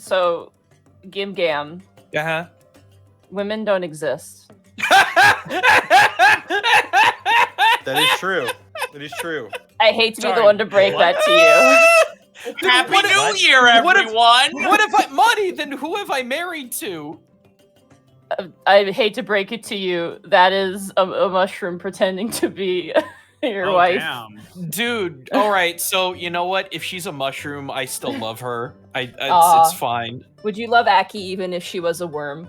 So, Gim Gam. Uh-huh. Women don't exist. That is true. That is true. I hate to be the Sorry, one to break what? that to you. Dude, Happy what New if- Year, what if- everyone! What if Monty, then who have I married to? I hate to break it to you. That is a mushroom pretending to be your wife. Damn. Dude, alright, so you know what? If she's a mushroom, I still love her. Aw. It's fine. Would you love Aki even if she was a worm?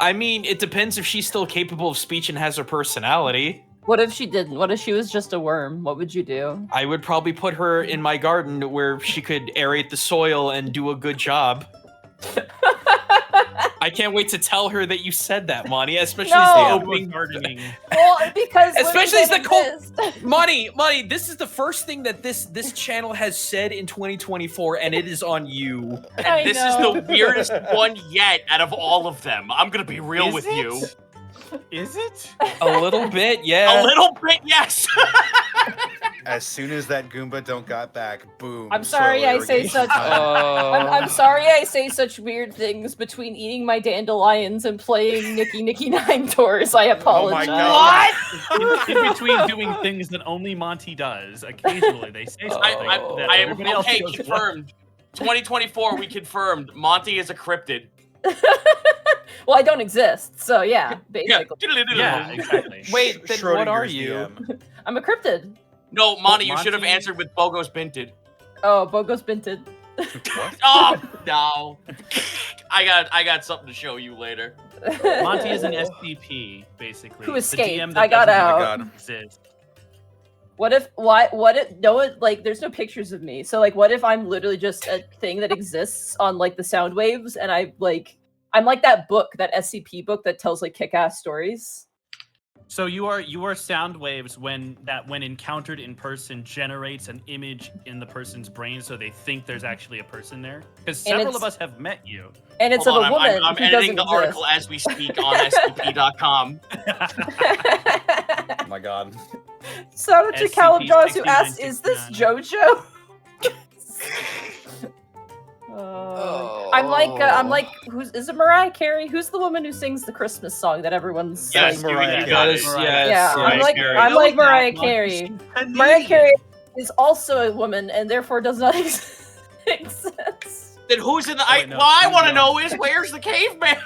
I mean, it depends if she's still capable of speech and has her personality. What if she didn't? What if she was just a worm? What would you do? I would probably put her in my garden where she could aerate the soil and do a good job. I can't wait to tell her that you said that, Monty, especially as the No. opening. Gardening. Well, because Especially as women the don't exist. Monty, this is the first thing that this channel has said in 2024, and it is on you. I And this is know. the weirdest one yet out of all of them. I'm gonna be real Is with it? you. Is it? A little bit, yeah. A little bit, yes. As soon as that Goomba don't got back, boom. I'm sorry soil I say irrigation such- time. I'm sorry I say such weird things between eating my dandelions and playing Nicky 9 Doors. I apologize. God. In between doing things that only Monty does, occasionally they say something that I am everybody else okay. goes, Confirmed. 2024, we confirmed. Monty is a cryptid. Well, I don't exist, so yeah, basically. Yeah, exactly. Wait, then what are Schrodinger's you? DM. I'm a cryptid. No, Monty, you should have Monty- answered with Bogo's Binted. Oh, Bogo's Binted. Oh no! I got something to show you later. Monty is an SCP, basically. Who The escaped. DM that I got doesn't out. God. exist. What if like there's no pictures of me. So like what if I'm literally just a thing that exists on like the sound waves and I'm like that book, that SCP book that tells like kick-ass stories. So you are sound waves when encountered in person generates an image in the person's brain, so they think there's actually a person there. Because And several it's- of us have met you. And it's Hold of on, a woman I'm who editing doesn't the article as we speak on scp.com. Oh my god. Shout out to SCP Callum Jaws who asked, 6969. "Is this JoJo?" I'm like, is it Mariah Carey? Who's the woman who sings the Christmas song that everyone's Yes, like? Mariah you Carey. got it. Yeah, I'm Mariah like, Carey. I'm like That was Mariah not Carey. Monty. Mariah Carey is also a woman and therefore does not exist. Then who's in the? wait, no, What I he's want to gone. know is where's the caveman?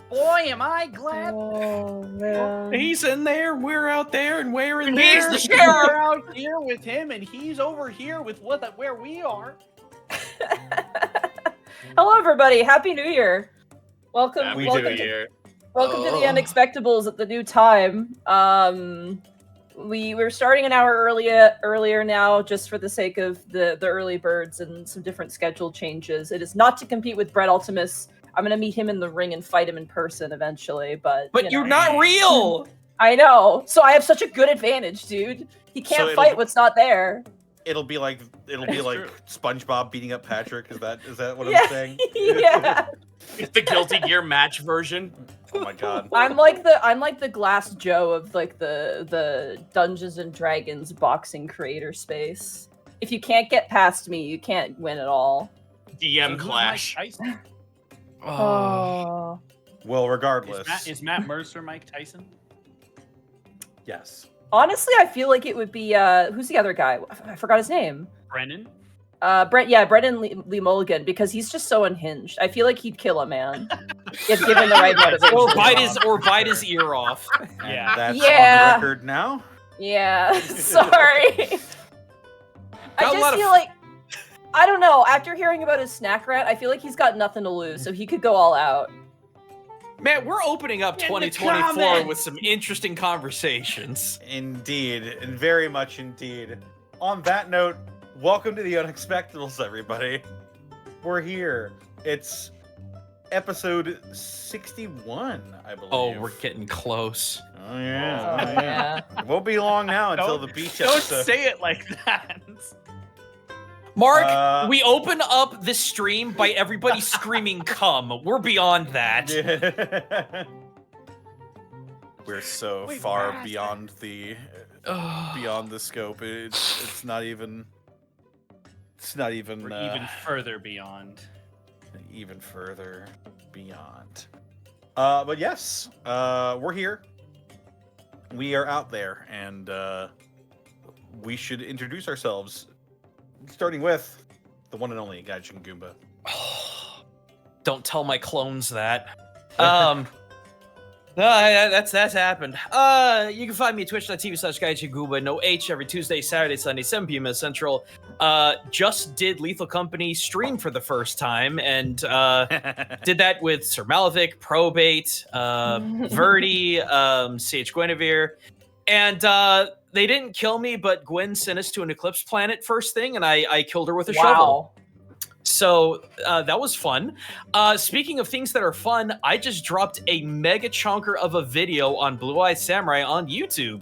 Boy, am I glad Oh man. He's in there, we're out there, and we're in He's there. the sheriff. we're out here with him, and he's over here with where we are. Hello, everybody. Happy New Year. Welcome. Happy welcome New to Year. Welcome to the Unexpectables at the new time. We're starting an hour earlier now, just for the sake of the early birds and some different schedule changes. It is not to compete with Brett Ultimus. I'm gonna meet him in the ring and fight him in person eventually, but But you you're know. not real! I know, so I have such a good advantage, dude. He So can't it'll- fight what's not there. It'll be like true. SpongeBob beating up Patrick. Is that what Yeah. I'm saying? Yeah, It's the Guilty Gear match version. Oh my god. I'm like the Glass Joe of like the Dungeons and Dragons boxing creator space. If you can't get past me, you can't win at all. DM So who's clash. Mike Tyson? Oh. Well, regardless. Is Matt Mercer Mike Tyson? Yes. Honestly, I feel like it would be who's the other guy? I forgot his name. Brennan? Brendan Lee Mulligan, because he's just so unhinged. I feel like he'd kill a man if given the right motivation. Or bite his ear off. And Yeah. that's Yeah. on the record now. Yeah, sorry. I Got a lot just of- feel like I don't know. After hearing about his snack rat, I feel like he's got nothing to lose, so he could go all out. Man, we're opening up In the 2024 comments. with some interesting conversations. Indeed, and very much indeed. On that note, welcome to the Unexpectables, everybody. We're here. It's episode 61, I believe. Oh, we're getting close. Oh yeah. Oh, yeah. It won't be long now until Don't- the beach Don't episode. say it like that. Mark, we open up the stream by everybody screaming "come." We're beyond that. Yeah. We're so Wait, far what? beyond the scope. It's not even. It's not even Or even further beyond. even further beyond. But yes, we're here. We are out there, and we should introduce ourselves, starting with the one and only Gaijin Goomba. Don't tell my clones that. That's happened. You can find me at twitch.tv/GaijiGuba, no H, every Tuesday, Saturday, Sunday, 7 p.m. Central. Just did Lethal Company stream for the first time, and did that with Sir Malevich, Probate, Verdi, Sage Guinevere, and they didn't kill me, but Gwen sent us to an eclipse planet first thing, and I killed her with a shovel. So that was fun. Speaking of things that are fun, I just dropped a mega chunker of a video on Blue Eye Samurai on YouTube.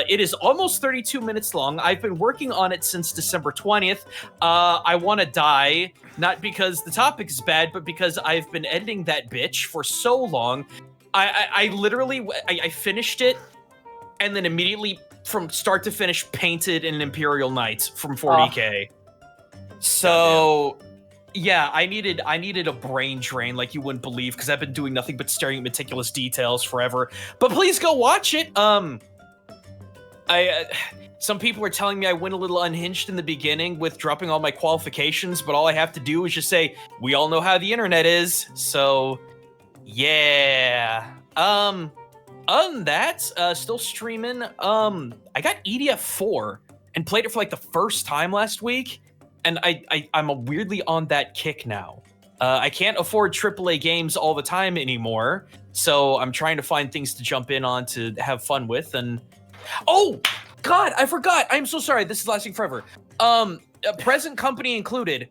It is almost 32 minutes long. I've been working on it since December 20th. I want to die, not because the topic is bad, but because I've been editing that bitch for so long. I literally finished it, and then immediately from start to finish painted an Imperial Knight from 40k. So yeah, I needed a brain drain like you wouldn't believe, because I've been doing nothing but staring at meticulous details forever. But please go watch it. Some people are telling me I went a little unhinged in the beginning with dropping all my qualifications, but all I have to do is just say, we all know how the internet is. So yeah. Other than that, still streaming. I got EDF 4 and played it for like the first time last week. And I'm weirdly on that kick now. I can't afford AAA games all the time anymore, so I'm trying to find things to jump in on to have fun with. And oh God, I forgot. I'm so sorry. This is lasting forever. Present company included.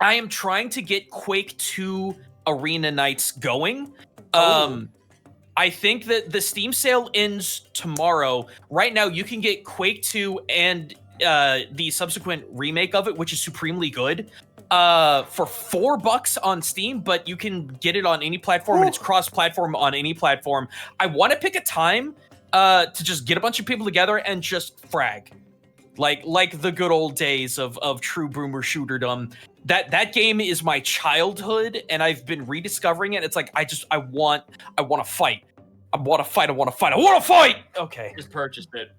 I am trying to get Quake 2 Arena Nights going. I think that the Steam sale ends tomorrow. Right now, you can get Quake 2 and the subsequent remake of it, which is supremely good, for $4 on Steam, but you can get it on any platform, and it's cross-platform on any platform. I want to pick a time to just get a bunch of people together and just frag, like the good old days of true boomer shooterdom. That game is my childhood, and I've been rediscovering it. It's like I want to fight. I want to fight. Okay, Just purchased it.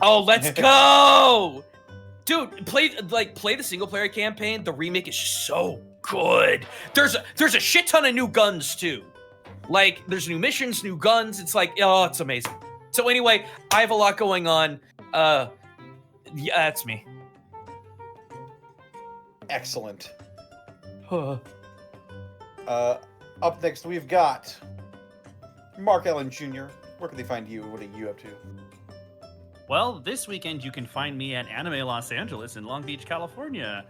Oh, let's go! Dude, play the single player campaign. The remake is so good. There's a shit ton of new guns too. Like, there's new missions, new guns. It's like, oh, it's amazing. So anyway, I have a lot going on. Yeah, that's me. Excellent. Up next, we've got Mark Allen Jr. Where can they find you? What are you up to? Well, this weekend you can find me at Anime Los Angeles in Long Beach, California.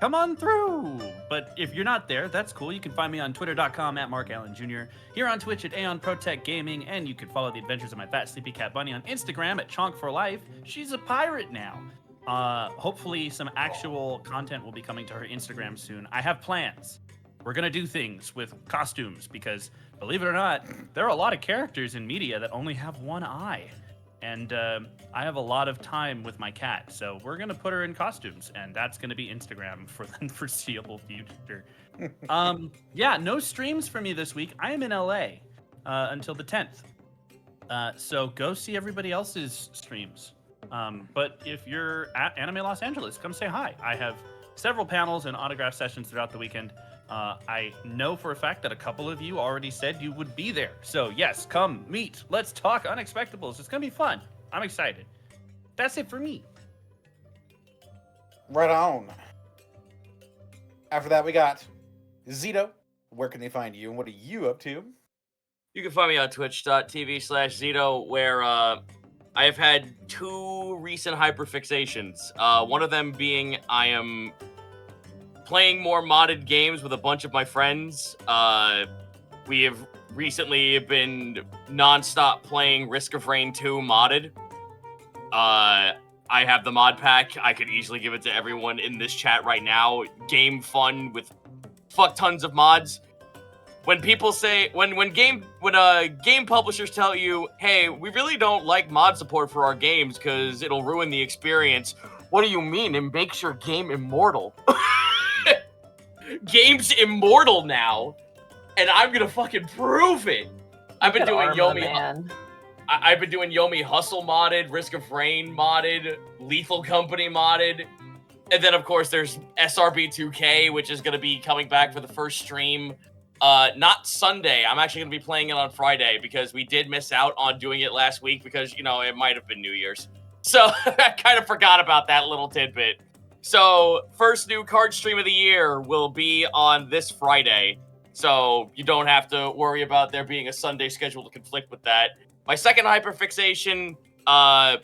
Come on through! But if you're not there, that's cool. You can find me on twitter.com at Mark Allen Jr., here on Twitch at Aeon Protect Gaming, and you can follow the adventures of my fat sleepy cat bunny on Instagram at Chonk for Life. She's a pirate now. Hopefully some actual content will be coming to her Instagram soon. I have plans. We're gonna do things with costumes because, believe it or not, there are a lot of characters in media that only have one eye. And I have a lot of time with my cat, so we're gonna put her in costumes, and that's gonna be Instagram for the foreseeable future. Yeah, no streams for me this week. I am in LA until the 10th, so go see everybody else's streams. But if you're at Anime Los Angeles, come say hi. I have several panels and autograph sessions throughout the weekend. I know for a fact that a couple of you already said you would be there. So yes, come meet. Let's talk Unexpectables. It's going to be fun. I'm excited. That's it for me. Right on. After that, we got Zito. Where can they find you, and what are you up to? You can find me on twitch.tv/Zito, where I have had 2 recent hyperfixations. One of them being I am playing more modded games with a bunch of my friends. We have recently been non-stop playing Risk of Rain 2 modded. I have the mod pack. I could easily give it to everyone in this chat right now. Game fun with fuck tons of mods. When people say, when game publishers tell you, hey, we really don't like mod support for our games because it'll ruin the experience, What do you mean? It makes your game immortal. Game's immortal now, and I'm gonna fucking prove it. I've been doing Yomi. Man. I've been doing Yomi Hustle modded, Risk of Rain modded, Lethal Company modded, and then of course there's SRB 2K, which is gonna be coming back for the first stream. Not Sunday. I'm actually gonna be playing it on Friday because we did miss out on doing it last week because it might have been New Year's. So I kind of forgot about that little tidbit. So first new card stream of the year will be on this Friday. So you don't have to worry about there being a Sunday schedule to conflict with that. My second hyperfixation, I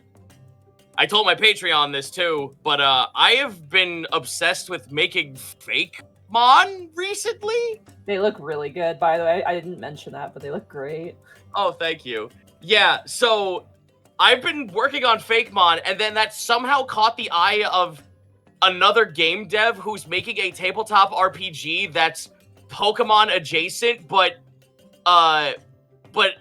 told my Patreon this too, but I have been obsessed with making fake Mon recently. They look really good, by the way. I didn't mention that, but they look great. Oh, thank you. Yeah, so I've been working on Fakemon, and then that somehow caught the eye of another game dev who's making a tabletop RPG that's Pokemon adjacent, but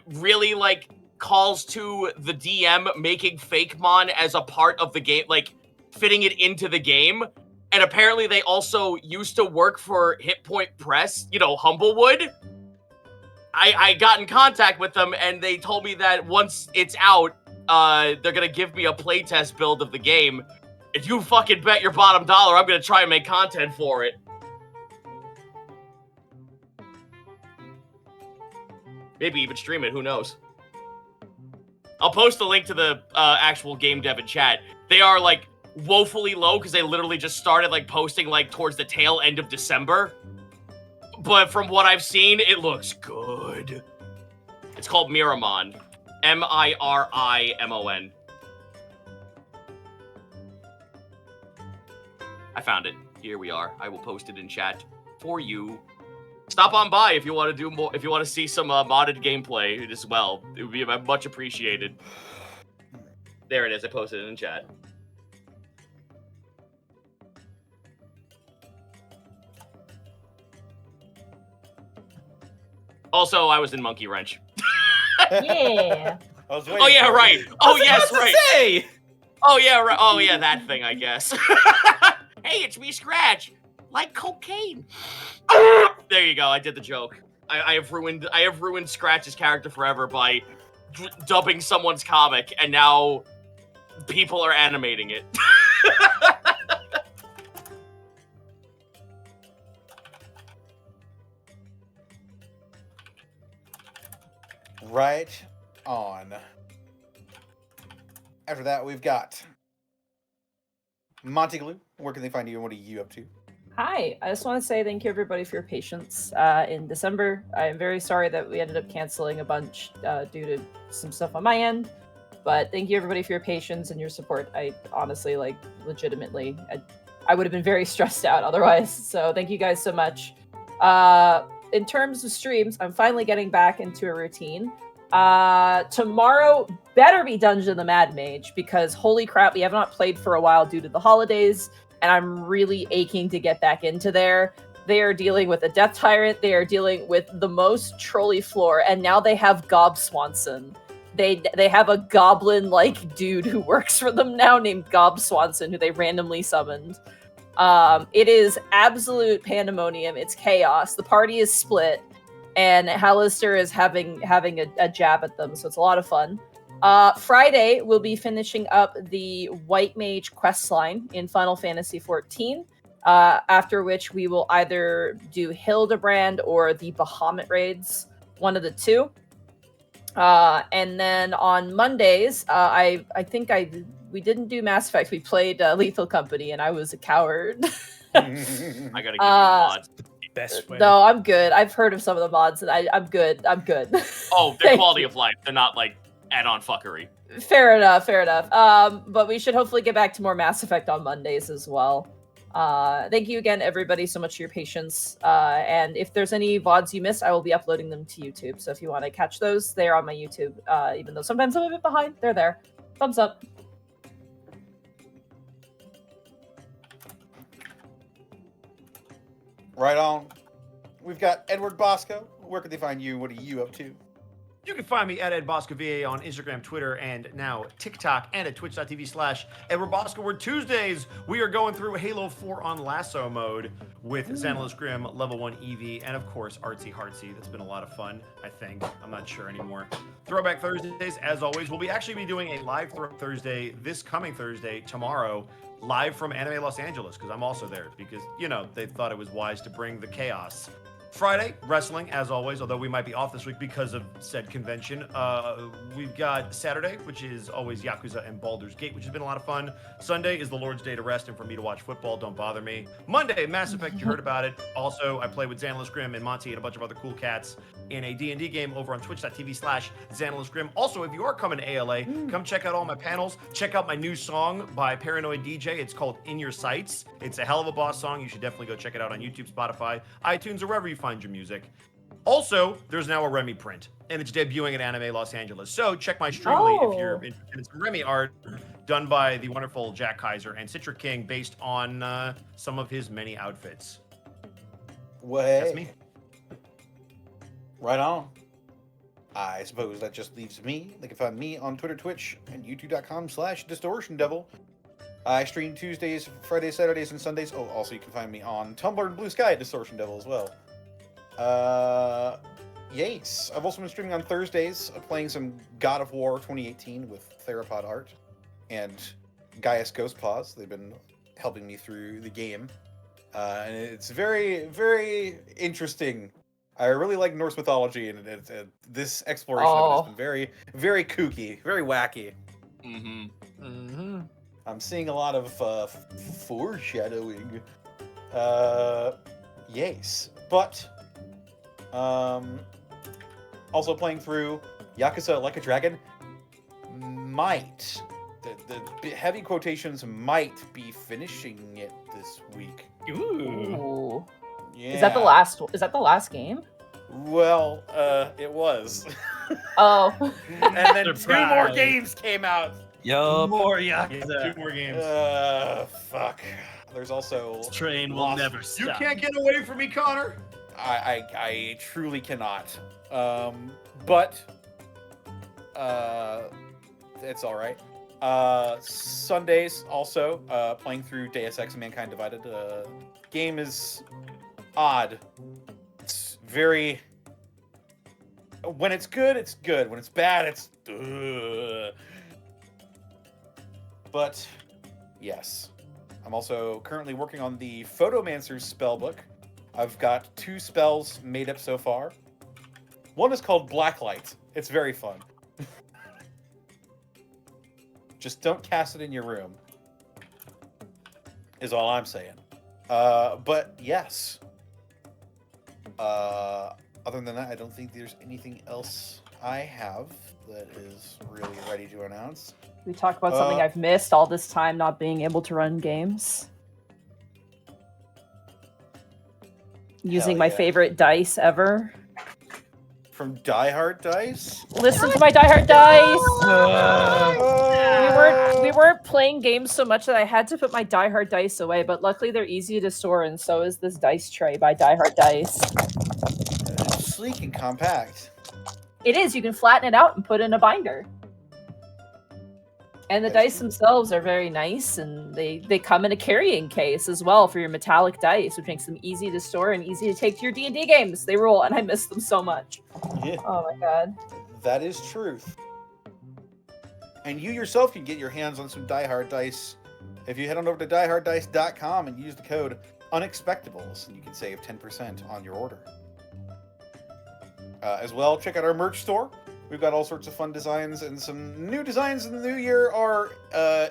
really like calls to the DM making Fakemon as a part of the game, like fitting it into the game. And apparently they also used to work for Hit Point Press, Humblewood. I got in contact with them, and they told me that once it's out, they're gonna give me a playtest build of the game. If you fucking bet your bottom dollar, I'm gonna try and make content for it. Maybe even stream it, who knows? I'll post a link to the actual game dev in chat. They are, like, woefully low, because they literally just started, like, posting, like, towards the tail end of December. But from what I've seen, it looks good. It's called Miramon. Mirimon. I found it. Here we are. I will post it in chat for you. Stop on by if you want to do more. If you want to see some modded gameplay as well, it would be much appreciated. There it is. I posted it in chat. Also, I was in Monkey Wrench. Yeah. Oh yeah, right. Oh yes, right. Say! Oh yeah, right. Oh yeah, that thing, I guess. Hey, it's me, Scratch. Like cocaine. There you go. I did the joke. I have ruined Scratch's character forever by dubbing someone's comic, and now people are animating it. Right on. After that, we've got Monty Glue. Where can they find you, and what are you up to? Hi, I just want to say thank you everybody for your patience in December. I am very sorry that we ended up canceling a bunch due to some stuff on my end, but thank you everybody for your patience and your support. I honestly, like, legitimately, I would have been very stressed out otherwise, so thank you guys so much. In terms of streams, I'm finally getting back into a routine. Tomorrow better be Dungeon of the Mad Mage, because holy crap, we have not played for a while due to the holidays, and I'm really aching to get back into there. They are dealing with a Death Tyrant, they are dealing with the most trolly floor, and now they have Gob Swanson. They have a goblin-like dude who works for them now named Gob Swanson, who they randomly summoned. It is absolute pandemonium. It's chaos. The party is split, and Hallister is having a jab at them, so it's a lot of fun. Friday, we'll be finishing up the White Mage quest line in Final Fantasy XIV, after which we will either do Hildebrand or the Bahamut raids, one of the two. And then on Mondays, we didn't do Mass Effect. We played Lethal Company, and I was a coward. I gotta give you mods. Best way. No, I'm good. I've heard of some of the mods, and I'm good. I'm good. Oh, they're quality of life. They're not like add-on fuckery. Fair enough. But we should hopefully get back to more Mass Effect on Mondays as well. Thank you again, everybody, so much for your patience. And if there's any VODs you missed, I will be uploading them to YouTube. So if you want to catch those, they're on my YouTube. Even though sometimes I'm a bit behind, they're there. Thumbs up. Right on. We've got Edward Bosco. Where can they find you? What are you up to? You can find me at EdBoscoVA on Instagram, Twitter, and now TikTok, and at twitch.tv/EdwardBosco, where Tuesdays we are going through Halo 4 on Lasso mode with Xanalis Grim, Level 1 EV, and of course, Artsy Heartsy. That's been a lot of fun, I think. I'm not sure anymore. Throwback Thursdays, as always. We'll actually be doing a live Throwback Thursday this coming Thursday, tomorrow, live from Anime Los Angeles, because I'm also there, because, you know, they thought it was wise to bring the chaos. Friday, wrestling, as always, although we might be off this week because of said convention. We've got Saturday, which is always Yakuza and Baldur's Gate, which has been a lot of fun. Sunday is the Lord's Day to rest and for me to watch football. Don't bother me. Monday, Mass Effect, you heard about it. Also, I play with Xanalis Grim and Monty and a bunch of other cool cats in a D&D game over on twitch.tv/Xanalis Grim. Also, if you are coming to ALA, come check out all my panels. Check out my new song by Paranoid DJ. It's called In Your Sights. It's a hell of a boss song. You should definitely go check it out on YouTube, Spotify, iTunes, or wherever you find your music. Also, there's now a Remy print, and it's debuting at Anime Los Angeles. So check my Streamly if you're interested in some Remy art done by the wonderful Jack Kaiser and Citra King based on some of his many outfits. That's me. Right on. I suppose that just leaves me. They can find me on Twitter, Twitch, and youtube.com/DistortionDevil. I stream Tuesdays, Fridays, Saturdays, and Sundays. Oh, also you can find me on Tumblr and Blue Sky at Distortion Devil as well. Yes. I've also been streaming on Thursdays, playing some God of War 2018 with Therapod Art and Gaius Ghost Paws. They've been helping me through the game. And it's very, very interesting. I really like Norse mythology, and this exploration of it has been very, very kooky, very wacky. I'm seeing a lot of foreshadowing. Yes. But also playing through Yakuza Like a Dragon might, the heavy quotations, might be finishing it this week. Ooh. Yeah. Is that the last game? Well, it was. Oh. And then two more games came out. Yup. More Yakuza. Yeah, 2 more games. Fuck. There's also This train will never stop. You can't get away from me, Connor. I truly cannot. But it's all right. Sundays also playing through Deus Ex: Mankind Divided. Game is odd. It's very. When it's good, it's good. When it's bad, it's. But yes, I'm also currently working on the Photomancer's spellbook. I've got 2 spells made up so far. One is called Blacklight. It's very fun. Just don't cast it in your room, is all I'm saying. But yes. Other than that, I don't think there's anything else I have that is really ready to announce. We talk about something I've missed all this time, not being able to run games. Using my favorite dice ever. From Die Hard Dice? Listen to my Die Hard dice! We weren't playing games so much that I had to put my Die Hard dice away, but luckily they're easy to store, and so is this dice tray by Die Hard Dice. It's sleek and compact. It is. You can flatten it out and put it in a binder. And the dice themselves are very nice, and they come in a carrying case as well for your metallic dice, which makes them easy to store and easy to take to your D&D games. They rule, and I miss them so much. Yeah. Oh my god. That is truth. And you yourself can get your hands on some Die Hard Dice if you head on over to dieharddice.com and use the code Unexpectables, and you can save 10% on your order. As well, check out our merch store. We've got all sorts of fun designs, and some new designs in the new year are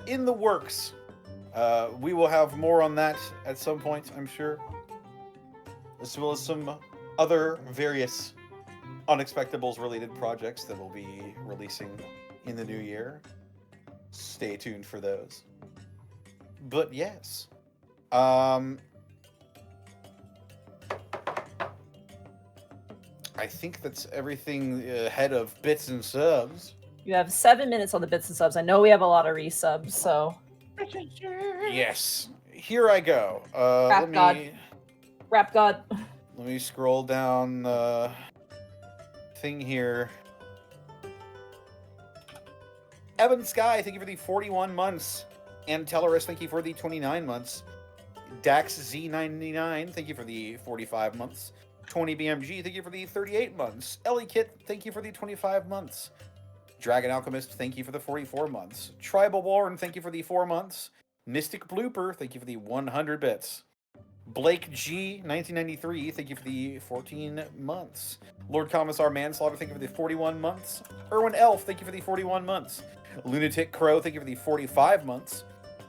in the works. We will have more on that at some point, I'm sure. As well as some other various Unexpectables related projects that we'll be releasing in the new year. Stay tuned for those. But yes. I think that's everything ahead of bits and subs. You have 7 minutes on the bits and subs. I know we have a lot of resubs, so. Yes. Here I go. Rap God. Let me scroll down the thing here. Evan Sky, thank you for the 41 months. And Tellerus, thank you for the 29 months. Dax Z99, thank you for the 45 months. 20 BMG, thank you for the 38 months. Ellie Kit, thank you for the 25 months. Dragon Alchemist, thank you for the 44 months. Tribal Warren, thank you for the 4 months. Mystic Blooper, thank you for the 100 bits. Blake G, 1993, thank you for the 14 months. Lord Commissar Manslaughter, thank you for the 41 months. Erwin Elf, thank you for the 41 months. Lunatic Crow, thank you for the 45 months.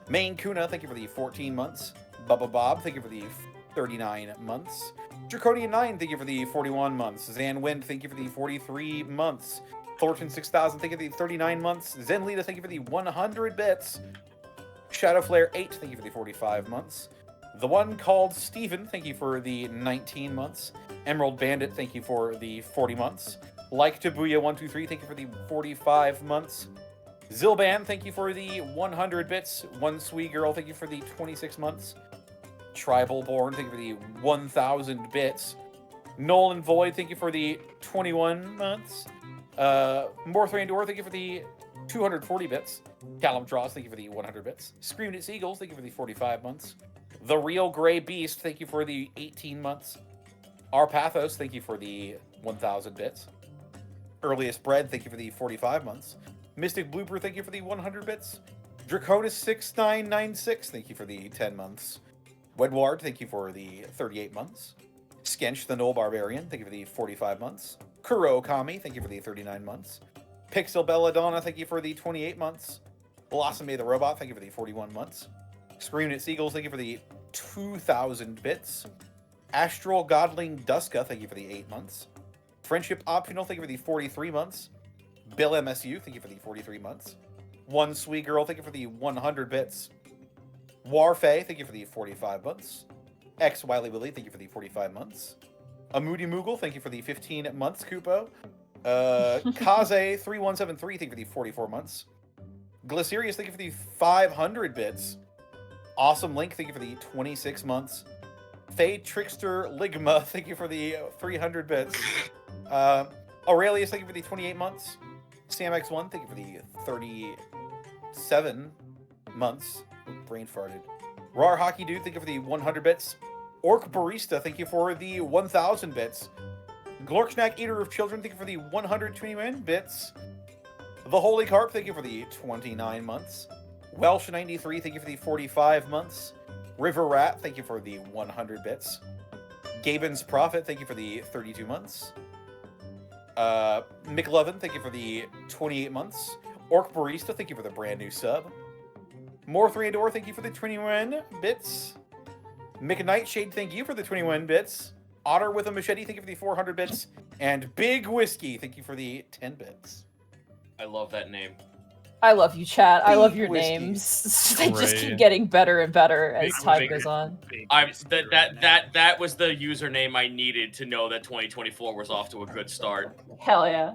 Maine Kuna, thank you for the 14 months. Bubba Bob, thank you for the 39 months. Draconian 9, thank you for the 41 months. Zan Wind, thank you for the 43 months. Thornton 6000, thank you for the 39 months. Zenlita, thank you for the 100 bits. Shadowflare 8, thank you for the 45 months. The One Called Steven, thank you for the 19 months. Emerald Bandit, thank you for the 40 months. Like Tabuya 123, thank you for the 45 months. Zilban, thank you for the 100 bits. One Sweet Girl, thank you for the 26 months. Tribal Born, thank you for the 1,000 bits. Nolan Void, thank you for the 21 months. Morthrain Door, thank you for the 240 bits. Callum Draws, thank you for the 100 bits. Screamed at Seagulls, thank you for the 45 months. The Real Grey Beast, thank you for the 18 months. Arpathos, thank you for the 1,000 bits. Earliest Bread, thank you for the 45 months. Mystic Blooper, thank you for the 100 bits. Draconis 6996, thank you for the 10 months. Wedward, thank you for the 38 months. Skench the Null Barbarian, thank you for the 45 months. Kuro Kami, thank you for the 39 months. Pixel Belladonna, thank you for the 28 months. Blossomy the Robot, thank you for the 41 months. Screaming at Seagulls, thank you for the 2,000 bits. Astral Godling Duska, thank you for the 8 months. Friendship Optional, thank you for the 43 months. Bill MSU, thank you for the 43 months. One Sweet Girl, thank you for the 100 bits. Warfay, thank you for the 45 months. X Wiley Willy, thank you for the 45 months. A Moody Moogle, thank you for the 15 months, Kupo. Kaze3173, thank you for the 44 months. Glycerius, thank you for the 500 bits. Awesome Link, thank you for the 26 months. Fade Trickster Ligma, thank you for the 300 bits. Aurelius, thank you for the 28 months. SamX1, thank you for the 37 months. Brain farted. Rar Hockey Dude, thank you for the 100 bits. Orc Barista, thank you for the 1,000 bits. Glorkschnack, Eater of Children, thank you for the 121 bits. The Holy Carp, thank you for the 29 months. Welsh 93, thank you for the 45 months. River Rat, thank you for the 100 bits. Gaben's Prophet, thank you for the 32 months. McLovin, thank you for the 28 months. Orc Barista, thank you for the brand new sub. Morthriador, thank you for the 21 bits. McNightshade, thank you for the 21 bits. Otter with a Machete, thank you for the 400 bits. And Big Whiskey, thank you for the 10 bits. I love that name. I love you, chat. I love Big your whiskey. names. They just Right. keep getting better and better as Big time whiskey. goes on. That was the username I needed to know that 2024 was off to a good start. Hell yeah.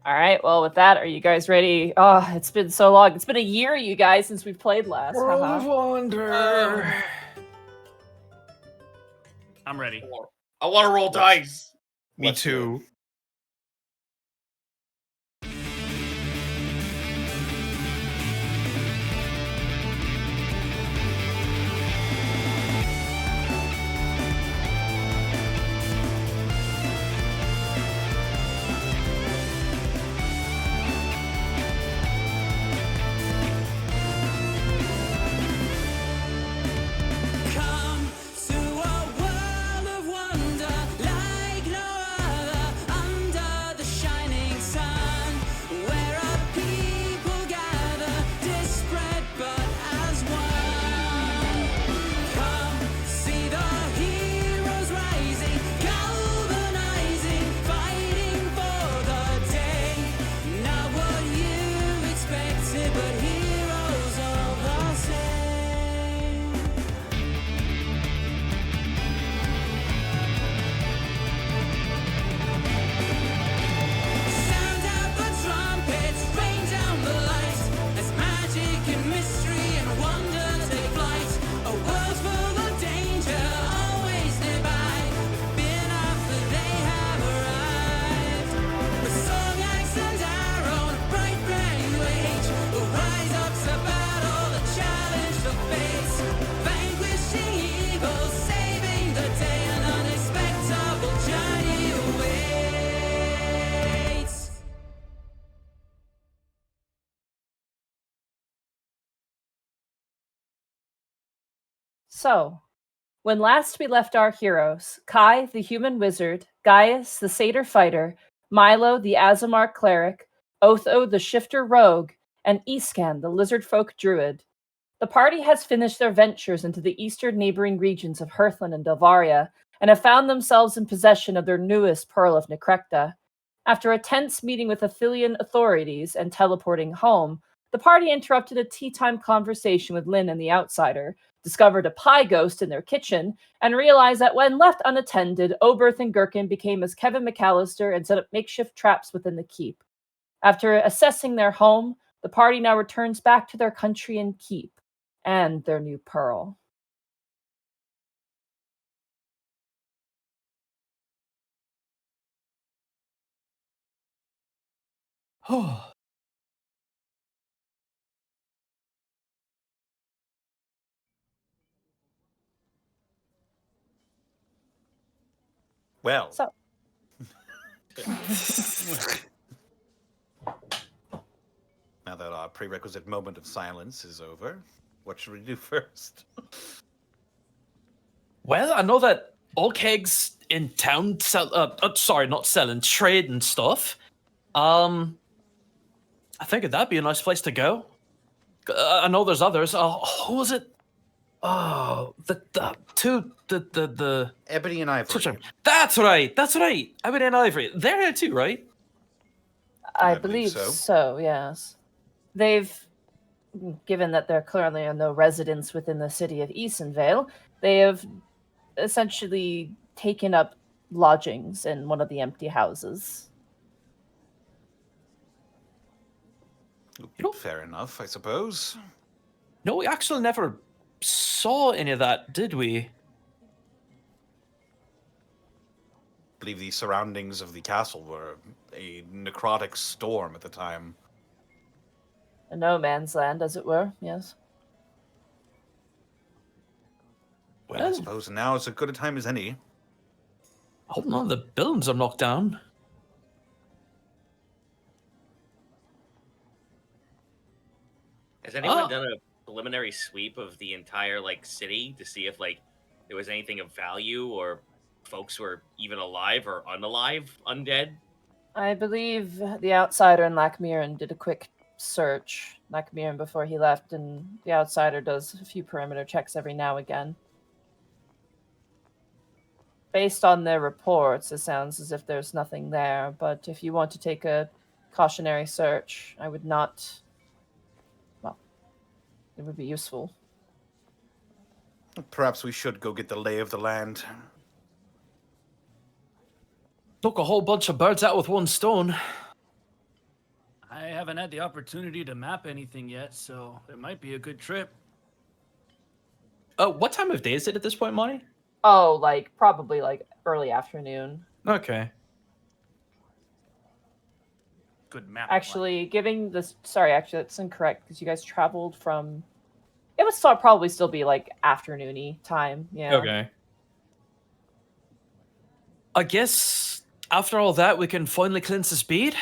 All right, well, with that, are you guys ready? Oh, it's been so long. It's been a year, you guys, since we've played last. World Haha. of Wonder. I'm ready. I want to roll dice. Me Let's do too. Come to a world of wonder like no other. So, when last we left our heroes, Kai, the human wizard, Gaius, the satyr fighter, Milo, the Azamar cleric, Otho, the shifter rogue, and Iscan, the lizard folk druid, the party has finished their ventures into the eastern neighboring regions of Hearthland and Delvaria, and have found themselves in possession of their newest Pearl of Necrecta. After a tense meeting with Athelian authorities and teleporting home, the party interrupted a tea-time conversation with Lynn and the Outsider, discovered a pie ghost in their kitchen, and realized that when left unattended, Oberth and Gherkin became as Kevin McAllister and set up makeshift traps within the keep. After assessing their home, the party now returns back to their country and keep, and their new pearl. Oh. Well, So, now that our prerequisite moment of silence is over, what should we do first? Well, I know that all kegs in town not selling, trade and stuff. I think that'd be a nice place to go. I know there's others. Who was it? Oh, the Ebony and Ivory. That's right. Ebony and Ivory. They're here too, right? I believe believe so. so, yes. They've, given that there currently are no residents within the city of Easonvale, they have essentially taken up lodgings in one of the empty houses. Fair enough, I suppose. No, we actually never saw any of that, did we? I believe the surroundings of the castle were a necrotic storm at the time. A no man's land, as it were, yes. Well, I suppose now is as good a time as any. I hope none of the buildings are knocked down. Has anyone done a preliminary sweep of the entire city to see if there was anything of value or folks were even alive or unalive, undead? I believe the Outsider and Lackmiran did a quick search. Lackmiran before he left, and the Outsider does a few perimeter checks every now and again. Based on their reports, it sounds as if there's nothing there, but if you want to take a cautionary search, I would not... Well, it would be useful. Perhaps we should go get the lay of the land. Took a whole bunch of birds out with one stone. I haven't had the opportunity to map anything yet, so it might be a good trip. What time of day is it at this point, Monty? Oh, probably early afternoon. Okay. Good map. Actually, giving this... Sorry, actually, that's incorrect, because you guys traveled from... It would probably still be, afternoon-y time, yeah. Okay. I guess after all that, we can finally cleanse the speed?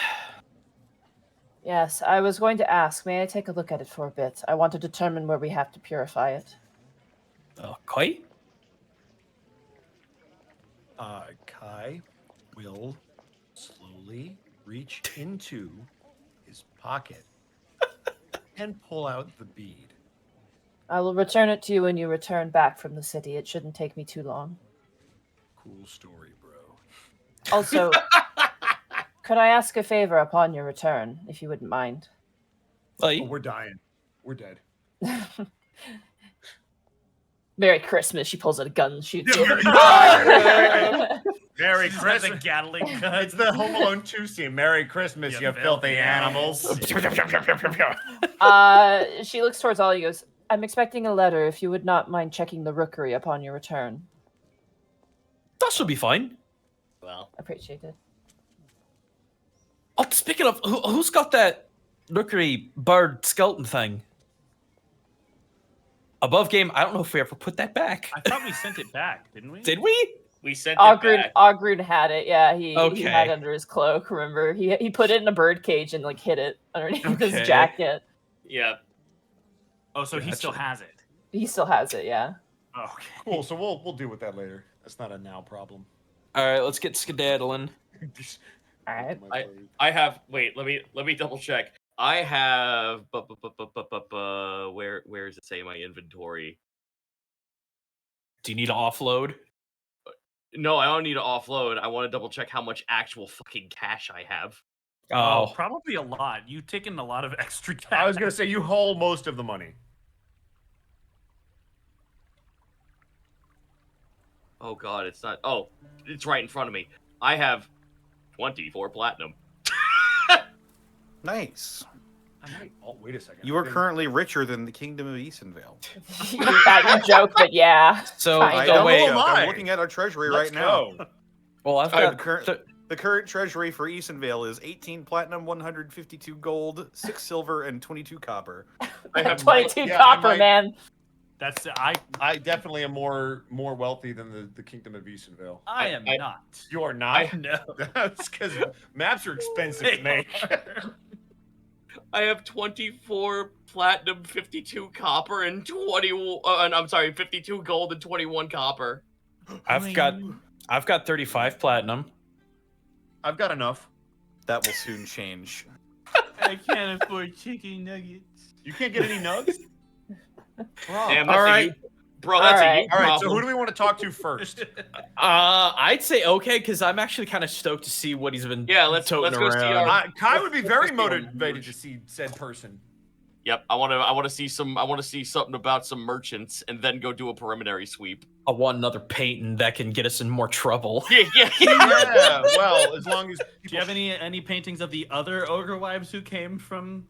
Yes, I was going to ask, may I take a look at it for a bit? I want to determine where we have to purify it. Okay. Kai will slowly reach into his pocket and pull out the bead. I will return it to you when you return back from the city. It shouldn't take me too long. Cool story, bro. Also, could I ask a favor upon your return, if you wouldn't mind? Oh, we're dying. We're dead. Merry Christmas. She pulls out a gun and shoots you. Merry She's got Christmas. the Gatling gun. It's the Home Alone 2 scene. Merry Christmas, you filthy animals. She looks towards all you, goes, I'm expecting a letter if you would not mind checking the rookery upon your return. That should be fine. Well, Appreciate it. Oh, speaking of, who's got that rookery bird skeleton thing? Above game, I don't know if we ever put that back. I thought we sent it back, didn't we? Did we? we sent it back. Ogrun had it, yeah. He Okay. had it under his cloak, remember? He put it in a bird cage and hid it underneath his Okay. jacket. Yeah. Oh, so he Gotcha. still has it. He still has it, yeah. Okay. Cool. So we'll deal with that later. That's not a now problem. All right, let's get skedaddling. All right. I have. Wait, let me double check. I have. Where does it say in my inventory? Do you need to offload? No, I don't need to offload. I want to double check how much actual fucking cash I have. Oh, probably a lot. You've taken a lot of extra cash. I was gonna say you haul most of the money. Oh god, it's not. Oh, it's right in front of me. I have 24 platinum. Nice. Oh, wait a second. You are currently richer than the Kingdom of Easonvale. You joke, but yeah. So, Kind so of. wait. I'm looking at our treasury right now. Well, I've The got the current treasury for Easonvale is 18 platinum, 152 gold, 6 silver, and 22 copper. I have 22 copper, man. That's I definitely am more wealthy than the Kingdom of Easonvale. I am not. You are not. No. That's because maps are expensive to make. I have 24 platinum, 52 copper, and 52 gold and 21 copper. I've got 35 platinum. I've got enough. That will soon change. I can't afford chicken nuggets. You can't get any nugs? Damn, All right. That's a you All right, so problem. who do we want to talk to first? I'd say okay, because I'm actually kind of stoked to see what he's been let's toting go see around. our- Kai would be very Let's go see motivated to see said person. Yep, I want to see something about some merchants, and then go do a preliminary sweep. I want another painting that can get us in more trouble. Yeah. Yeah, well, as long as Do you have any paintings of the other ogre wives who came from?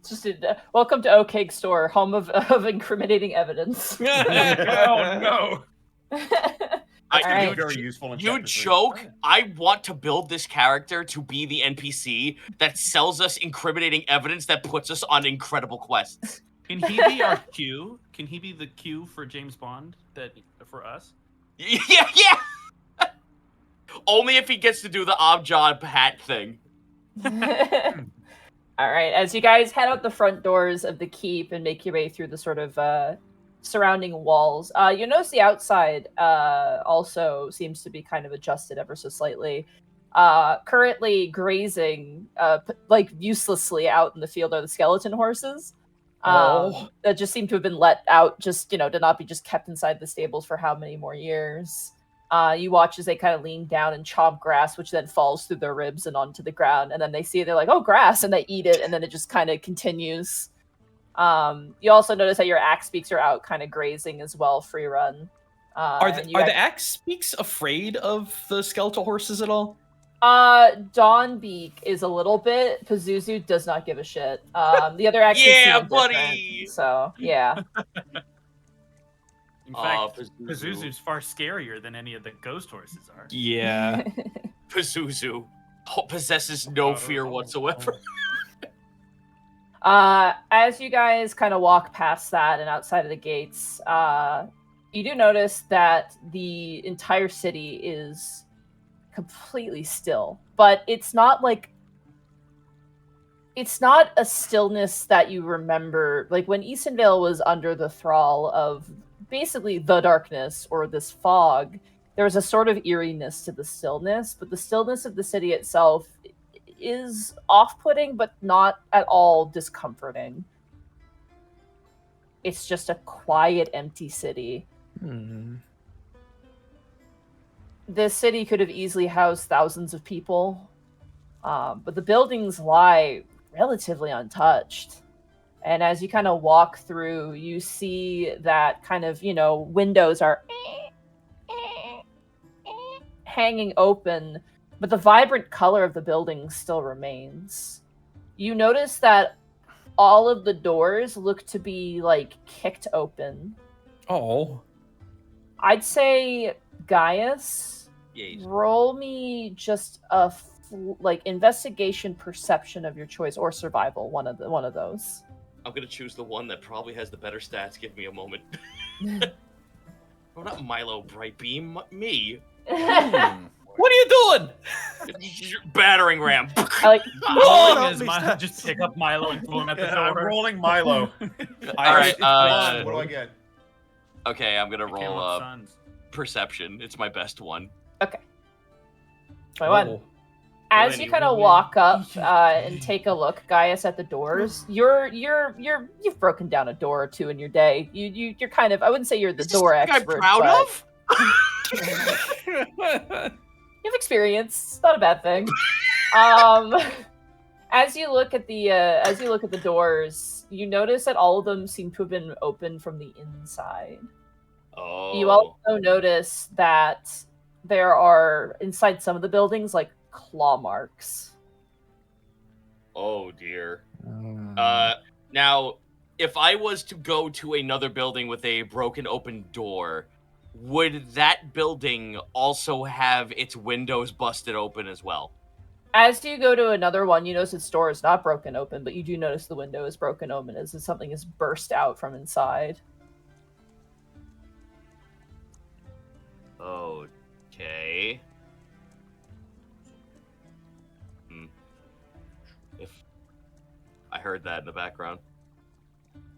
Just welcome to Oak Cake Store, home of incriminating evidence. oh no. I, All right. you, Very useful in you chapter 3. joke. I want to build this character to be the NPC that sells us incriminating evidence that puts us on incredible quests. Can he be our Q? Can he be the Q for James Bond for us? Yeah. Only if he gets to do the Objob hat thing. All right, as you guys head out the front doors of the keep and make your way through the sort of surrounding walls, you notice the outside also seems to be kind of adjusted ever so slightly. Currently grazing, like uselessly out in the field are the skeleton horses. That just seem to have been let out, just to not be just kept inside the stables for how many more years. You watch as they kind of lean down and chomp grass, which then falls through their ribs and onto the ground. And then they see it, they're like, oh, grass, and they eat it, and then it just kind of continues. You also notice that your axe beaks are out kind of grazing as well, free run. Are the axe beaks afraid of the skeletal horses at all? Dawnbeak is a little bit. Pazuzu does not give a shit. The other axes Yeah, seem buddy! different, so, yeah. In fact, Pazuzu's far scarier than any of the ghost horses are. Yeah. Pazuzu possesses no fear whatsoever. As you guys kind of walk past that and outside of the gates, you do notice that the entire city is completely still. But it's not a stillness that you remember. Like when Easonvale was under the thrall of basically the darkness or this fog, there was a sort of eeriness to the stillness, but the stillness of the city itself is off-putting, but not at all discomforting. It's just a quiet, empty city. This city could have easily housed thousands of people, but the buildings lie relatively untouched. And as you kind of walk through, you see that kind of, windows are hanging open, but the vibrant color of the building still remains. You notice that all of the doors look to be, kicked open. Oh. I'd say, Gaius, Yes. roll me just a, investigation perception of your choice, or survival, one of those. I'm gonna choose the one that probably has the better stats. Give me a moment. Oh, not Milo Brightbeam, me. What are you doing? Battering ram. I like. Rolling is me my, stop. just pick up Milo and throw him at the Yeah, I'm door. rolling Milo. All right. It's blonde. What do I get? Okay, I'm gonna I came roll up sons. perception. It's my best one. My one. Oh. As Really, you kind of really? walk up and take a look, Gaius, at the doors, you've broken down a door or two in your day. You're kind of, I wouldn't say you're the Is this door something expert. I'm proud but of. You have experience. It's not a bad thing. As you look at the doors, you notice that all of them seem to have been opened from the inside. Oh. You also notice that there are inside some of the buildings like claw marks. Oh dear. Now, if I was to go to another building with a broken open door, would that building also have its windows busted open as well? As you go to another one, you notice its door is not broken open, but you do notice the window is broken open as if something is burst out from inside. Okay. If I heard that in the background.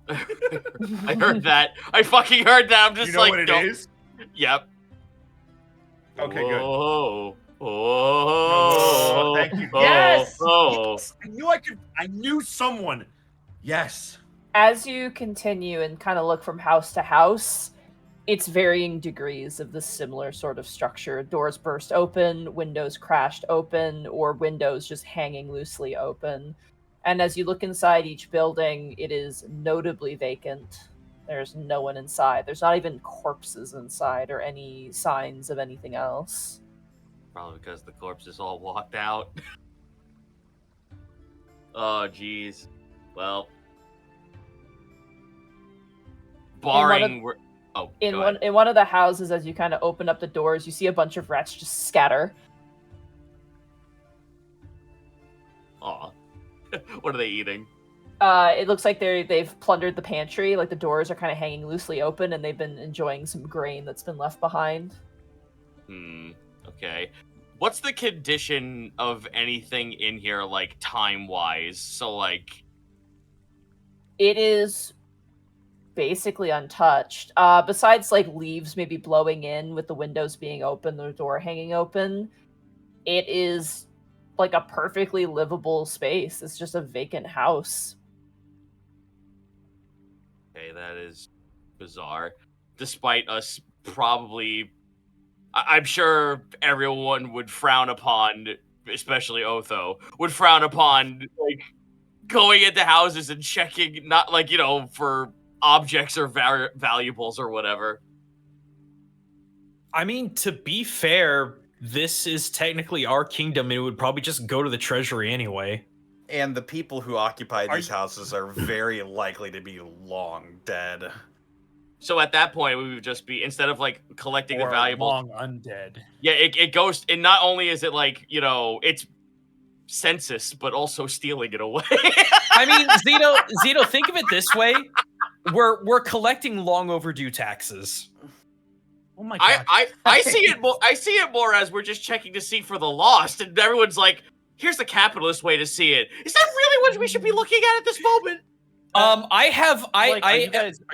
I heard that. I fucking heard that. I'm just You know like, what it don't- is? Yep. Okay, good. Oh. Oh, thank you. Yes! Oh. Yes! I knew someone. Yes. As you continue and kind of look from house to house, it's varying degrees of this similar sort of structure. Doors burst open, windows crashed open, or windows just hanging loosely open. And as you look inside each building, it is notably vacant. There's no one inside. There's not even corpses inside or any signs of anything else. Probably because the corpses all walked out. Oh, jeez. Well, barring In one of the houses, as you kind of open up the doors, you see a bunch of rats just scatter. Aw. What are they eating? It looks like they've plundered the pantry. Like the doors are kind of hanging loosely open, and they've been enjoying some grain that's been left behind. Okay. What's the condition of anything in here, like, time-wise? So, like... It is basically untouched. Besides, like, leaves maybe blowing in with the windows being open, the door hanging open, it is, like, a perfectly livable space. It's just a vacant house. Okay, that is bizarre. Despite us probably... I'm sure everyone would frown upon, especially Otho, would frown upon, like, going into houses and checking, not, like, you know, for objects or valuables or whatever. I mean, to be fair, this is technically our kingdom, and it would probably just go to the treasury anyway. And the people who occupy these houses are very likely to be long dead. So at that point, we would just be, instead of, like, collecting the valuables... long undead. Yeah, it goes, and not only is it, like, you know, it's census, but also stealing it away. I mean, Zito, think of it this way. We're collecting long overdue taxes. Oh my god. I see it more. I see it more as we're just checking to see for the lost, and everyone's like, "Here's the capitalist way to see it." Is that really what we should be looking at this moment? Are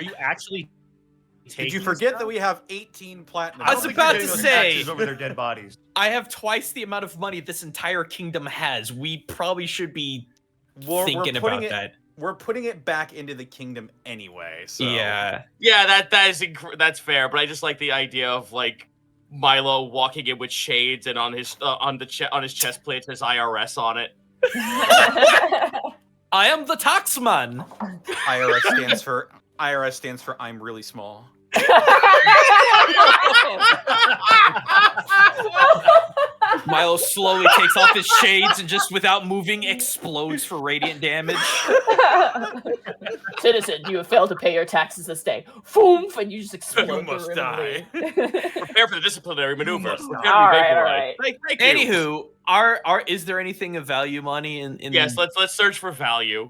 you actually? Did you forget that we have 18 platinum? I was about to say over their dead bodies. I have twice the amount of money this entire kingdom has. We probably should be thinking about that. We're putting it back into the kingdom anyway. So Yeah, that's fair. But I just like the idea of like Milo walking in with shades and on his chest plate says IRS on it. I am the taxman. IRS stands for I'm really small. Milo slowly takes off his shades and just without moving explodes for radiant damage. Citizen, you have failed to pay your taxes this day. Foomf, and you just explode. You must die. Prepare for the disciplinary maneuver. It's gonna be All right, vaporized. all right. Thank you. Anywho, is there anything of value money in Yes, let's search for value.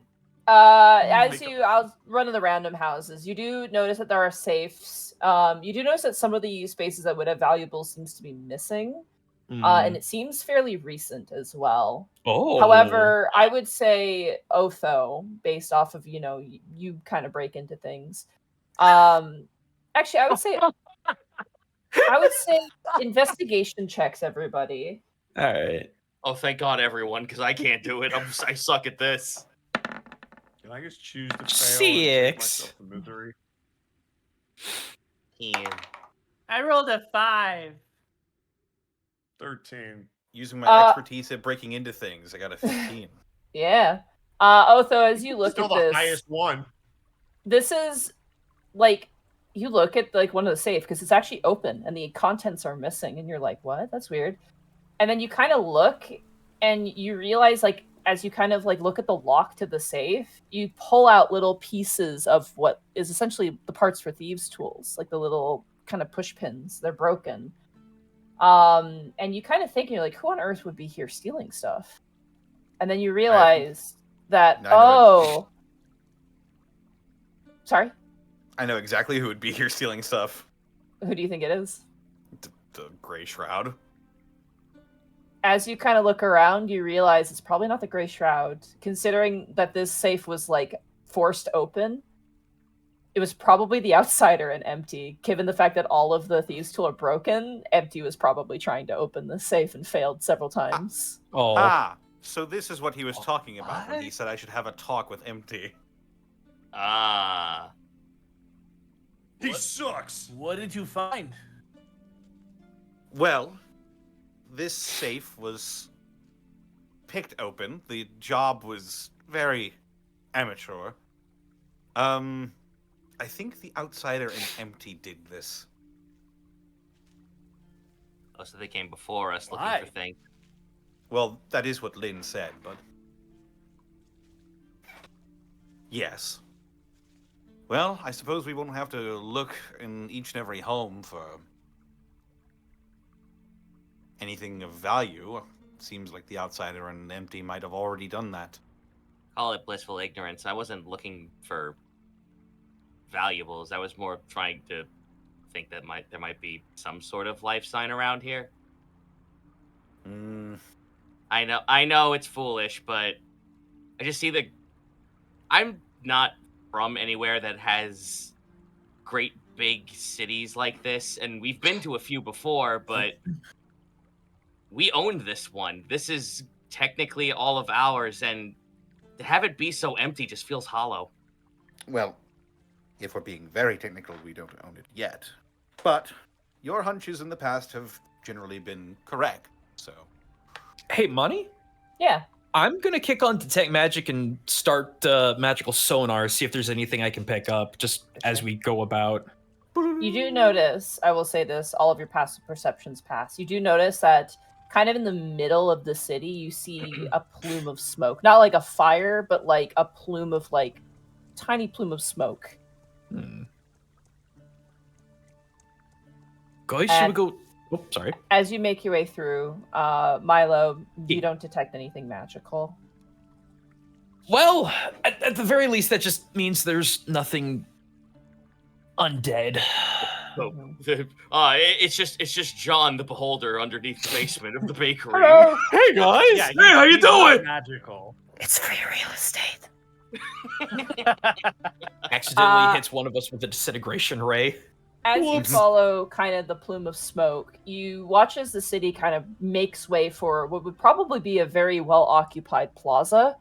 I'll run in the random houses. You do notice that there are safes. You do notice that some of the spaces that would have valuables seems to be missing. and it seems fairly recent as well. Oh. However, I would say Otho, based off of, you kind of break into things. Actually, I would say investigation checks, everybody. All right. Oh, thank God, everyone, because I can't do it. I suck at this. Can I just choose to fail and save 6. myself the misery? I rolled a 5. 13. Using my expertise at breaking into things, I got a 15. Yeah. Otho, as you look Still at the this, highest one. this is like, you look at like one of the safe because it's actually open and the contents are missing, and you're like, what? That's weird. And then you kind of look and you realize, like, as you kind of like look at the lock to the safe, you pull out little pieces of what is essentially the parts for thieves' tools, like the little kind of push pins. They're broken. And you kind of think, you're like, who on earth would be here stealing stuff? And then you realize that, sorry? I know exactly who would be here stealing stuff. Who do you think it is? The Gray Shroud. As you kind of look around, you realize it's probably not the Gray Shroud. Considering that this safe was, like, forced open, it was probably the Outsider and Empty. Given the fact that all of the thieves' tools are broken, Empty was probably trying to open the safe and failed several times. So this is what he was talking about when he said I should have a talk with Empty. He sucks. What did you find? Well, this safe was picked open. The job was very amateur. I think the Outsider and Empty did this. Oh, so they came before us Why? looking for things. Well, that is what Lynn said, but... Yes. Well, I suppose we won't have to look in each and every home for anything of value. Seems like the Outsider and Empty might have already done that. Call it blissful ignorance. I wasn't looking for valuables. I was more trying to think that there might be some sort of life sign around here. I know it's foolish, but I just see I'm not from anywhere that has great big cities like this, and we've been to a few before, but we owned this one. This is technically all of ours, and to have it be so empty just feels hollow. Well, if we're being very technical, we don't own it yet. But your hunches in the past have generally been correct, so... Hey, Money? Yeah. I'm going to kick on Detect Magic and start magical sonar, see if there's anything I can pick up, just as we go about. You do notice, I will say this, all of your passive perceptions pass. You do notice that kind of in the middle of the city, you see a plume of smoke. Not like a fire, but like a plume of, like, tiny plume of smoke. Guys, should we go... Oh, sorry. As you make your way through, Milo, you don't detect anything magical. Well, at the very least, that just means there's nothing undead. It's just John the Beholder underneath the basement of the bakery. Hello. Hey, guys! Yeah, Hey, how you he's not doing? Magical. It's free real estate. Accidentally hits one of us with a disintegration ray. As you follow kind of the plume of smoke, you watch as the city kind of makes way for what would probably be a very well-occupied plaza.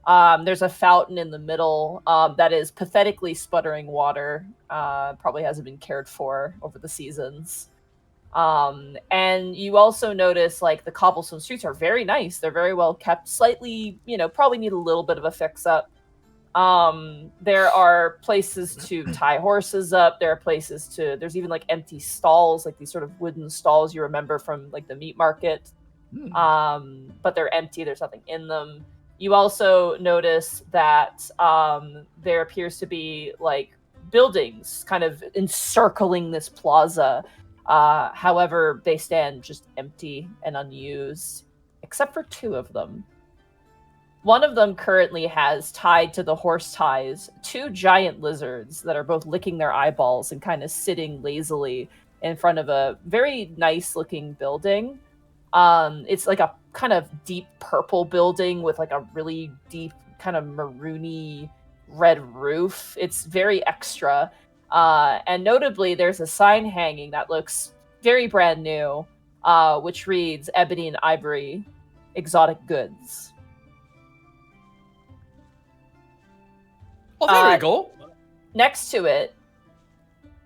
There's a fountain in the middle that is pathetically sputtering water. Probably hasn't been cared for over the seasons. And you also notice, like, the cobblestone streets are very nice. They're very well kept. Slightly, probably need a little bit of a fix-up. There are places to tie horses up. There's even like empty stalls, like these sort of wooden stalls you remember from like the meat market. But they're empty. There's nothing in them. You also notice that there appears to be like buildings kind of encircling this plaza. However, they stand just empty and unused, except for two of them. One of them currently has tied to the horse ties 2 giant lizards that are both licking their eyeballs and kind of sitting lazily in front of a very nice looking building. It's like a kind of deep purple building with like a really deep kind of maroony red roof. It's very extra. And notably, there's a sign hanging that looks very brand new, which reads Ebony and Ivory Exotic Goods. Oh, there we go. Next to it,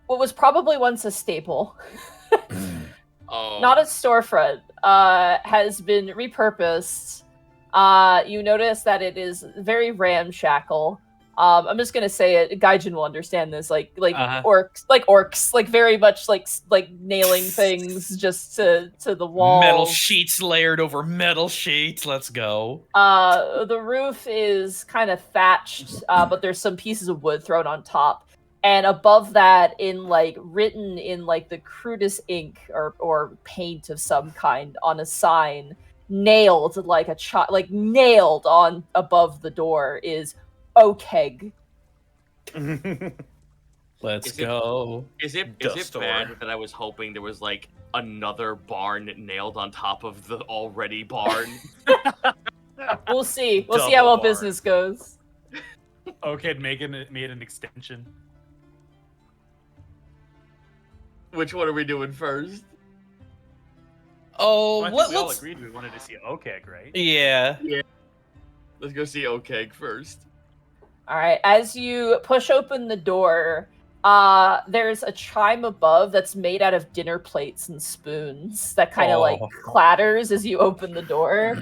what was probably once a staple, not a storefront, has been repurposed. You notice that it is very ramshackle. I'm just gonna say it. Gaijin will understand this. Like orcs, like very much like nailing things just to the wall. Metal sheets layered over metal sheets. Let's go. The roof is kind of thatched, but there's some pieces of wood thrown on top. And above that, written in like the crudest ink or paint of some kind on a sign, nailed nailed on above the door is Okeg. Let's go. Is it bad that I was hoping there was like another barn nailed on top of the already barn? We'll see. We'll see how well business goes. Okay, made an extension. Which one are we doing first? Oh, I think we all agreed we wanted to see Okeg, right? Yeah. Let's go see Okeg first. All right. As you push open the door, there's a chime above that's made out of dinner plates and spoons that kind of like clatters as you open the door.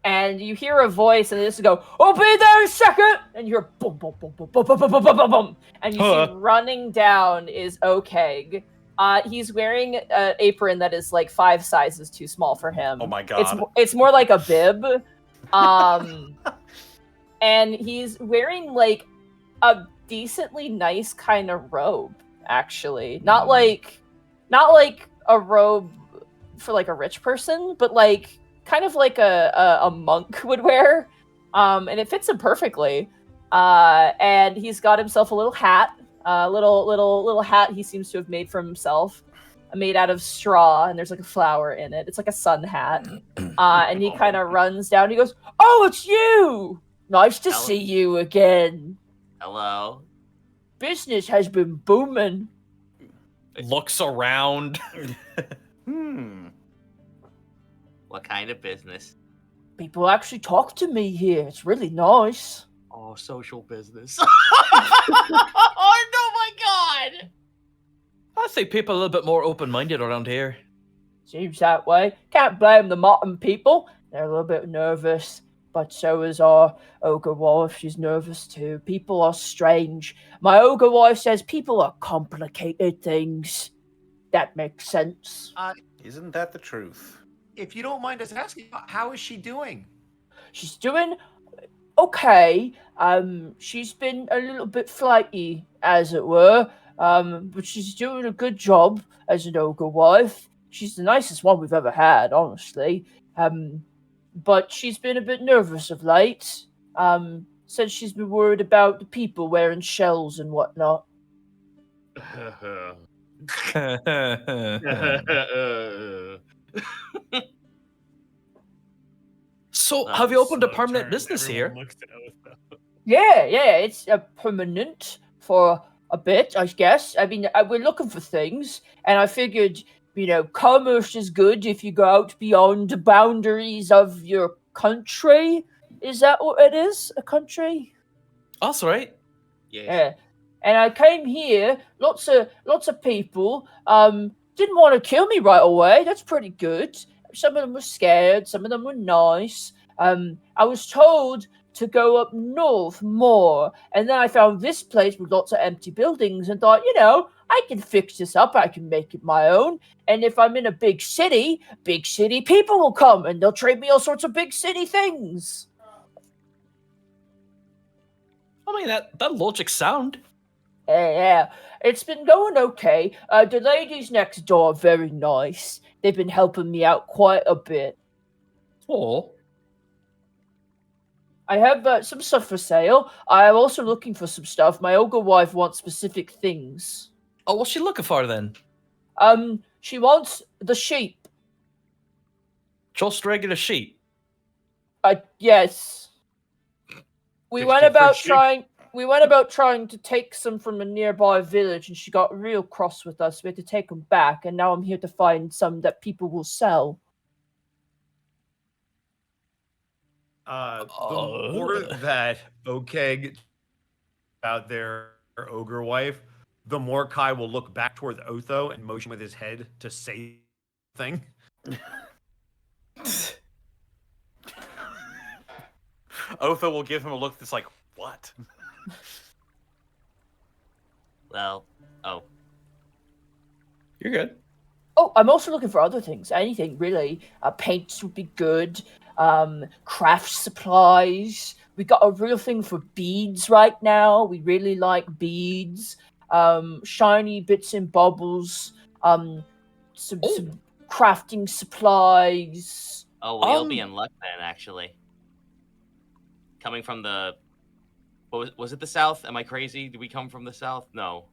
And you hear a voice, and this go, "Oh, be there a second!" And you hear boom, boom, boom, boom, boom, boom, boom, boom, boom, boom, and you see running down is Okeg. He's wearing an apron that is like 5 sizes too small for him. Oh my god! It's more like a bib, and he's wearing like a decently nice kind of robe. Actually, not like a robe for like a rich person, but like kind of like a monk would wear, and it fits him perfectly. And he's got himself a little hat, little hat he seems to have made for himself, made out of straw, and there's like a flower in it. It's like a sun hat. And he kind of runs down. He goes, "Oh, it's you! Nice to see you again. Hello. Business has been booming." Looks around. What kind of business? People actually talk to me here. It's really nice. Oh, social business. Oh, no, my God! I think people are a little bit more open-minded around here. Seems that way. Can't blame the Mountain people. They're a little bit nervous, but so is our ogre wife. She's nervous too. People are strange. My ogre wife says people are complicated things. That makes sense. Isn't that the truth? If you don't mind us asking, how is she doing? She's doing okay. She's been a little bit flighty, as it were. But she's doing a good job as an ogre wife. She's the nicest one we've ever had, honestly. But she's been a bit nervous of late. Said she's been worried about the people wearing shells and whatnot. So, have you opened a permanent business here? Yeah, it's permanent for a bit, I guess. I mean, we're looking for things, and I figured, commerce is good if you go out beyond the boundaries of your country. Is that what it is? A country? That's right. Yeah. And I came here, lots of people, didn't want to kill me right away. That's pretty good. Some of them were scared, some of them were nice. I was told to go up north more, and then I found this place with lots of empty buildings and thought, I can fix this up, I can make it my own. And if I'm in a big city people will come and they'll trade me all sorts of big city things. I mean, that logic's sound. Yeah, it's been going okay. The ladies next door are very nice. They've been helping me out quite a bit. Oh. I have some stuff for sale. I'm also looking for some stuff. My ogre wife wants specific things. Oh, what's she looking for then? She wants the sheep. Just regular sheep. Yes. We Just went different about sheep. trying to take some from a nearby village, and she got real cross with us. We had to take them back, and now I'm here to find some that people will sell. The more that Okeg about their ogre wife, the more Kai will look back towards Otho and motion with his head to say thing. Otho will give him a look that's like, what? Well, You're good. Oh, I'm also looking for other things. Anything, really. Paints would be good. Craft supplies. We got a real thing for beads right now. We really like beads. Shiny bits and bobbles. Some crafting supplies. oh, well, you'll be in luck then, actually. Coming from the, was it the south? Am I crazy? Did we come from the south? No,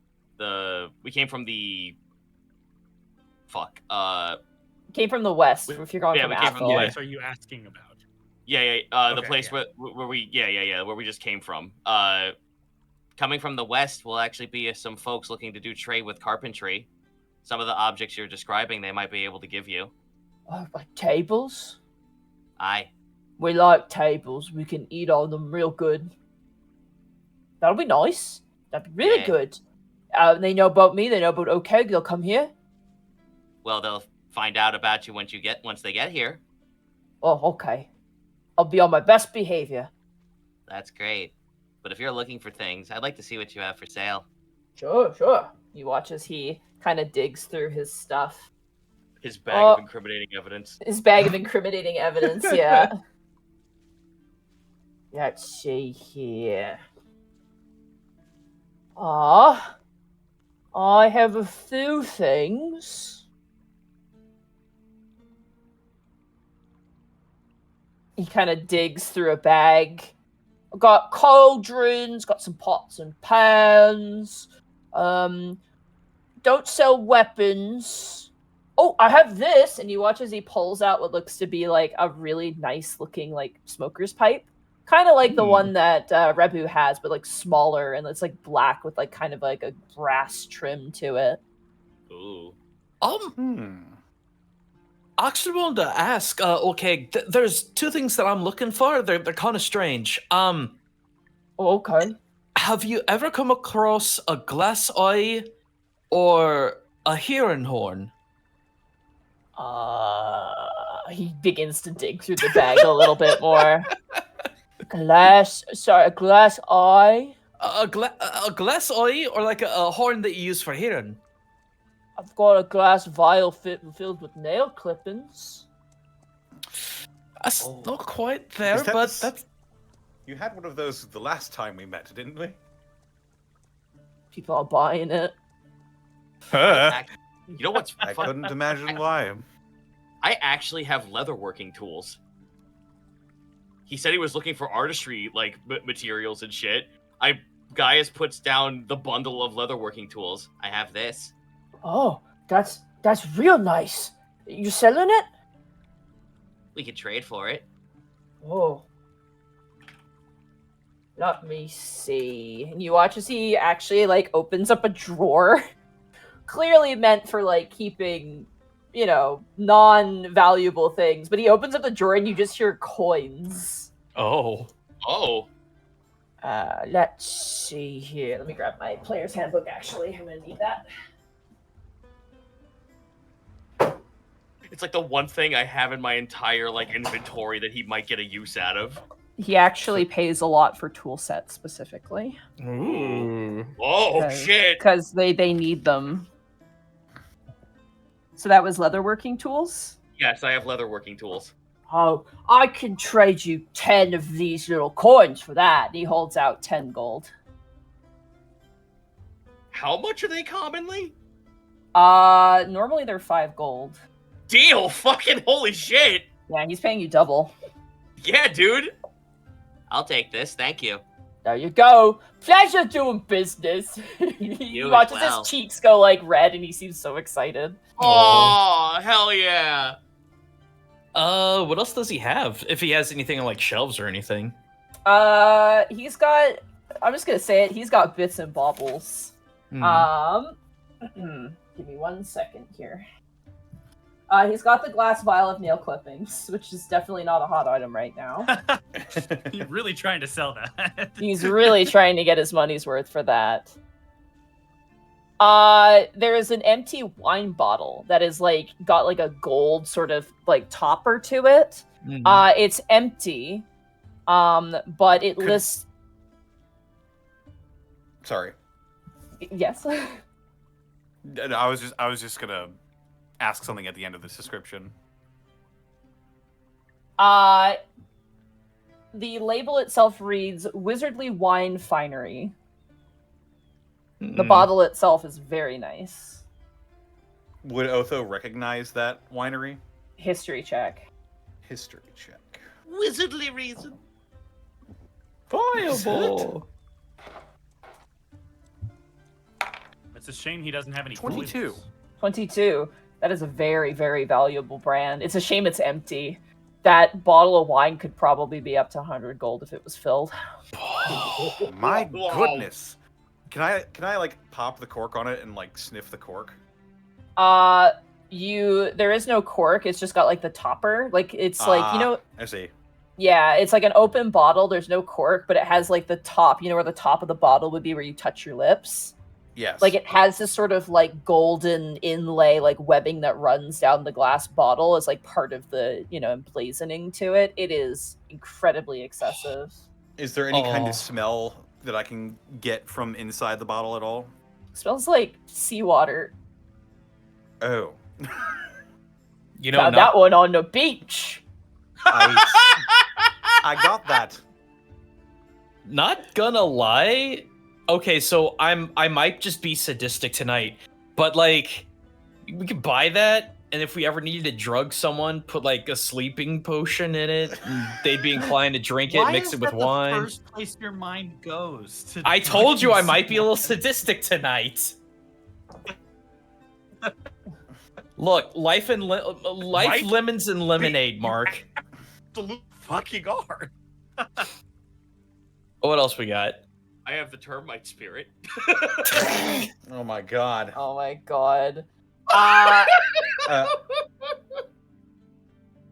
we came from the. Fuck. Came from the west. If you're going yeah, from we came from the Athol. west. What are you asking about? Yeah. The Okay, place yeah. where we, where we just came from. Coming from the west will actually be some folks looking to do trade with carpentry. Some of the objects you're describing, they might be able to give you. Oh, like tables? Aye. We like tables. We can eat on them real good. That'll be nice. That'd be really Yeah. good. They know about me. They know about Okeg. They'll come here. Well, they'll find out about you once they get here. Oh, okay. I'll be on my best behavior. That's great. But if you're looking for things, I'd like to see what you have for sale. Sure. You watch as he kind of digs through his stuff. His bag of incriminating evidence. His bag of incriminating evidence, yeah. Let's see here. I have a few things. He kind of digs through a bag. I've got cauldrons, got some pots and pans. Don't sell weapons. Oh, I have this, and you watch as he pulls out what looks to be like a really nice looking like smoker's pipe. Kind of like the one that Rebu has, but like smaller, and it's like black with like kind of like a brass trim to it. Ooh. Actually wanted to ask, okay, there's two things that I'm looking for. They're kind of strange. Oh, okay. Have you ever come across a glass eye or a heron horn? He begins to dig through the bag a little bit more. A glass eye. A glass eye or like a horn that you use for heron? I've got a glass vial filled with nail clippings. That's not quite there, Is that but the that's... You had one of those the last time we met, didn't we? People are buying it. You know what's I fun? couldn't imagine why. I actually have leatherworking tools. He said he was looking for artistry like materials and shit. Gaius puts down the bundle of leatherworking tools. I have this. Oh, that's real nice. You selling it? We could trade for it. Oh. Let me see. And you watch as he actually like opens up a drawer. Clearly meant for like keeping, you know, non-valuable things. But he opens up the drawer and you just hear coins. Oh. Oh. Let's see here. Let me grab my player's handbook actually. I'm gonna need that. It's like the one thing I have in my entire like inventory that he might get a use out of. He actually pays a lot for tool sets specifically. Ooh. Oh shit! Because they need them. So that was leatherworking tools? Yes, I have leatherworking tools. Oh, I can trade you 10 of these little coins for that. He holds out 10 gold. How much are they commonly? Normally they're 5 gold. Deal! Fucking holy shit! Yeah, he's paying you double. Yeah, dude. I'll take this, thank you. There you go. Pleasure doing business. He You as watches well. his cheeks go like red, and he seems so excited. Oh, hell yeah! What else does he have? If he has anything on like shelves or anything. He's got. I'm just gonna say it. He's got bits and baubles. Give me 1 second here. He's got the glass vial of nail clippings, which is definitely not a hot item right now. You're really trying to sell that. He's really trying to get his money's worth for that. There is an empty wine bottle that is like got like a gold sort of like topper to it. It's empty. But it lists. Sorry. Yes. I was just gonna ask something at the end of this description. The label itself reads Wizardly Wine Finery. The bottle itself is very nice. Would Otho recognize that winery? History check. History check. Wizardly reason. Fireball. It's a shame he doesn't have any 22. points. 22. That is a very, very valuable brand. It's a shame it's empty. That bottle of wine could probably be up to 100 gold if it was filled. My goodness. Can I like pop the cork on it and like sniff the cork? There is no cork. It's just got like the topper. Like it's like, you know, I see. yeah, it's like an open bottle. There's no cork, but it has like the top, you know, where the top of the bottle would be where you touch your lips. Yes. Like it has this sort of like golden inlay, like webbing that runs down the glass bottle as like part of the, you know, emblazoning to it. It is incredibly excessive. Is there any kind of smell that I can get from inside the bottle at all? It smells like seawater. Oh. You know, Found that one on the beach. I got that. not gonna lie. Okay, so I might just be sadistic tonight, but like we could buy that, and if we ever needed to drug someone, put like a sleeping potion in it, and they'd be inclined to drink it, mix it with wine. The first place your mind goes to I told you I drinking might be a little sadistic tonight. Look, life lemons and lemonade, Mark. Absolute fucking are. What else we got? I have the termite spirit. Oh my god. Oh my god.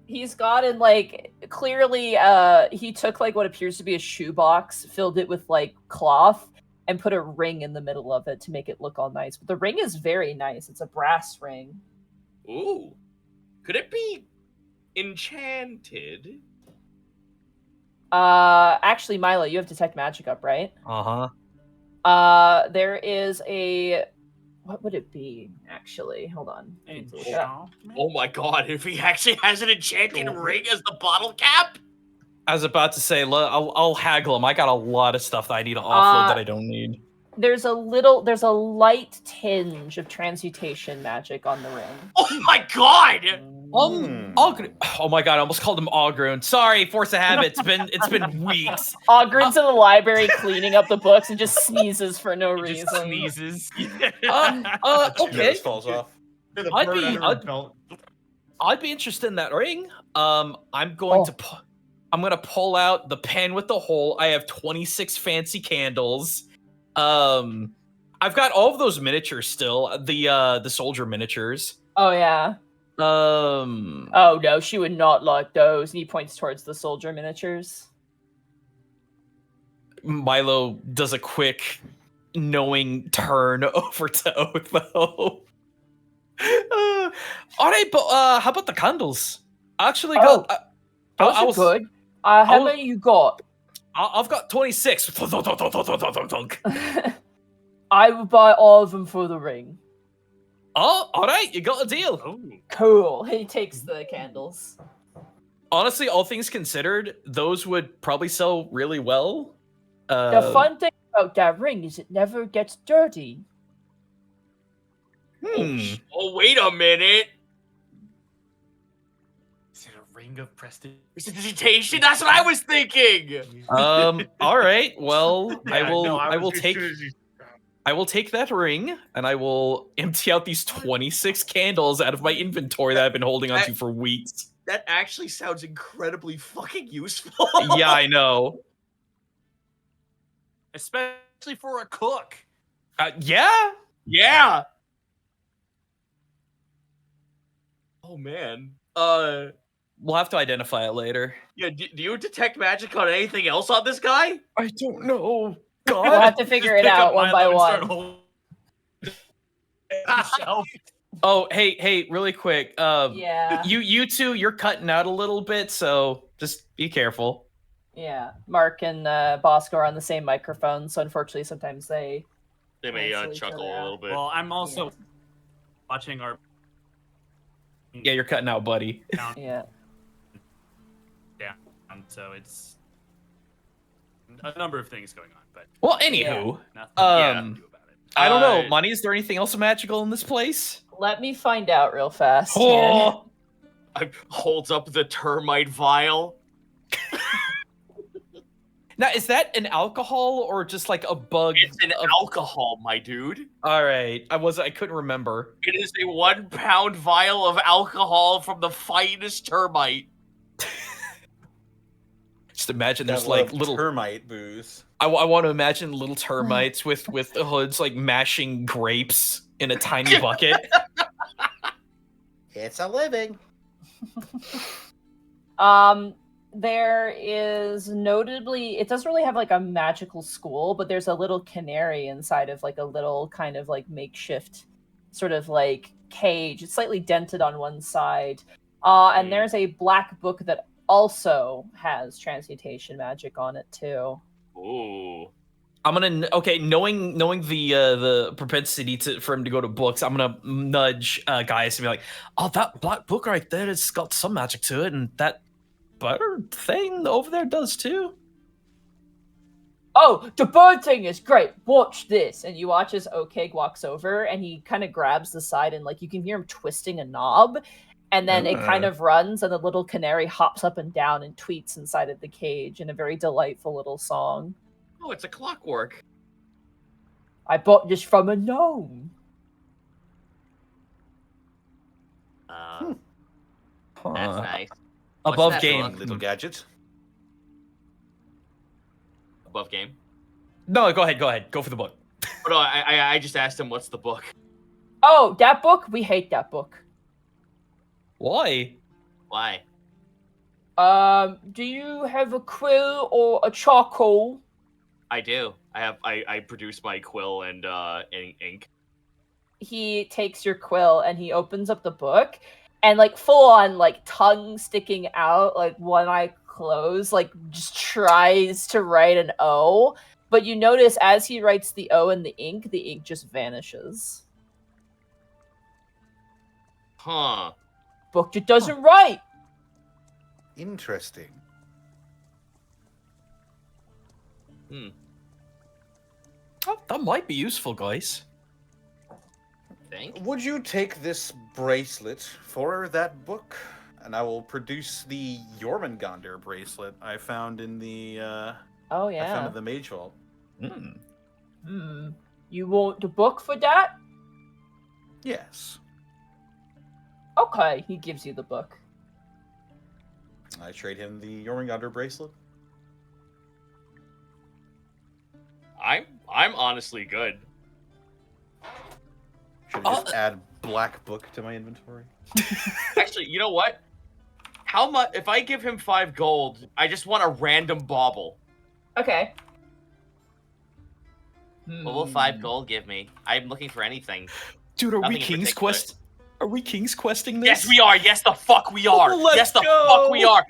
He's gotten like clearly he took like what appears to be a shoebox, filled it with like cloth, and put a ring in the middle of it to make it look all nice. But the ring is very nice. It's a brass ring. Ooh. Could it be enchanted? Actually, Milo, you have detect magic up, right? There is a what would it be, actually? Hold on. Oh my god, if he actually has an enchanted ring as the bottle cap? I was about to say, I'll haggle him. I got a lot of stuff that I need to offload that I don't need. There's a light tinge of transmutation magic on the ring. Oh my god! Oh my god, I almost called him Augrune. Sorry, force of habit. It's been weeks. Ogren's in the library cleaning up the books and just sneezes for no reason. Just sneezes. Okay. Nose falls off. I'd be interested in that ring. I'm gonna pull out the pan with the hole. I have 26 fancy candles. I've got all of those miniatures still. The soldier miniatures. Oh yeah. Oh no, she would not like those. And he points towards the soldier miniatures. Milo does a quick knowing turn over to Otho. All right, but how about the candles? Actually, those are good. How many you got? I've got 26. I will buy all of them for the ring. Oh, all right, you got a deal. Cool. He takes the candles. Honestly, all things considered, those would probably sell really well. The fun thing about that ring is it never gets dirty. Oh, wait a minute. Is it a ring of Prestidigitation? That's what I was thinking! All right. Well, Yeah, I will. no, I was will as take. soon as you- I will take that ring, and I will empty out these 26 candles out of my inventory that I've been holding onto for weeks. That actually sounds incredibly fucking useful. Yeah, I know. Especially for a cook. Yeah. Yeah. Oh man. We'll have to identify it later. Yeah. Do you detect magic on anything else on this guy? I don't know. We'll God. have to figure it Pick up out one by Milo and start one. holding the shelf. Oh, hey, really quick. Yeah. You two, you're cutting out a little bit, so just be careful. Yeah. Mark and Bosco are on the same microphone, so unfortunately sometimes they They may cancel each chuckle other a out. little bit. Well, I'm also watching our Yeah, you're cutting out, buddy. count Yeah. down, so it's a number of things going on, but Well, anywho, nothing Yeah. to do about it. I don't know. Money, is there anything else magical in this place? Let me find out real fast. Oh, Holds up the termite vial. now is that an alcohol or just like a bug? It's an alcohol, my dude. All right, I couldn't remember. It is a 1 pound vial of alcohol from the finest termite. Just imagine there's Gotta like love little. termite booze. I want to imagine little termites with hoods like mashing grapes in a tiny bucket. It's a living. There is notably, it doesn't really have like a magical school, but there's a little canary inside of like a little kind of like makeshift sort of like cage. It's slightly dented on one side. And there's a black book that also has transmutation magic on it too. Ooh. I'm gonna knowing the propensity for him to go to books, I'm gonna nudge guys and be like, "Oh, that black book right there, it's got some magic to it, and that bird thing over there does too." Oh, the bird thing is great. Watch this. And you watch as Okeg walks over and he kind of grabs the side and like you can hear him twisting a knob. And then it kind of runs and the little canary hops up and down and tweets inside of the cage in a very delightful little song. Oh, it's a clockwork. I bought this from a gnome. That's Huh. nice. Above What's that game. book? Little gadget. Above game. No, go ahead. Go for the book. Oh, no, I just asked him what's the book. Oh, that book? We hate that book. Why? Why? Do you have a quill or a charcoal? I do. I produce my quill and ink. He takes your quill and he opens up the book and like full on like tongue sticking out, like one eye closed, like just tries to write an O. But you notice as he writes the O in the ink just vanishes. Huh. Book just doesn't write. Interesting. Oh, that might be useful, guys. Think? Would you take this bracelet for that book? And I will produce the Jormungandr bracelet I found in the Oh I found yeah. in the Mage Vault. You want the book for that? Yes. Okay, he gives you the book. I trade him the Jormungandr bracelet. I'm honestly good. Should I just add black book to my inventory? Actually, you know what? How much? If I give him 5 gold, I just want a random bauble. Okay. What will 5 gold give me? I'm looking for anything. Dude, are Nothing we in King's particular. Quest? Are we King's Questing this? Yes, we are. Yes, the fuck we are. Let's yes, the go. fuck we are.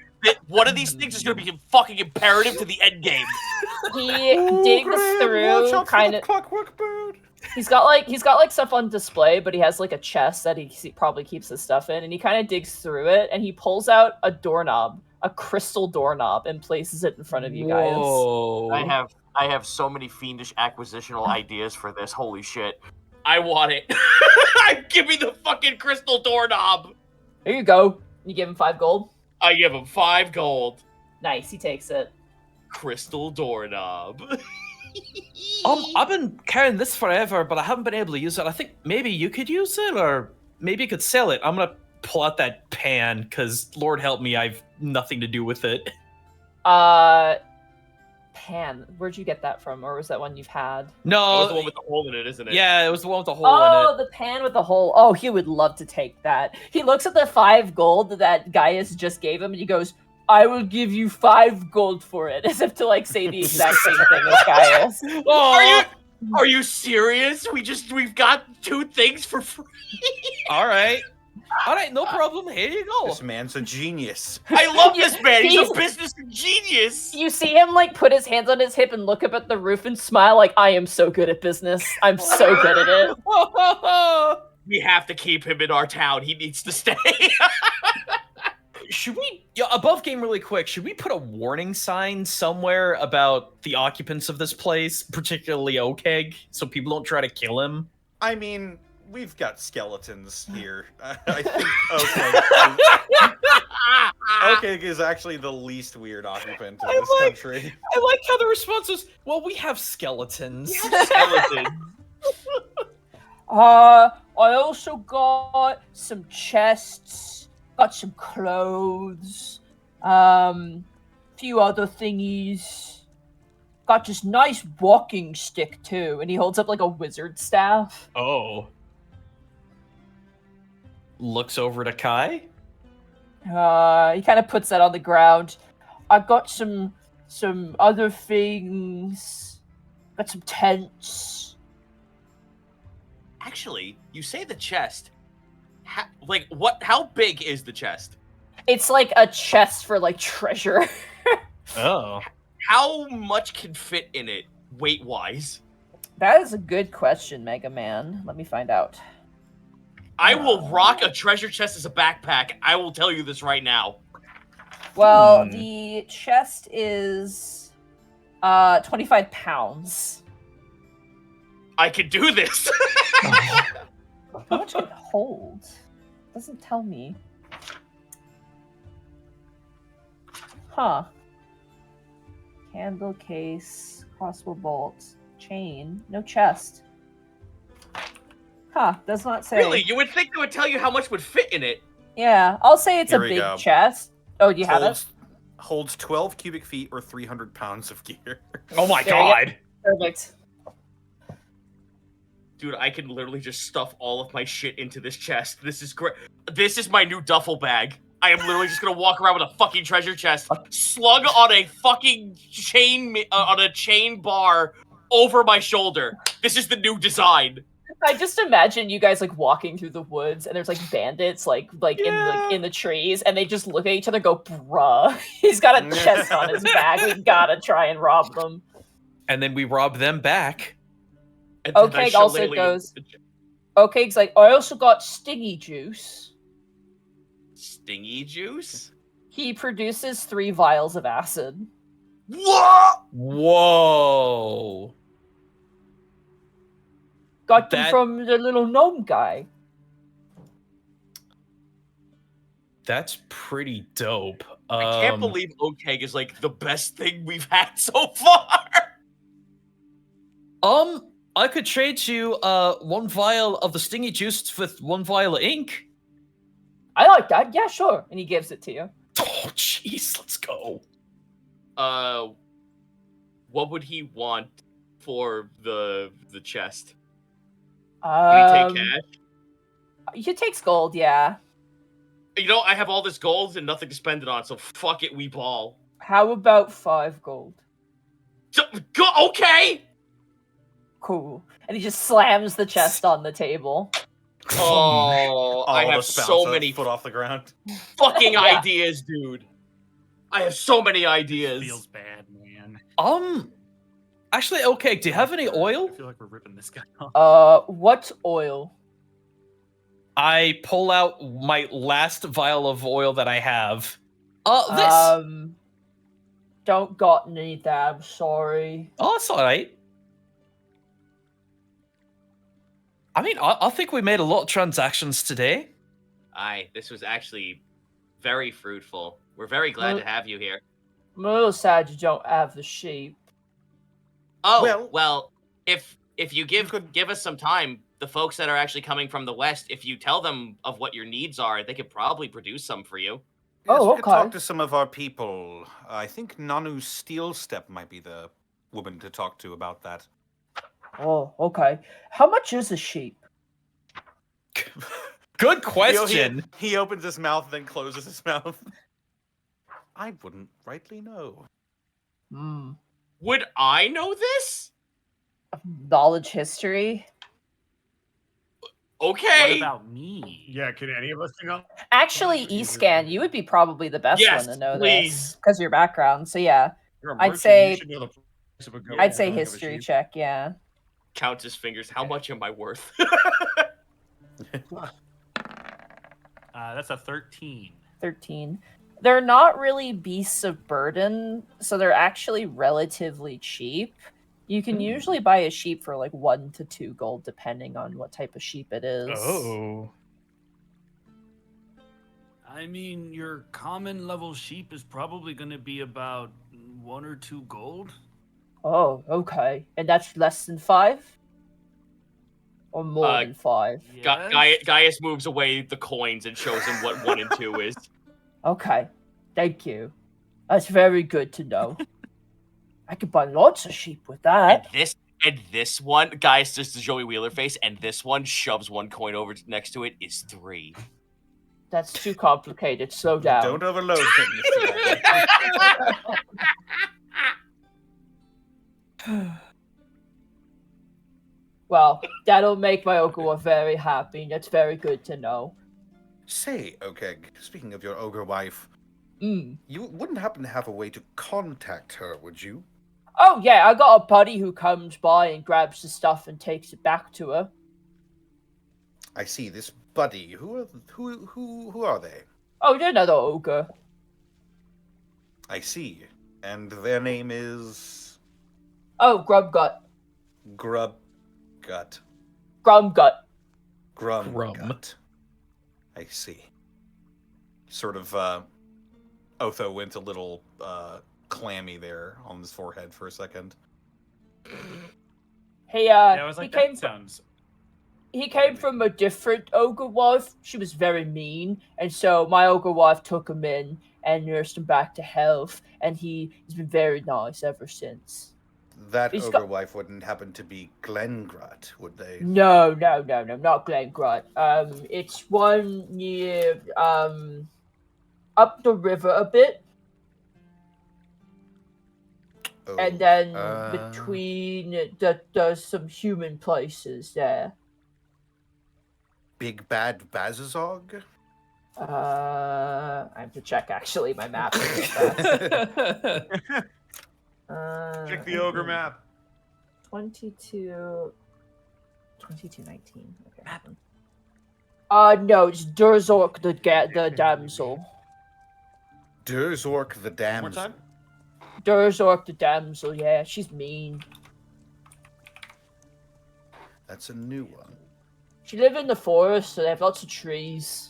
One of these things is gonna be fucking imperative to the end game. He digs through kind of. Clockwork bird. He's got like stuff on display, but he has like a chest that he probably keeps his stuff in, and he kind of digs through it, and he pulls out a doorknob, a crystal doorknob, and places it in front of you guys. Whoa. I have so many fiendish acquisitional ideas for this. Holy shit. I want it. Give me the fucking crystal doorknob. There you go. You give him 5 gold. I give him 5 gold. Nice, he takes it. Crystal doorknob. I've been carrying this forever, but I haven't been able to use it. I think maybe you could use it, or maybe you could sell it. I'm gonna pull out that pan, because Lord help me, I've nothing to do with it. Pan. Where'd you get that from? Or was that one you've had? That No, was the one with the hole in it, isn't it? yeah, it was the one with the hole Oh, in it. the pan with the hole. Oh, he would love to take that. He looks at the 5 gold that Gaius just gave him, and he goes, I will give you 5 gold for it, as if to like say the exact same thing as Gaius. Are you serious? We've got 2 things for free. All right, no problem. Here you go. This man's a genius. I love this man. He's He's- a business genius. You see him like put his hands on his hip and look up at the roof and smile like, I am so good at business. I'm so good at it. We have to keep him in our town. He needs to stay. Should we, above game really quick, should we put a warning sign somewhere about the occupants of this place, particularly Okeg, so people don't try to kill him? I mean, we've got skeletons here. I think Okeg is actually the least weird occupant in this country. I like how the response was, well, we have skeletons. Skeleton. I also got some chests, got some clothes, few other thingies. Got this nice walking stick too, and he holds up like a wizard staff. Oh. Looks over to Kai. He kind of puts that on the ground. I got some other things. Got some tents. Actually, you say the chest. How big is the chest? It's like a chest for like treasure. Oh. How much can fit in it, weight-wise? That is a good question, Mega Man. Let me find out. I will rock a treasure chest as a backpack. I will tell you this right now. Well, the chest is 25 pounds. I can do this. How much can it hold? Doesn't tell me. Huh. Candle case, crossbow bolt, chain, no chest. Huh, does not say. Really? You would think they would tell you how much would fit in it. Yeah, I'll say it's Here a we big go. chest. Oh, do you have it? Holds 12 cubic feet or 300 pounds of gear. Oh my There you go. god. Perfect. Dude, I can literally just stuff all of my shit into this chest. This is great. This is my new duffel bag. I am literally just gonna walk around with a fucking treasure chest slung on a fucking chain bar over my shoulder. This is the new design. I just imagine you guys like walking through the woods and there's like bandits like in the trees and they just look at each other and go, bruh, he's got a chest on his back. We gotta try and rob them. And then we rob them back. And then I Okay, shall also literally- goes- Okay, he's like, I also got stingy juice. Stingy juice? He produces 3 vials of acid. What? Whoa. Got them That- from the little gnome guy. That's pretty dope. I can't believe Okeg is like the best thing we've had so far. I could trade you 1 vial of the stingy juice with 1 vial of ink. I like that. Yeah, sure. And he gives it to you. Oh, jeez, let's go. What would he want for the chest? Um, Would he take cash? He takes gold, yeah. You know, I have all this gold and nothing to spend it on, so fuck it, we ball. How about 5 gold? Okay! Cool. And he just slams the chest on the table. Oh, I All have of us so bounce a many foot off the ground. fucking Yeah. ideas, dude. I have so many ideas. Feels bad, man. Actually, okay, do you have any oil? I feel like we're ripping this guy off. What oil? I pull out my last vial of oil that I have. This. Don't got any that, I'm sorry. Oh, that's alright. I mean, I think we made a lot of transactions today. Aye, this was actually very fruitful. We're very glad to have you here. I'm a little sad you don't have the sheep. Oh, well, if you give us some time, the folks that are actually coming from the west, if you tell them of what your needs are, they could probably produce some for you. Yes, Oh, we could talk okay. to some of our people. I think Nanu Steelstep might be the woman to talk to about that. Oh, okay. How much is a sheep? Good question. He opens his mouth, then closes his mouth. I wouldn't rightly know. Hmm. Would I know this? Knowledge history? Okay. What about me? Yeah, can any of us know? Actually, Escan, you would be probably the best Yes, one to know please. this because of your background. So yeah, You're a I'd merchant, say- you should know the price of a goat. I'd say Of a history sheep. check. Yeah. Counts his fingers. How much am I worth? That's a 13. 13. They're not really beasts of burden, so they're actually relatively cheap. You can usually buy a sheep for like 1 to 2 gold, depending on what type of sheep it is. Oh. I mean, your common level sheep is probably going to be about 1 or 2 gold. Oh, okay. And that's less than 5? Or more than 5? Yes? Gaius moves away the coins and shows him what 1 and 2 is. Okay. Thank you. That's very good to know. I could buy lots of sheep with that. And this one, Gaius does the Joey Wheeler face, and this one shoves 1 coin over next to it is 3. That's too complicated. Slow down. Don't overload him, Mr. Wagner. Well, that'll make my Ogre very happy. That's very good to know. Say, Okeg, speaking of your ogre wife, Mm. you wouldn't happen to have a way to contact her, would you? Oh yeah, I got a buddy who comes by and grabs the stuff and takes it back to her. I see this buddy. Who are they? Oh, they're another ogre. I see. And their name is Oh, Grumgut. Grubgut. Grumgut. Grumgut. I see. Sort of Otho went a little clammy there on his forehead for a second. He Yeah, I was like, he came that sounds. he came from a different ogre wife. She was very mean, and so my ogre wife took him in and nursed him back to health, and he's been very nice ever since. That He's ogre got- wife wouldn't happen to be Glengrut, would they? No, not Glengrut. It's one near up the river a bit, Oh, and then between there's some human places there. Big Bad Bazazog? I have to check actually my map. Check the ogre map. 2219. Okay. No, it's Durzork the damsel. Durzork the One more Damsel. time. Durzork the damsel, yeah, she's mean. That's a new one. She live in the forest, so they have lots of trees.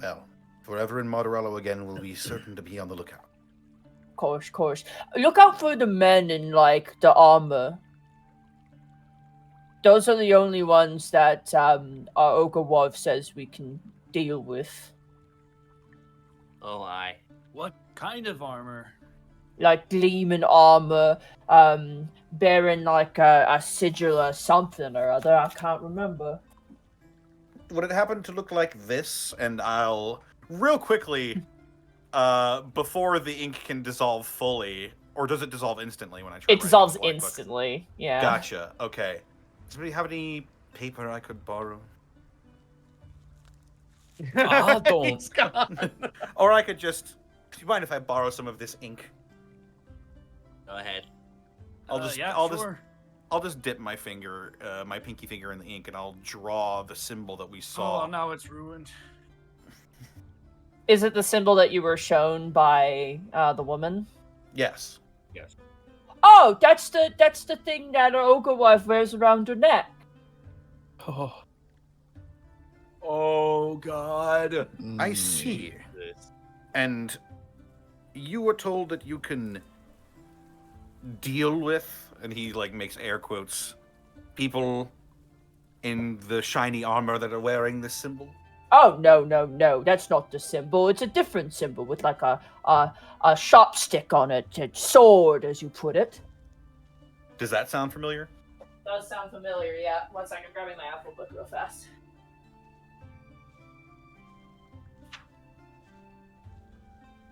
Well, if we're ever in Mortarello again, we'll be certain to be on the lookout. Course. Look out for the men in, like, the armor. Those are the only ones that our ogre wife says we can deal with. Oh, aye. What kind of armor? Like gleaming armor, bearing like a sigil or something or other. I can't remember. Would it happen to look like this? And I'll real quickly, before the ink can dissolve fully, or does it dissolve instantly when I try? It dissolves instantly. Yeah. Gotcha. Okay. Does anybody have any paper I could borrow? Don't. He's gone. Or I could just. Do you mind if I borrow some of this ink? Go ahead. Yeah, I'll sure. just dip my finger, my pinky finger in the ink, and I'll draw the symbol that we saw. Oh, now it's ruined. Is it the symbol that you were shown by the woman? Yes. Oh, that's the thing that our ogre wife wears around her neck. Oh. Oh God. I see. And you were told that you can deal with, and he like makes air quotes, people in the shiny armor that are wearing this symbol? Oh no, that's not the symbol. It's a different symbol with like a sharp stick on it, a sword, as you put it. Does that sound familiar? Does sound familiar, yeah. One second, I'm grabbing my Apple book real fast.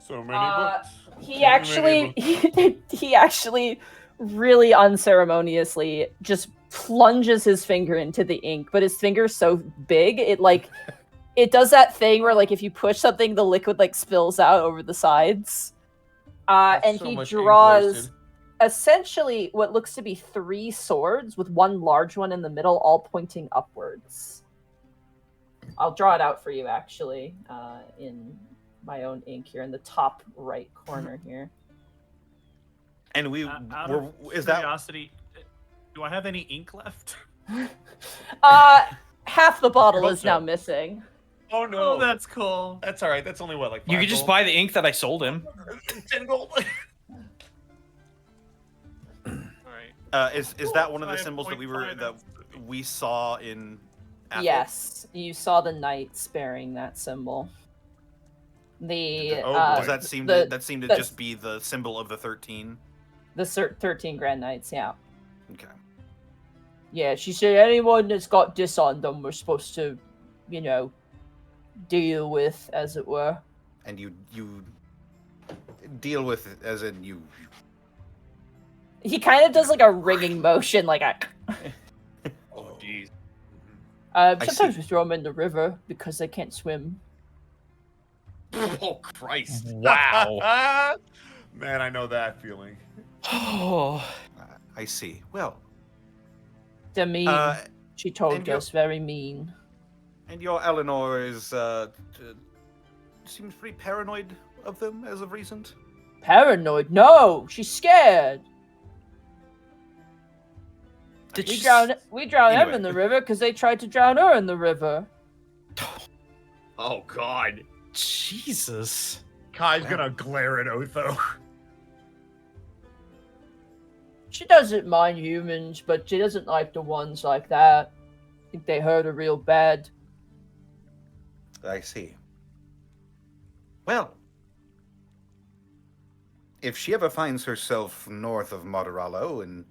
So many books. He actually, he actually really unceremoniously just plunges his finger into the ink, but his finger's so big, it does that thing where like if you push something, the liquid like spills out over the sides. And so he much ink draws wasted. essentially what looks to be 3 swords with one large one in the middle, all pointing upwards. I'll draw it out for you actually, in my own ink here in the top right corner here. And we Out were. of Is that? curiosity, do I have any ink left? Half the bottle hope is now so. missing. Oh no, Oh, that's cool. that's all right. That's only what, like You 5 could just gold? buy the ink that I sold him. 10 gold. Alright. Is that one of I the have symbols that .5. we saw in? Athel? Yes, you saw the knights bearing that symbol. The Oh, boy. Does that seem the- to the- just be the symbol of the 13? the 13 Grand Knights, yeah. Okay. Yeah, she said anyone that's got this on them we're supposed to, deal with, as it were. And you deal with it as in you. He kind of does like a ringing motion, like a. Oh, jeez. Sometimes see. we throw them in the river because they can't swim. Oh, Christ. Wow. Man, I know that feeling. Oh. I see. Well, They're mean. She told and you're- us, very mean. and your Eleanor is seems pretty paranoid of them as of recent. Paranoid? No, she's scared. Did We she- drown them Anyway. in the river because they tried to drown her in the river. Oh, God. Jesus. Kai's gonna glare at Otho. She doesn't mind humans, but she doesn't like the ones like that. I think they hurt her real bad. I see. Well, if she ever finds herself north of Moderallo in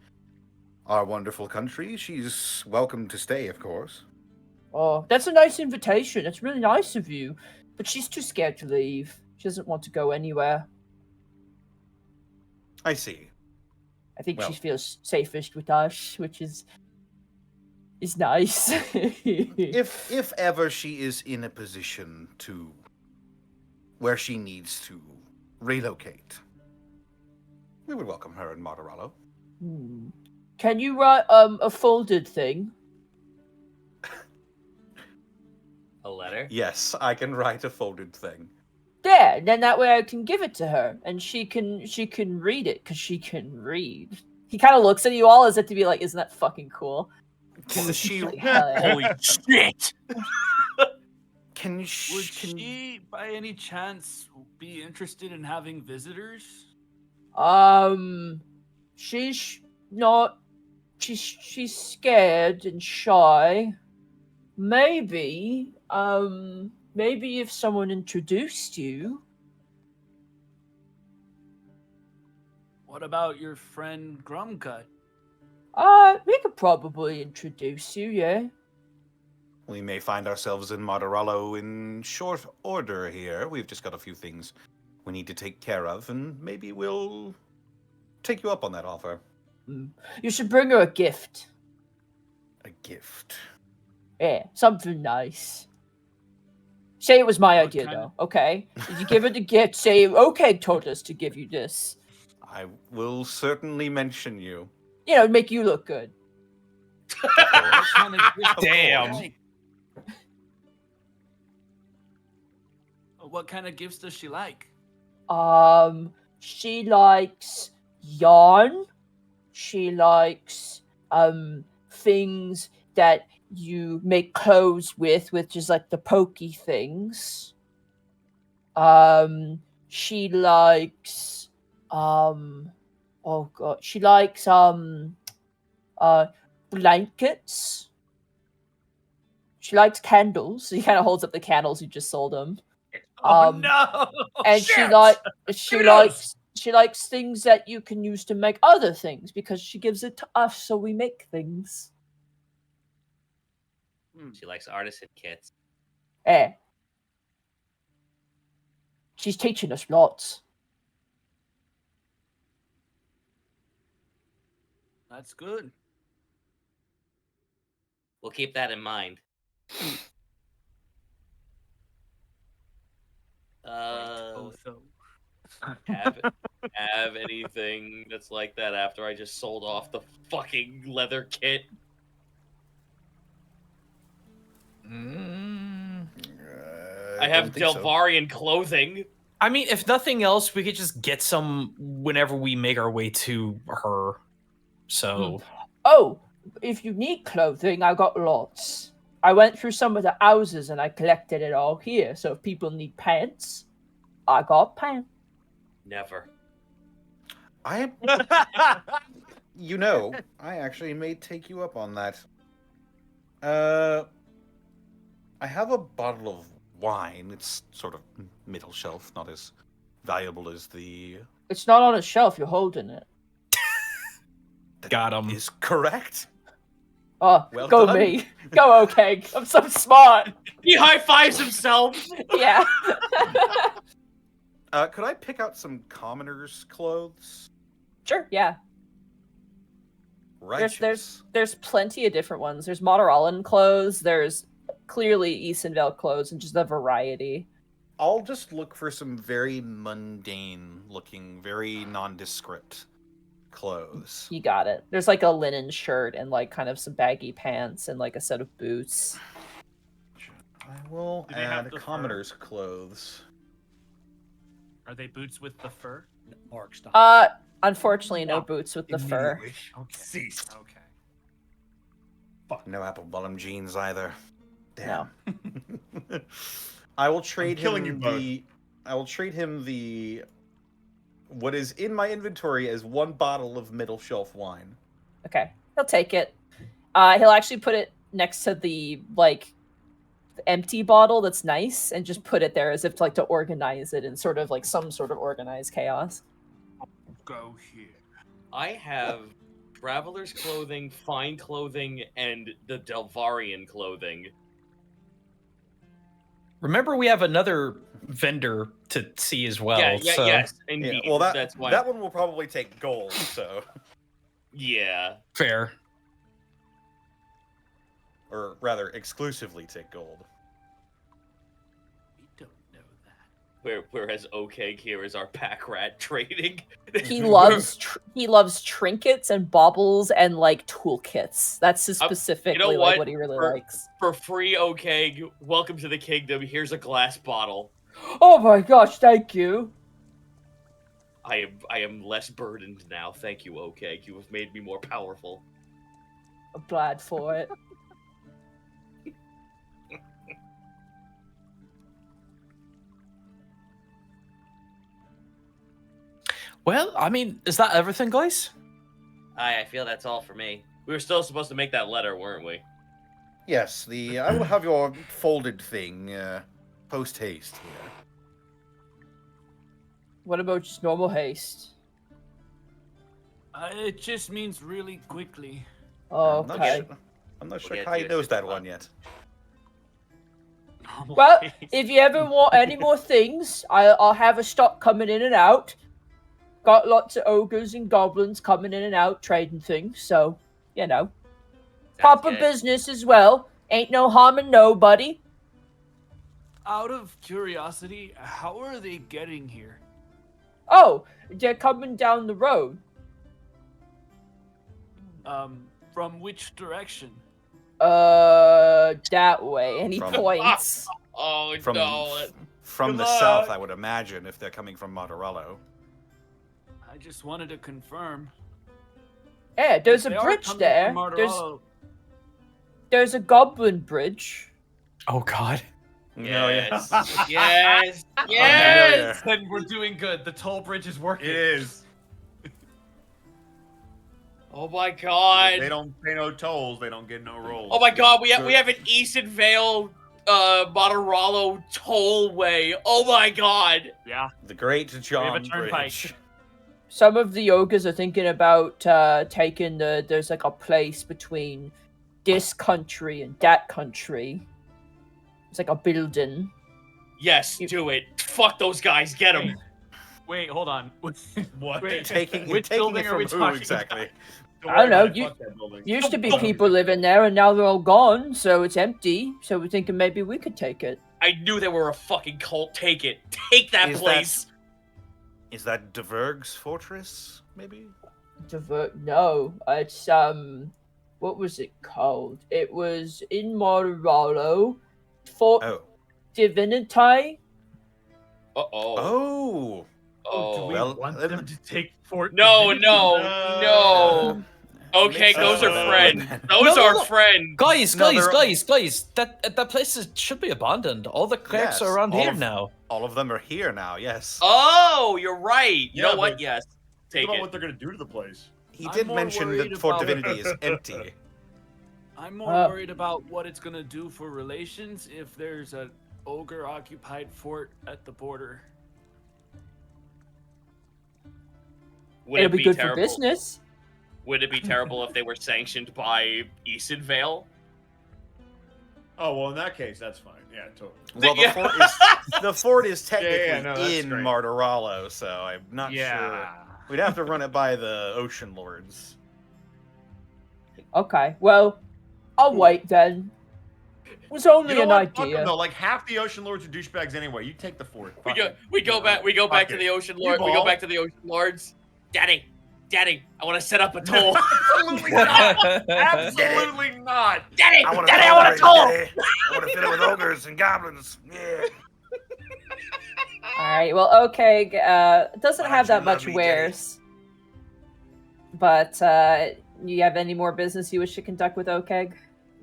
our wonderful country, she's welcome to stay, of course. Oh, that's a nice invitation. That's really nice of you. But she's too scared to leave. She doesn't want to go anywhere. I see. I think Well- she feels safest with us, which is nice. If ever she is in a position to where she needs to relocate, we would welcome her in Moderallo. Can you write a folded thing? A letter? Yes, I can write a folded thing. There, then that way I can give it to her, and she can read it because she can read. He kind of looks at you all as if to be like, "Isn't that fucking cool?" Can she? Like, hell yeah. Holy shit. Can Would she? she, by any chance, be interested in having visitors? She's not. She's scared and shy. Maybe if someone introduced you. What about your friend Grumcut? We could probably introduce you, yeah. We may find ourselves in Moderallo in short order here. We've just got a few things we need to take care of, and maybe we'll take you up on that offer. You should bring her a gift. A gift. Yeah, something nice. Say it was my What idea, kind though, okay? If you give her the gift, say, okay, told us to give you this. I will certainly mention you. Make you look good. What kind of gift does she Damn. like? What kind of gifts does she like? She likes yarn. She likes, things that you make clothes with, which is like the pokey things. She likes oh god, she likes blankets. She likes candles. He kind of holds up the candles you just sold him. Oh no! And Shit! she likes things that you can use to make other things because she gives it to us, so we make things. She likes artisan kits. Eh. She's teaching us lots. That's good. We'll keep that in mind. Otho. Have anything that's like that after I just sold off the fucking leather kit? I have Delvarian clothing. I mean, if nothing else, we could just get some whenever we make our way to her. So. Oh, if you need clothing, I got lots. I went through some of the houses and I collected it all here. So if people need pants, I got pants. Never. I actually may take you up on that. I have a bottle of wine. It's sort of middle shelf, not as valuable as the... It's not on a shelf, you're holding it. Got him. Is correct. Oh, Well go done. me. Go okay. I'm so smart. He high-fives himself. Yeah. Could I pick out some commoners' clothes? Sure, yeah. Righteous. There's plenty of different ones. There's Monteralan clothes, there's clearly Eastonvale clothes, and just a variety. I'll just look for some very mundane looking, very nondescript clothes. You got it. There's like a linen shirt and like kind of some baggy pants and like a set of boots. I will Do they have add the fur? commoners' clothes. Are they boots with the fur? Mark, stop. Unfortunately, no boots with the fur. Immediately. Okay. Cease. Okay. No apple bottom jeans either. No. Damn. I will trade killing him you both. I will trade him the what is in my inventory as one bottle of middle shelf wine. Okay, he'll take it. He'll actually put it next to the like empty bottle that's nice, and just put it there as if to organize it in sort of like some sort of organized chaos. Go here. I have traveler's clothing, fine clothing, and the Delvarian clothing. Remember, we have another vendor to see as well. So. Yes, indeed. Yeah, well, that's why. that one will probably take gold, so... Yeah. Fair. Or rather, exclusively take gold. We don't know that. Whereas OK here is our pack rat trading. He loves trinkets and baubles and like toolkits. That's just specifically what? what he really For- likes. For free OK, welcome to the kingdom. Here's a glass bottle. Oh my gosh, thank you. I am less burdened now. Thank you, OK. You have made me more powerful. I'm glad for it. Well, I mean, is that everything, guys? I feel that's all for me. We were still supposed to make that letter, weren't we? Yes, I will have your folded thing post haste here. What about just normal haste? It just means really quickly. Oh, I'm not okay. su- I'm not We'll sure get Kai to knows it. that one yet. Well, if you ever want any more things, I'll have a stock coming in and out. Got lots of ogres and goblins coming in and out trading things, so, you know. Sounds Proper good. business as well. Ain't no harming nobody. Out of curiosity, how are they getting here? Oh, they're coming down the road. From which direction? That way. And he From- points. Oh From no! from Good the luck. south, I would imagine, if they're coming from Monterello. I just wanted to confirm. Yeah, there's a They are bridge coming there. from There's Martorello. there's a goblin bridge. Oh God. Yes. No, Yes. Unfamiliar. Yes. Then we're doing good. The toll bridge is working. It is. Oh my If god. they don't pay no tolls, they don't get no rolls. Oh my god, we have an Easton Vale Monterallo tollway. Oh my god. Yeah. The Great John a turnpike. Bridge. Some of the ogres are thinking about taking there's like a place between this country and that country. It's like a building. Yes, do it. Fuck those guys. Get them. Wait, hold on. What? Wait, Taking which taking building it are we from who talking exactly? Don't I worry don't know, about it, you- fuck that building. Used to be people living there, and now they're all gone, so it's empty. So we're thinking maybe we could take it. I knew they were a fucking cult. Take it. Take that Is place. Is that Deverg's fortress? Maybe. No, it's what was it called? It was in Monterallo, Fort Oh. Divinity. Uh-oh. Oh. Oh. Do we Well, want then- them to take Fort No, Divinity? no. Okay, Makes those sense. are friends. Those No, no, are no. friends. Guys, No, guys, they're- guys! That place should be abandoned. All the clerics Yes, are around all here of- now. All of them are here now. Yes. Oh, you're right. You Yeah, know what? but- Yes. Think Take about it. what they're gonna do to the place. He I'm did more mention worried that Fort about- Divinity is empty. I'm more Uh. worried about what it's gonna do for relations if there's an ogre-occupied fort at the border. Would It'll it be good terrible? for business. Would it be terrible if they were sanctioned by Easton Vale? Oh well, in that case, that's fine. Yeah, totally. Well, Yeah. the fort is technically yeah, no, that's in great. Martorallo, so I'm not sure. We'd have to run it by the Ocean Lords. Okay, well, I'll wait then. It was only You know an what? Fuck them, idea. though. Like half the Ocean Lords are douchebags anyway. You take the fort. We Fuck go. it. We go back. We go Fuck back to it. the Ocean You Lord. We go ball. back to the Ocean Lords. Daddy, I want to set up a toll. Absolutely not. Absolutely not. Daddy, I want Daddy, I want a toll. I want to fill it with ogres and goblins. Yeah. All right. Well, okay. It doesn't Why have don't that you much love me, wares. But you have any more business you wish to conduct with Okeg?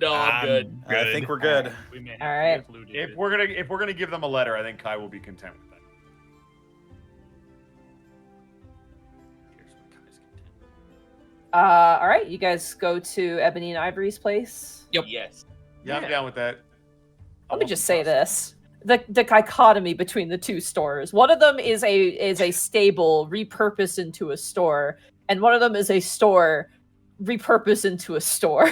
No, I'm good. I think we're good. We may have All right. concluded If it. we're gonna give them a letter, I think Kai will be content with that. Here's what Kai's content. All right. You guys go to Ebony and Ivory's place. Yep. Yes. Yeah, I'm down with that. Let me just say this: the dichotomy between the two stores. One of them is a stable repurposed into a store, and one of them is a store repurposed into a store.